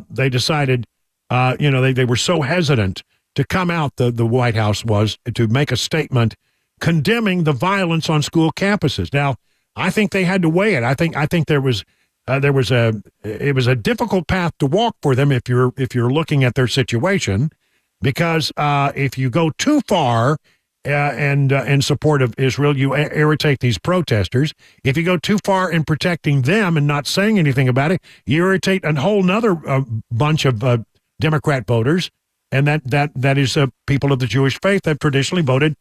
they decided, they were so hesitant to come out, the White House was, to make a statement condemning the violence on school campuses. Now, I think they had to weigh it. I think it was a difficult path to walk for them if you're looking at their situation, because if you go too far in support of Israel, you irritate these protesters. If you go too far in protecting them and not saying anything about it, you irritate a whole nother bunch of Democrat voters, and that is people of the Jewish faith that traditionally voted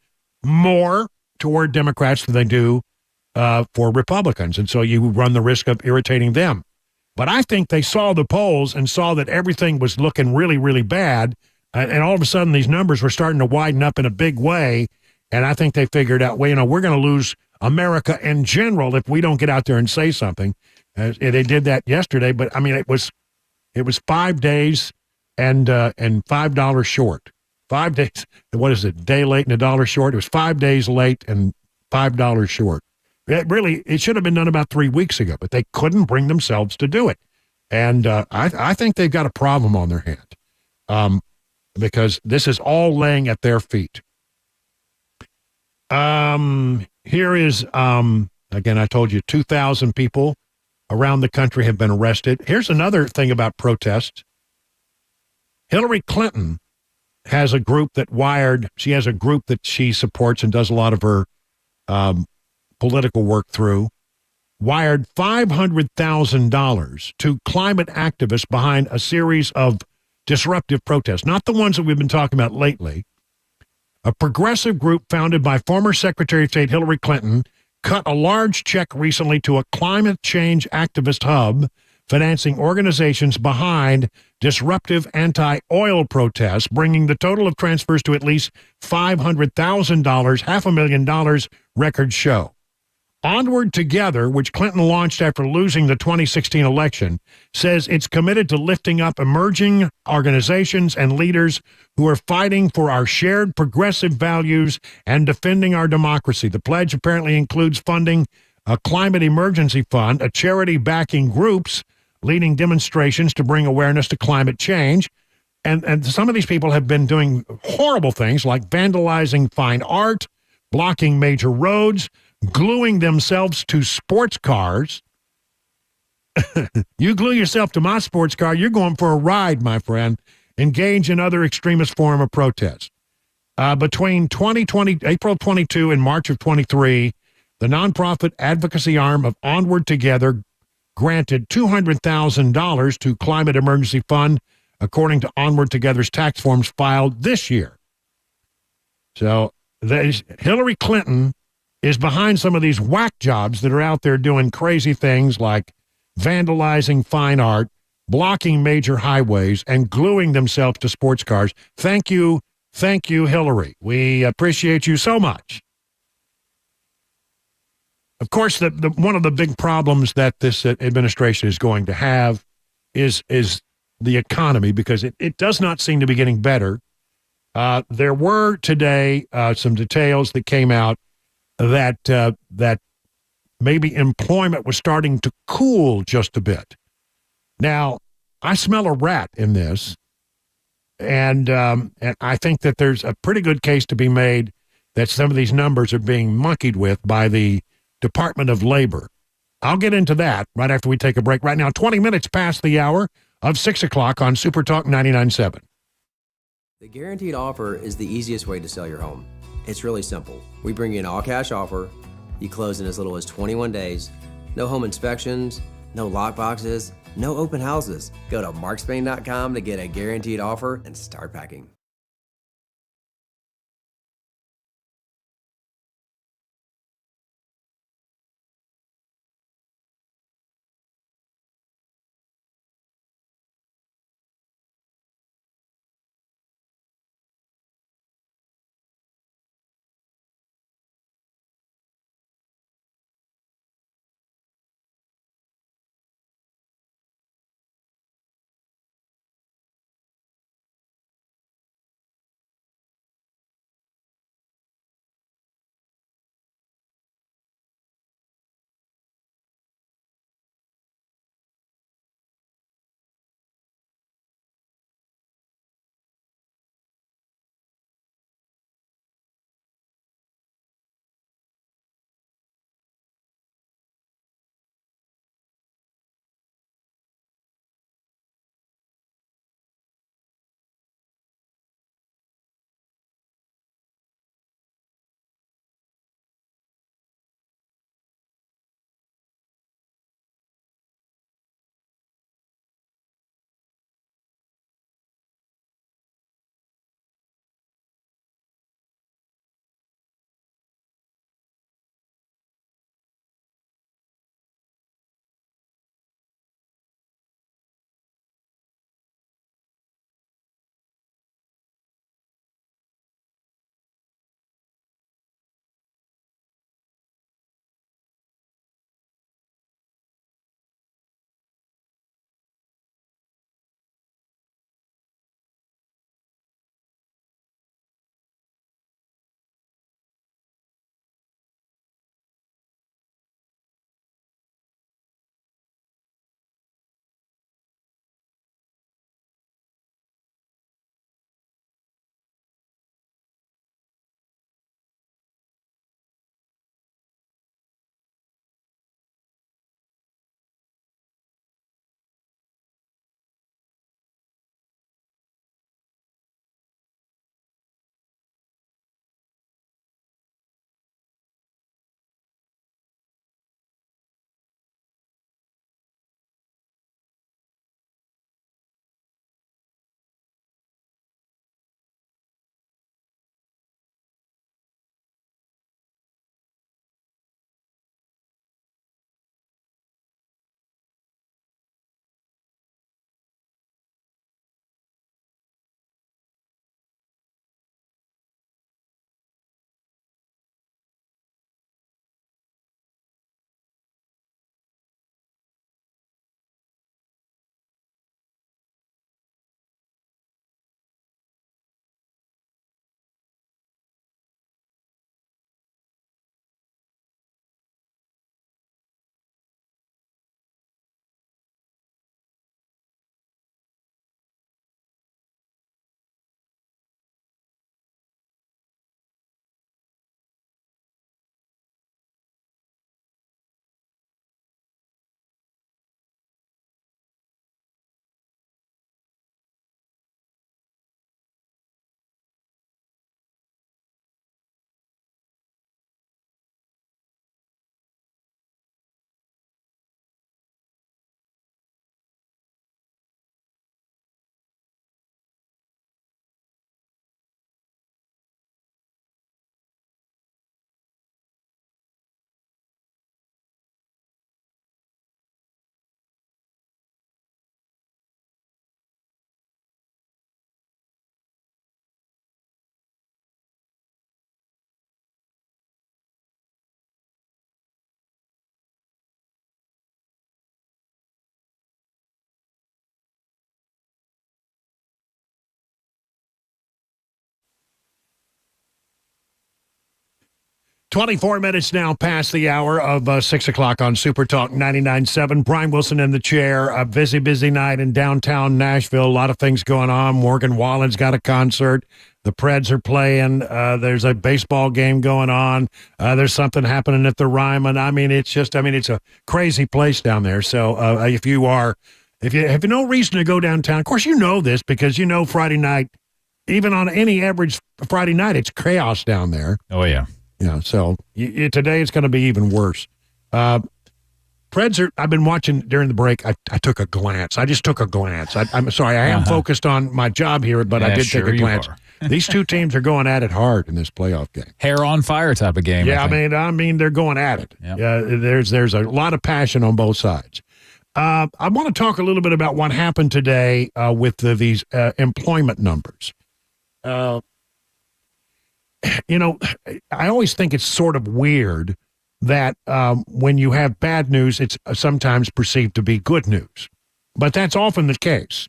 more toward Democrats than they do for Republicans, and so you run the risk of irritating them. But I think they saw the polls and saw that everything was looking really, really bad, and all of a sudden these numbers were starting to widen up in a big way, and I think they figured out, we're going to lose America in general if we don't get out there and say something. They did that yesterday, but it was 5 days and $5 short. 5 days, what is it, day late and $1 short? It was 5 days late and $5 short. It should have been done about 3 weeks ago, but they couldn't bring themselves to do it. And I think they've got a problem on their hand because this is all laying at their feet. Here is, again, I told you 2,000 people around the country have been arrested. Here's another thing about protests. Hillary Clinton has a group that she supports and does a lot of her political work through, wired $500,000 to climate activists behind a series of disruptive protests, not the ones that we've been talking about lately. A progressive group founded by former Secretary of State Hillary Clinton cut a large check recently to a climate change activist hub financing organizations behind disruptive anti-oil protests, bringing the total of transfers to at least $500,000, $500,000, records show. Onward Together, which Clinton launched after losing the 2016 election, says it's committed to lifting up emerging organizations and leaders who are fighting for our shared progressive values and defending our democracy. The pledge apparently includes funding a climate emergency fund, a charity backing groups leading demonstrations to bring awareness to climate change. And some of these people have been doing horrible things like vandalizing fine art, blocking major roads, gluing themselves to sports cars. You glue yourself to my sports car, you're going for a ride, my friend. Engage in other extremist form of protest. Between April 22 and March of 23, the nonprofit advocacy arm of Onward Together granted $200,000 to Climate Emergency Fund, according to Onward Together's tax forms filed this year. So Hillary Clinton is behind some of these whack jobs that are out there doing crazy things like vandalizing fine art, blocking major highways, and gluing themselves to sports cars. Thank you, Hillary. We appreciate you so much. Of course, one of the big problems that this administration is going to have is the economy, because it does not seem to be getting better. There were today some details that came out that maybe employment was starting to cool just a bit. Now, I smell a rat in this, and I think that there's a pretty good case to be made that some of these numbers are being monkeyed with by the Department of Labor. I'll get into that right after we take a break. Right now, 20 minutes past the hour of 6 o'clock on Super Talk 99.7. The guaranteed offer is the easiest way to sell your home. It's really simple. We bring you an all-cash offer. You close in as little as 21 days. No home inspections, no lock boxes, no open houses. Go to markspain.com to get a guaranteed offer and start packing. 24 minutes now past the hour of 6 o'clock on Super Talk 99.7. Brian Wilson in the chair. A busy night in downtown Nashville. A lot of things going on. Morgan Wallen's got a concert. The Preds are playing. There's a baseball game going on. There's something happening at the Ryman. It's a crazy place down there. So if you have no reason to go downtown, of course, you know this because you know Friday night, even on any average Friday night, it's chaos down there. Oh, yeah. Yeah, so today it's going to be even worse. Preds I've been watching during the break. I took a glance. I just took a glance. I'm sorry. I am focused on my job here, but I did take a glance. These two teams are going at it hard in this playoff game. Hair on fire type of game. Yeah, I mean they're going at it. Yep. There's a lot of passion on both sides. I want to talk a little bit about what happened today with these employment numbers. I always think it's sort of weird that when you have bad news, it's sometimes perceived to be good news. But that's often the case.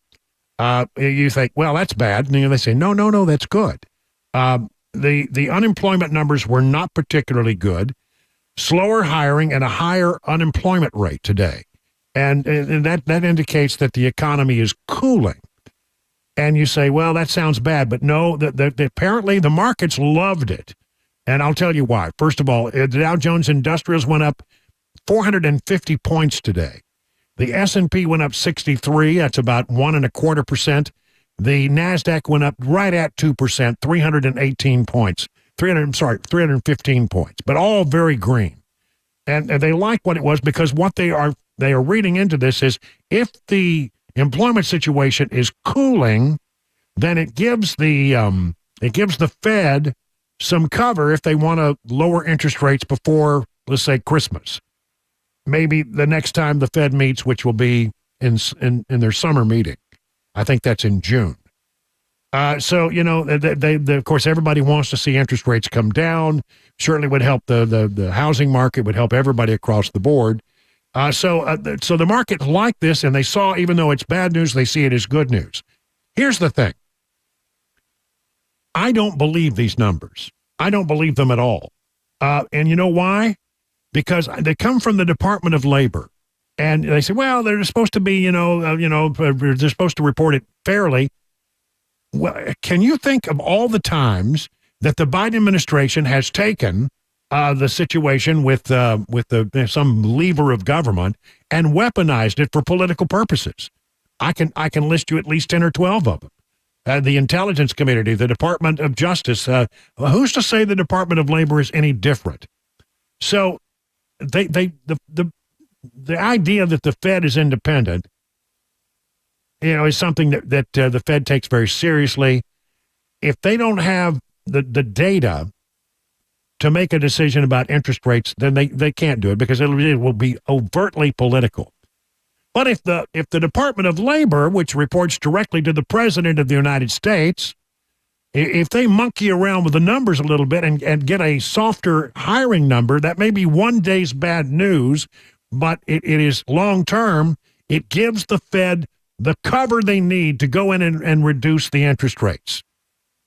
You think, well, that's bad. And they say, no, that's good. The unemployment numbers were not particularly good. Slower hiring and a higher unemployment rate today. And that indicates that the economy is cooling. And you say, well, that sounds bad. But no, apparently the markets loved it. And I'll tell you why. First of all, the Dow Jones Industrials went up 450 points today. The S&P went up 63. That's about 1.25%. The NASDAQ went up right at 2%, 318 points. 315 points. But all very green. And they like what it was because what they are reading into this is if the employment situation is cooling, then it gives the Fed some cover if they want to lower interest rates before, let's say, Christmas. Maybe the next time the Fed meets, which will be in their summer meeting. I think that's in June. So, of course, everybody wants to see interest rates come down. Certainly would help the housing market, would help everybody across the board. So the market liked this, and they saw, even though it's bad news, they see it as good news. Here's the thing. I don't believe these numbers. I don't believe them at all. And you know why? Because they come from the Department of Labor, and they say, well, they're supposed to be, they're supposed to report it fairly. Well, can you think of all the times that the Biden administration has taken the situation with some lever of government and weaponized it for political purposes? I can list you at least 10 or 12 of them. The intelligence community, the Department of Justice. Who's to say the Department of Labor is any different? So, the idea that the Fed is independent, is something that the Fed takes very seriously. If they don't have the data to make a decision about interest rates, then they can't do it because it will be overtly political. But if the Department of Labor, which reports directly to the President of the United States, if they monkey around with the numbers a little bit and get a softer hiring number, that may be one day's bad news, but it is long-term. It gives the Fed the cover they need to go in and reduce the interest rates.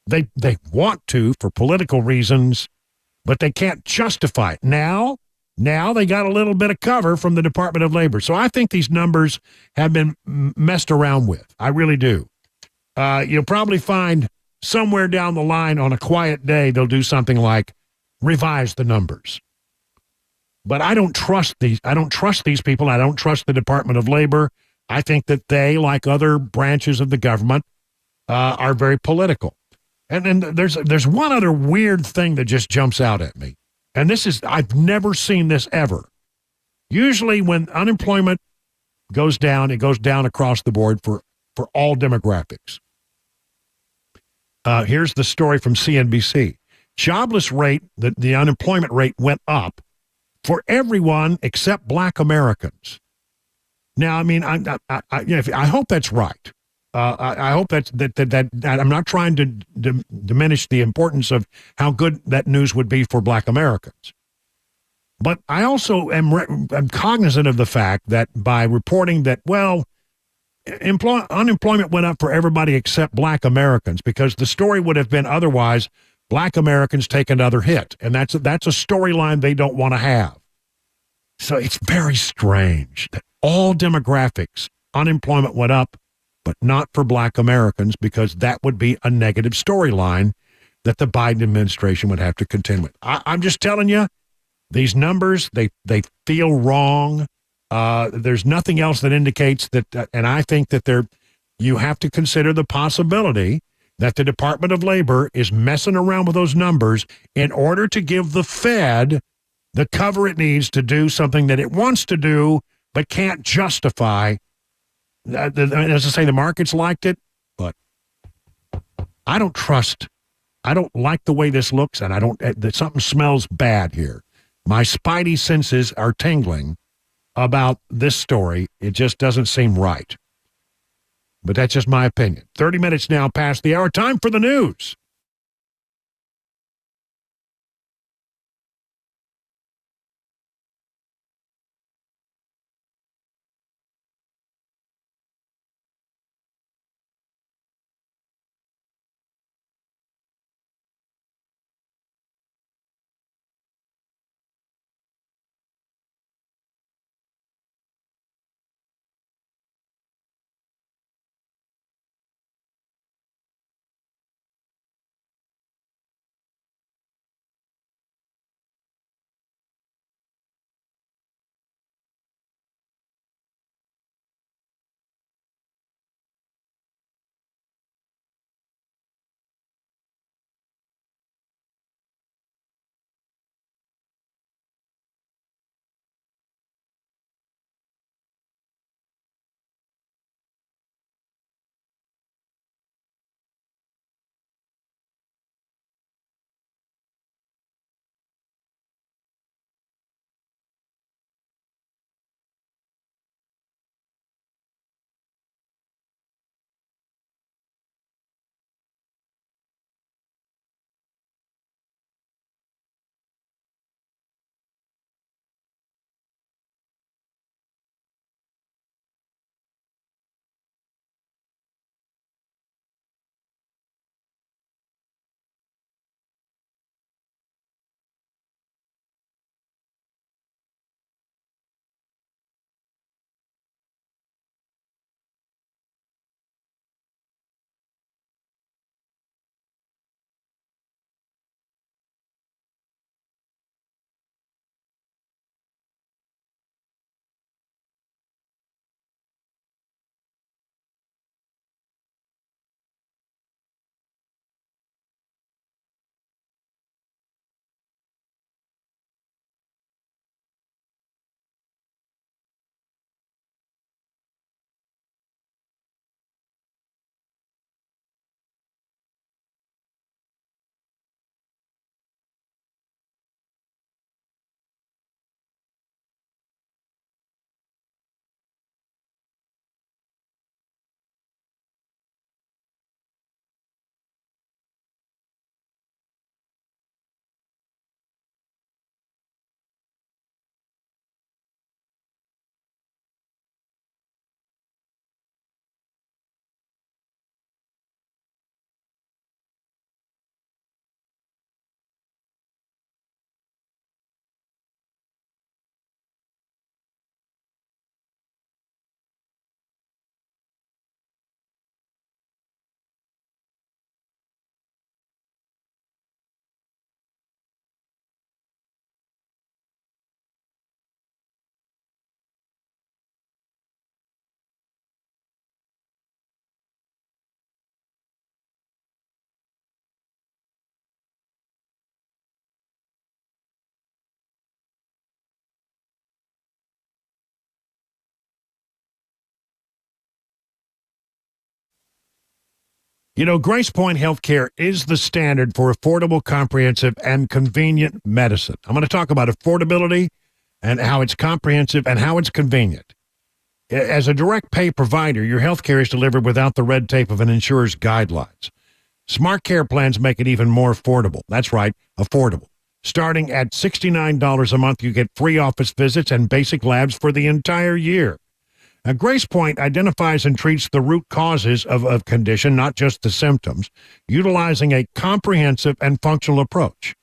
They want to for political reasons, but they can't justify it. Now they got a little bit of cover from the Department of Labor. So I think these numbers have been messed around with. I really do. You'll probably find somewhere down the line on a quiet day, they'll do something like revise the numbers. But I don't trust these. I don't trust these people. I don't trust the Department of Labor. I think that they, like other branches of the government, are very political. And then there's one other weird thing that just jumps out at me. And I've never seen this ever. Usually when unemployment goes down, it goes down across the board for all demographics. Here's the story from CNBC. Jobless rate, the unemployment rate went up for everyone except Black Americans. Now, I mean, I hope that's right. I hope that I'm not trying to diminish the importance of how good that news would be for Black Americans. But I also am cognizant of the fact that by reporting that, well, unemployment went up for everybody except Black Americans, because the story would have been otherwise, black Americans take another hit. And that's a storyline they don't want to have. So it's very strange that all demographics, unemployment went up, but not for black Americans, because that would be a negative storyline that the Biden administration would have to contend with. I'm just telling you, these numbers, they feel wrong. There's nothing else that indicates that, and I think that you have to consider the possibility that the Department of Labor is messing around with those numbers in order to give the Fed the cover it needs to do something that it wants to do but can't justify. As I say, the markets liked it, but I don't like the way this looks, and something smells bad here. My spidey senses are tingling about this story. It just doesn't seem right. But that's just my opinion. 30 minutes now past the hour. Time for the news. You know, Grace Point Healthcare is the standard for affordable, comprehensive, and convenient medicine. I'm going to talk about affordability and how it's comprehensive and how it's convenient. As a direct pay provider, your healthcare is delivered without the red tape of an insurer's guidelines. Smart Care plans make it even more affordable. That's right, affordable. Starting at $69 a month, you get free office visits and basic labs for the entire year. Grace Point identifies and treats the root causes of a condition, not just the symptoms, utilizing a comprehensive and functional approach.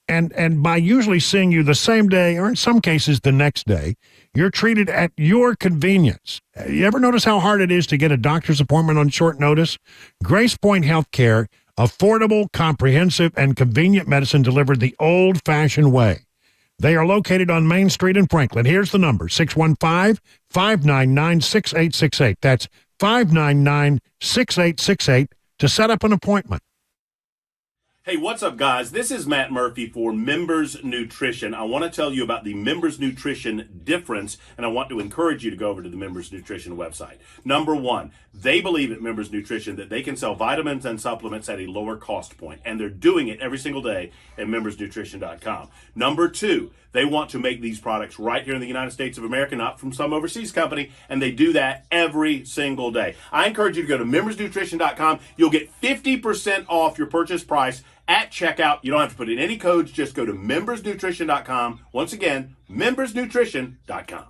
And by usually seeing you the same day, or in some cases the next day, you're treated at your convenience. You ever notice how hard it is to get a doctor's appointment on short notice? Grace Point Healthcare, affordable, comprehensive, and convenient medicine delivered the old-fashioned way. They are located on Main Street in Franklin. Here's the number, 615-599-6868. That's 599-6868 to set up an appointment. Hey, what's up, guys? This is Matt Murphy for Members Nutrition. I want to tell you about the Members Nutrition difference, and I want to encourage you to go over to the Members Nutrition website. Number one, they believe at Members Nutrition that they can sell vitamins and supplements at a lower cost point, and they're doing it every single day at membersnutrition.com. Number two, they want to make these products right here in the United States of America, not from some overseas company, and they do that every single day. I encourage you to go to membersnutrition.com. You'll get 50% off your purchase price at checkout. You don't have to put in any codes. Just go to membersnutrition.com. Once again, membersnutrition.com.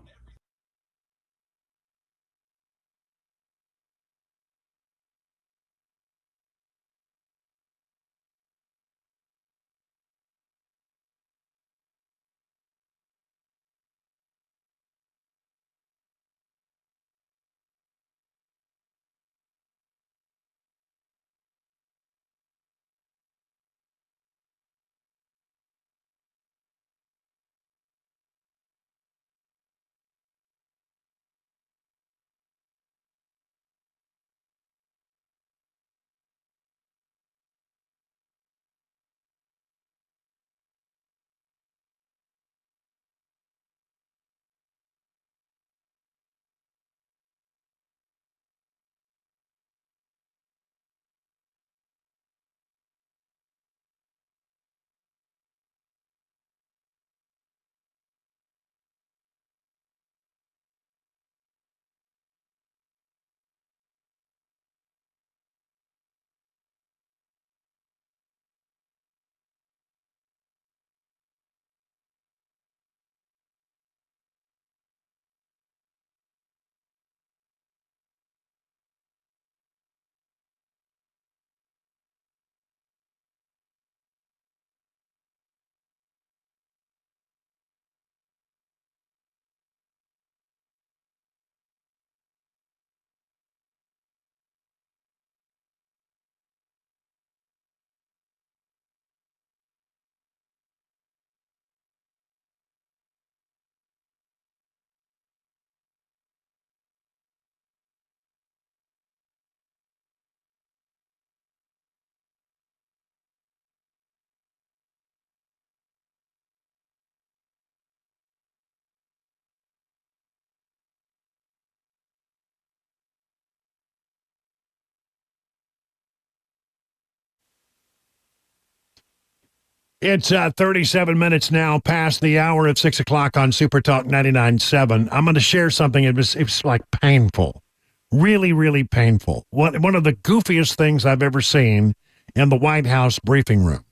It's 37 minutes now past the hour at 6 o'clock on Super Talk 99.7. I'm going to share something. It was like painful, really, really painful. One of the goofiest things I've ever seen in the White House briefing room.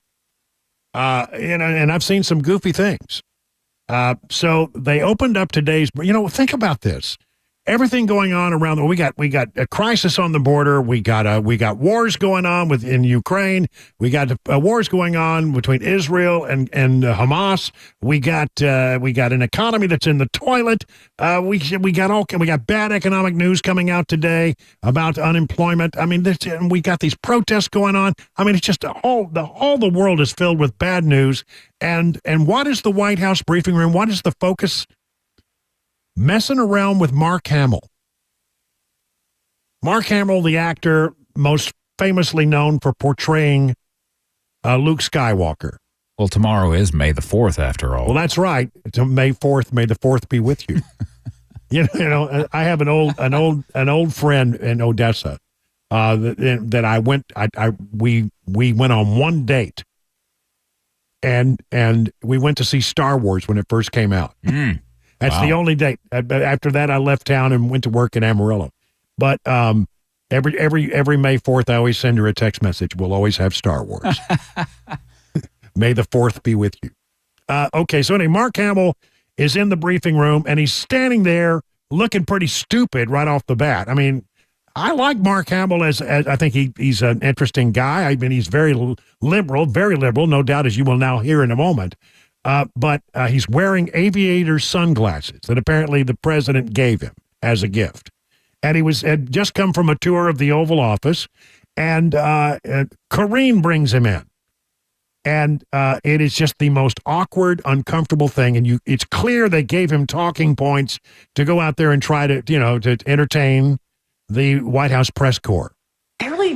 And I've seen some goofy things. So they opened up today's, think about this. Everything going on around we got a crisis on the border. We got wars going on in Ukraine. We got wars going on between Israel and Hamas. We got an economy that's in the toilet. We got bad economic news coming out today about unemployment. I mean, we got these protests going on. I mean, it's just all the world is filled with bad news. And what is the White House briefing room? What is the focus? Messing around with Mark Hamill. Mark Hamill, the actor most famously known for portraying Luke Skywalker. Well, tomorrow is May the 4th, after all. Well, that's right. It's May 4th. May the 4th be with you. you know, I have an old friend in Odessa that we went on one date, and we went to see Star Wars when it first came out. That's the only date. After that, I left town and went to work in Amarillo. But every May 4th, I always send her a text message. We'll always have Star Wars. May the 4th be with you. Okay, so anyway, Mark Hamill is in the briefing room, and he's standing there looking pretty stupid right off the bat. I mean, I like Mark Hamill as I think he's an interesting guy. I mean, he's very liberal, no doubt, as you will now hear in a moment. But he's wearing aviator sunglasses that apparently the president gave him as a gift. And he had just come from a tour of the Oval Office, and Karine brings him in. And it is just the most awkward, uncomfortable thing. And it's clear they gave him talking points to go out there and try to, to entertain the White House press corps.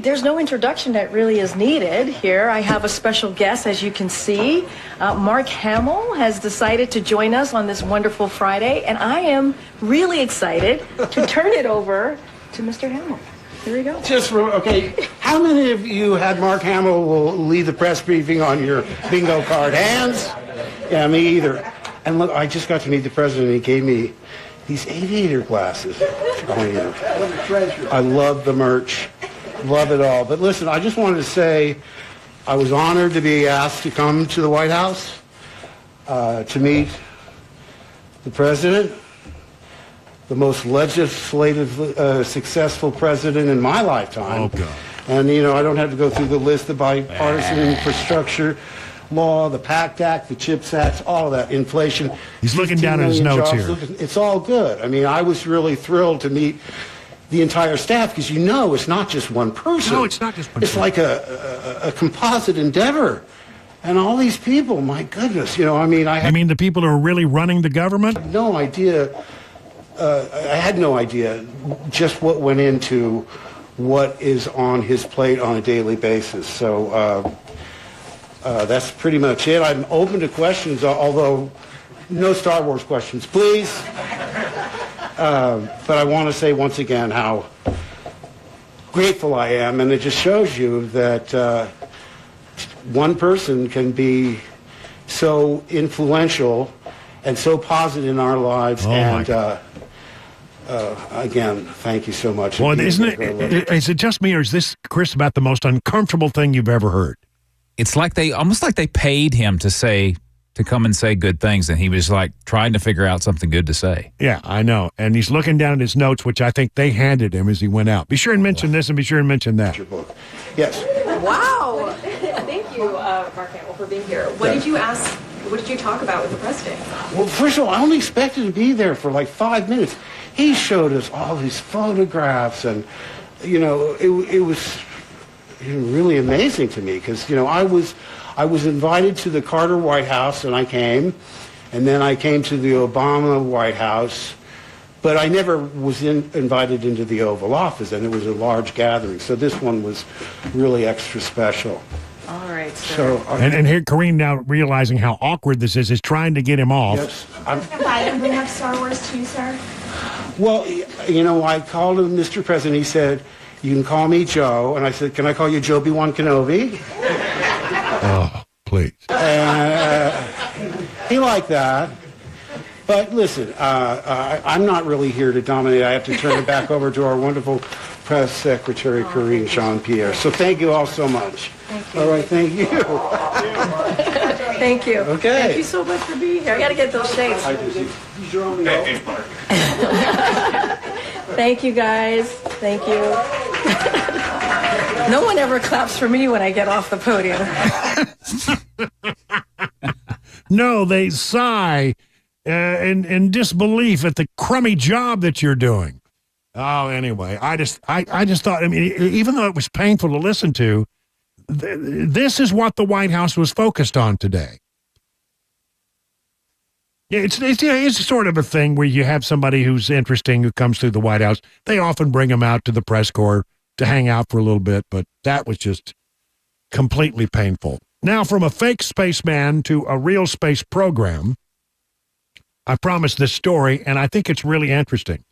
There's no introduction that really is needed here. I have a special guest, as you can see. Mark Hamill has decided to join us on this wonderful Friday, and I am really excited to turn it over to Mr. Hamill. Here we go. Okay, how many of you had Mark Hamill will lead the press briefing on your bingo card? Hands? Yeah, me either. And look, I just got to meet the president. He gave me these aviator glasses. Oh, yeah. I love the merch. Love it all. But listen, I just wanted to say I was honored to be asked to come to the White House to meet the president, the most legislative successful president in my lifetime. Oh, God. And, I don't have to go through the list of bipartisan infrastructure law, the PACT Act, the CHIPS Act, all of that, inflation. He's looking down at his notes here. It's all good. I mean, I was really thrilled to meet the entire staff because it's not just one person. No, it's not just one person. It's like a composite endeavor. And all these people, my goodness, I mean, the people who are really running the government? No idea. I had no idea just what went into what is on his plate on a daily basis. So that's pretty much it. I'm open to questions, although no Star Wars questions, please. But I want to say once again how grateful I am, and it just shows you that one person can be so influential and so positive in our lives. Again, thank you so much. Well, isn't it? Is it just me, or is this, Chris, about the most uncomfortable thing you've ever heard? It's like almost like they paid him to come and say good things, and he was like trying to figure out something good to say. Yeah, I know. And he's looking down at his notes, which I think they handed him as he went out. Be sure and mention this and be sure and mention that. Your book. Yes. Wow. Thank you, Mark Hamill, for being here. What did you ask? What did you talk about with the president? Well, first of all, I only expected to be there for like 5 minutes. He showed us all these photographs, and, it was really amazing to me because, I was invited to the Carter White House, and I came, and then I came to the Obama White House, but I never was invited into the Oval Office, and it was a large gathering, so this one was really extra special. All right, sir. So, and here, Karine, now realizing how awkward this is trying to get him off. Yes, Biden bring up Star Wars too, sir? Well, I called him Mr. President. He said, "You can call me Joe," and I said, "Can I call you Joe B-1 Kenobi?" Oh, please. He liked that. But listen, I'm not really here to dominate. I have to turn it back over to our wonderful press secretary, Karine Jean-Pierre. So thank you all so much. Thank you. All right, thank you. Thank you. Okay. Thank you so much for being here. I got to get those shades. I do. He's your only hope. Thank you, guys. Thank you. No one ever claps for me when I get off the podium. No, they sigh in disbelief at the crummy job that you're doing. Oh, anyway, I just thought, even though it was painful to listen to, this is what the White House was focused on today. Yeah, it's sort of a thing where you have somebody who's interesting who comes through the White House. They often bring them out to the press corps to hang out for a little bit, but that was just completely painful. Now, from a fake spaceman to a real space program, I promised this story, and I think it's really interesting.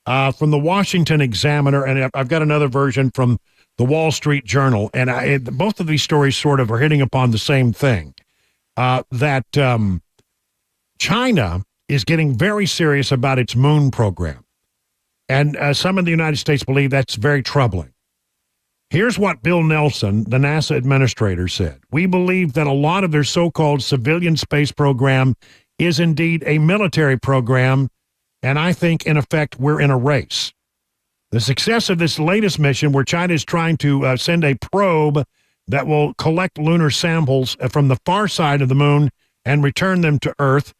From the Washington Examiner, and I've got another version from the Wall Street Journal, and both of these stories sort of are hitting upon the same thing, that China is getting very serious about its moon program. And some in the United States believe that's very troubling. Here's what Bill Nelson, the NASA administrator, said. "We believe that a lot of their so-called civilian space program is indeed a military program And I think, in effect, we're in a race. The success of this latest mission, where China is trying to send a probe that will collect lunar samples from the far side of the moon and return them to Earth,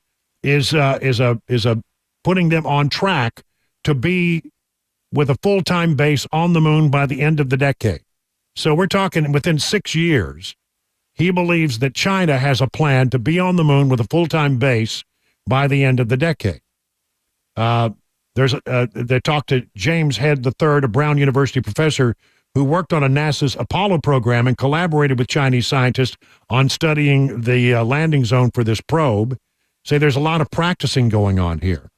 is putting them on track to be with a full-time base on the moon by the end of the decade. So we're talking within 6 years. He believes that China has a plan to be on the moon with a full-time base by the end of the decade. They talked to James Head III, a Brown University professor who worked on NASA's Apollo program and collaborated with Chinese scientists on studying the landing zone for this probe. Say there's a lot of practicing going on here.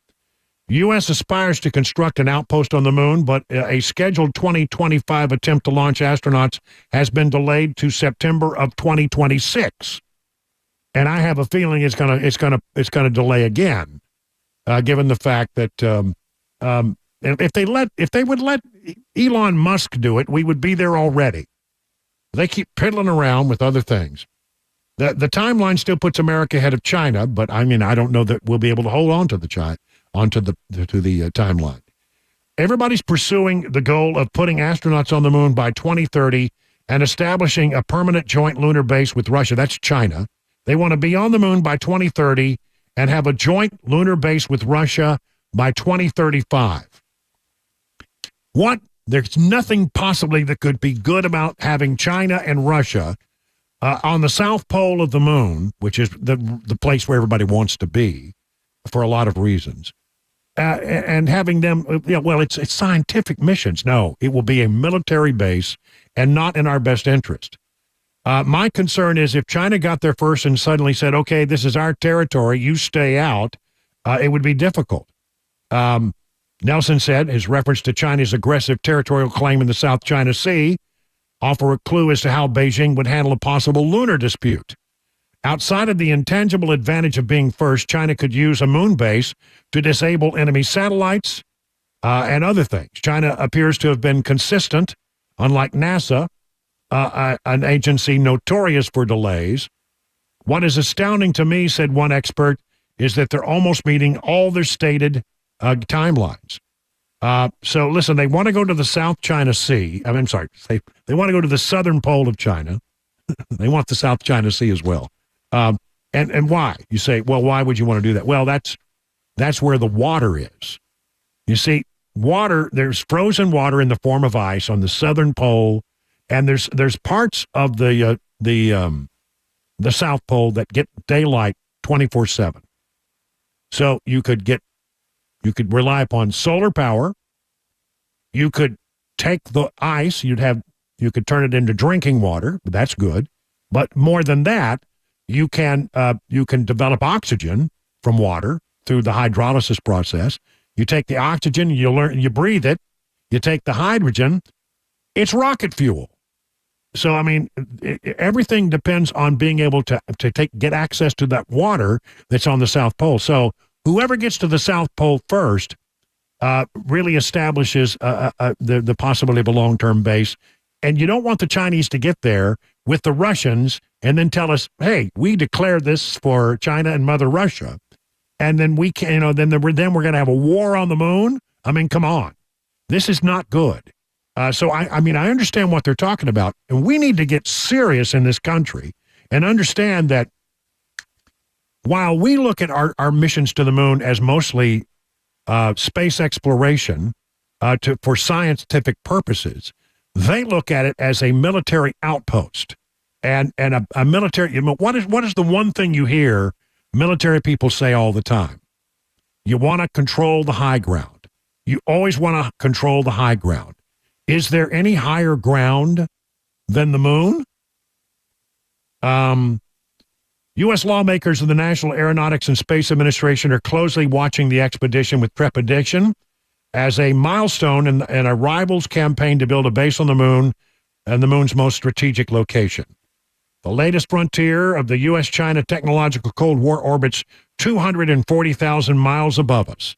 U.S. aspires to construct an outpost on the moon, but a scheduled 2025 attempt to launch astronauts has been delayed to September of 2026. And I have a feeling it's gonna delay again, given the fact that if they would let Elon Musk do it, we would be there already. They keep piddling around with other things. The timeline still puts America ahead of China, but I mean, I don't know that we'll be able to hold on to the timeline. Everybody's pursuing the goal of putting astronauts on the moon by 2030 and establishing a permanent joint lunar base with Russia. That's China. They want to be on the moon by 2030 and have a joint lunar base with Russia by 2035. There's nothing possibly that could be good about having China and Russia on the south pole of the moon, which is the place where everybody wants to be for a lot of reasons. And having them, it's scientific missions. No, it will be a military base and not in our best interest. My concern is if China got there first and suddenly said, okay, this is our territory, you stay out, it would be difficult. Nelson said his reference to China's aggressive territorial claim in the South China Sea offer a clue as to how Beijing would handle a possible lunar dispute. Outside of the intangible advantage of being first, China could use a moon base to disable enemy satellites and other things. China appears to have been consistent, unlike NASA, an agency notorious for delays. What is astounding to me, said one expert, is that they're almost meeting all their stated timelines. So listen, they want to go to the South China Sea. They want to go to the southern pole of China. They want the South China Sea as well. And why? You say, well, why would you want to do that? Well, that's where the water is. You see, there's frozen water in the form of ice on the southern pole, and there's parts of the South Pole that get daylight 24/7. So you could rely upon solar power. You could take the ice, you could turn it into drinking water, but that's good. But more than that, you can develop oxygen from water through the hydrolysis process. You take the oxygen, you breathe it. You take the hydrogen, it's rocket fuel. So I mean, everything depends on being able to get access to that water that's on the South Pole. So whoever gets to the South Pole first really establishes the possibility of a long-term base. And you don't want the Chinese to get there with the Russians and then tell us, hey, we declared this for China and Mother Russia. And then we can, then we're going to have a war on the moon. I mean, come on. This is not good. So I understand what they're talking about. And we need to get serious in this country and understand that while we look at our missions to the moon as mostly space exploration for scientific purposes, they look at it as a military outpost and a military. What is the one thing you hear military people say all the time? You want to control the high ground. You always want to control the high ground. Is there any higher ground than the moon? U.S. lawmakers of the National Aeronautics and Space Administration are closely watching the expedition with trepidation as a milestone in a rival's campaign to build a base on the moon and the moon's most strategic location. The latest frontier of the U.S.-China technological Cold War orbits 240,000 miles above us.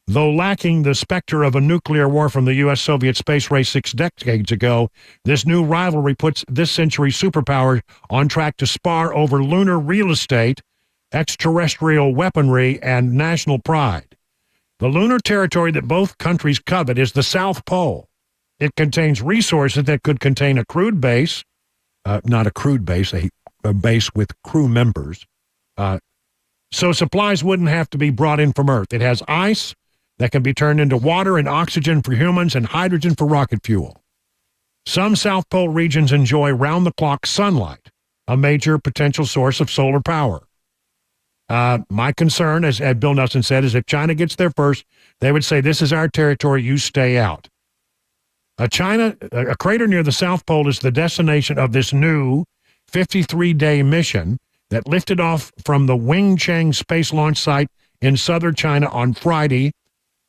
Though lacking the specter of a nuclear war from the U.S.-Soviet space race 6 decades ago, this new rivalry puts this century's superpower on track to spar over lunar real estate, extraterrestrial weaponry, and national pride. The lunar territory that both countries covet is the South Pole. It contains resources that could contain a crewed base, not a crewed base, a base with crew members, so supplies wouldn't have to be brought in from Earth. It has ice that can be turned into water and oxygen for humans and hydrogen for rocket fuel. Some South Pole regions enjoy round-the-clock sunlight, a major potential source of solar power. My concern, as Bill Nelson said, is if China gets there first, they would say, this is our territory, you stay out. A crater near the South Pole is the destination of this new 53-day mission that lifted off from the Wingchang space launch site in southern China on Friday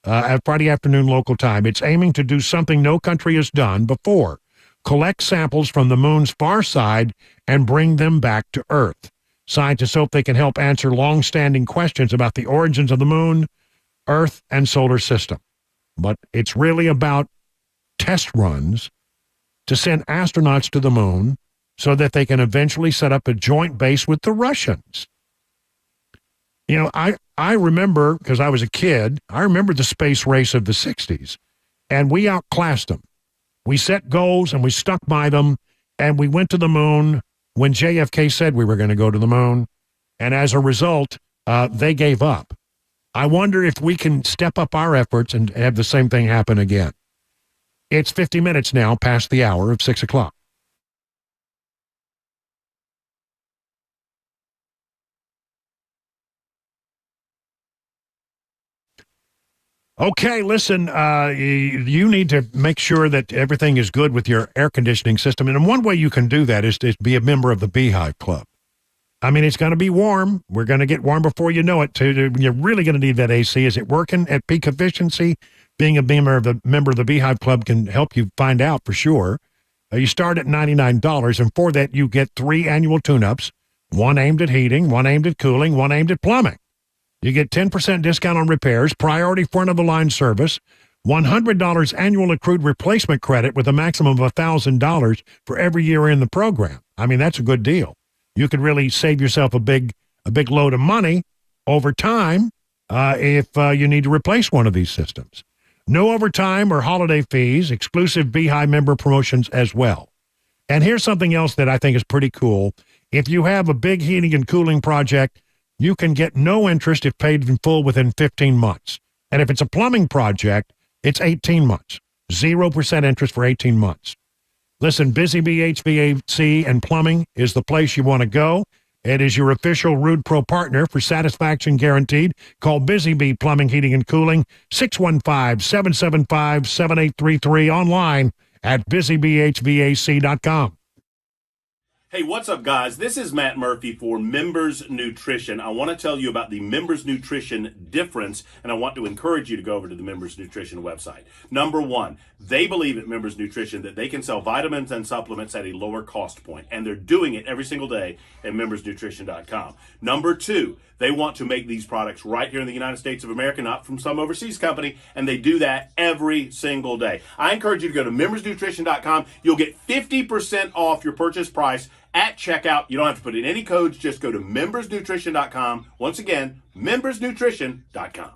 afternoon local time. It's aiming to do something no country has done before, collect samples from the moon's far side and bring them back to Earth. Scientists hope they can help answer long-standing questions about the origins of the moon, Earth, and solar system. But it's really about test runs to send astronauts to the moon so that they can eventually set up a joint base with the Russians. You know, I remember, because I was a kid, I remember the space race of the 60s, and we outclassed them. We set goals, and we stuck by them, and we went to the moon when JFK said we were going to go to the moon, and as a result, they gave up. I wonder if we can step up our efforts and have the same thing happen again. It's 50 minutes now past the hour of 6 o'clock. Okay, listen, you need to make sure that everything is good with your air conditioning system. And one way you can do that is to be a member of the Beehive Club. I mean, it's going to be warm. We're going to get warm before you know it, too. You're really going to need that AC. Is it working at peak efficiency? Being a member of the Beehive Club can help you find out for sure. You start at $99, and for that, you get 3 annual tune-ups, one aimed at heating, one aimed at cooling, one aimed at plumbing. You get 10% discount on repairs, priority front-of-the-line service, $100 annual accrued replacement credit with a maximum of $1,000 for every year in the program. I mean, that's a good deal. You could really save yourself a big load of money over time if you need to replace one of these systems. No overtime or holiday fees, exclusive Beehive member promotions as well. And here's something else that I think is pretty cool. If you have a big heating and cooling project, you can get no interest if paid in full within 15 months. And if it's a plumbing project, it's 18 months. 0% interest for 18 months. Listen, Busy Bee HVAC and Plumbing is the place you want to go. It is your official Rude Pro partner for satisfaction guaranteed. Call Busy Bee Plumbing, Heating, and Cooling, 615-775-7833, online at busybeehvac.com. Hey, what's up, guys? This is Matt Murphy for Members Nutrition. I want to tell you about the Members Nutrition difference, and I want to encourage you to go over to the Members Nutrition website. Number one, they believe at Members Nutrition that they can sell vitamins and supplements at a lower cost point, and they're doing it every single day at membersnutrition.com. Number two, they want to make these products right here in the United States of America, not from some overseas company, and they do that every single day. I encourage you to go to membersnutrition.com. You'll get 50% off your purchase price at checkout. You don't have to put in any codes. Just go to membersnutrition.com. Once again, membersnutrition.com.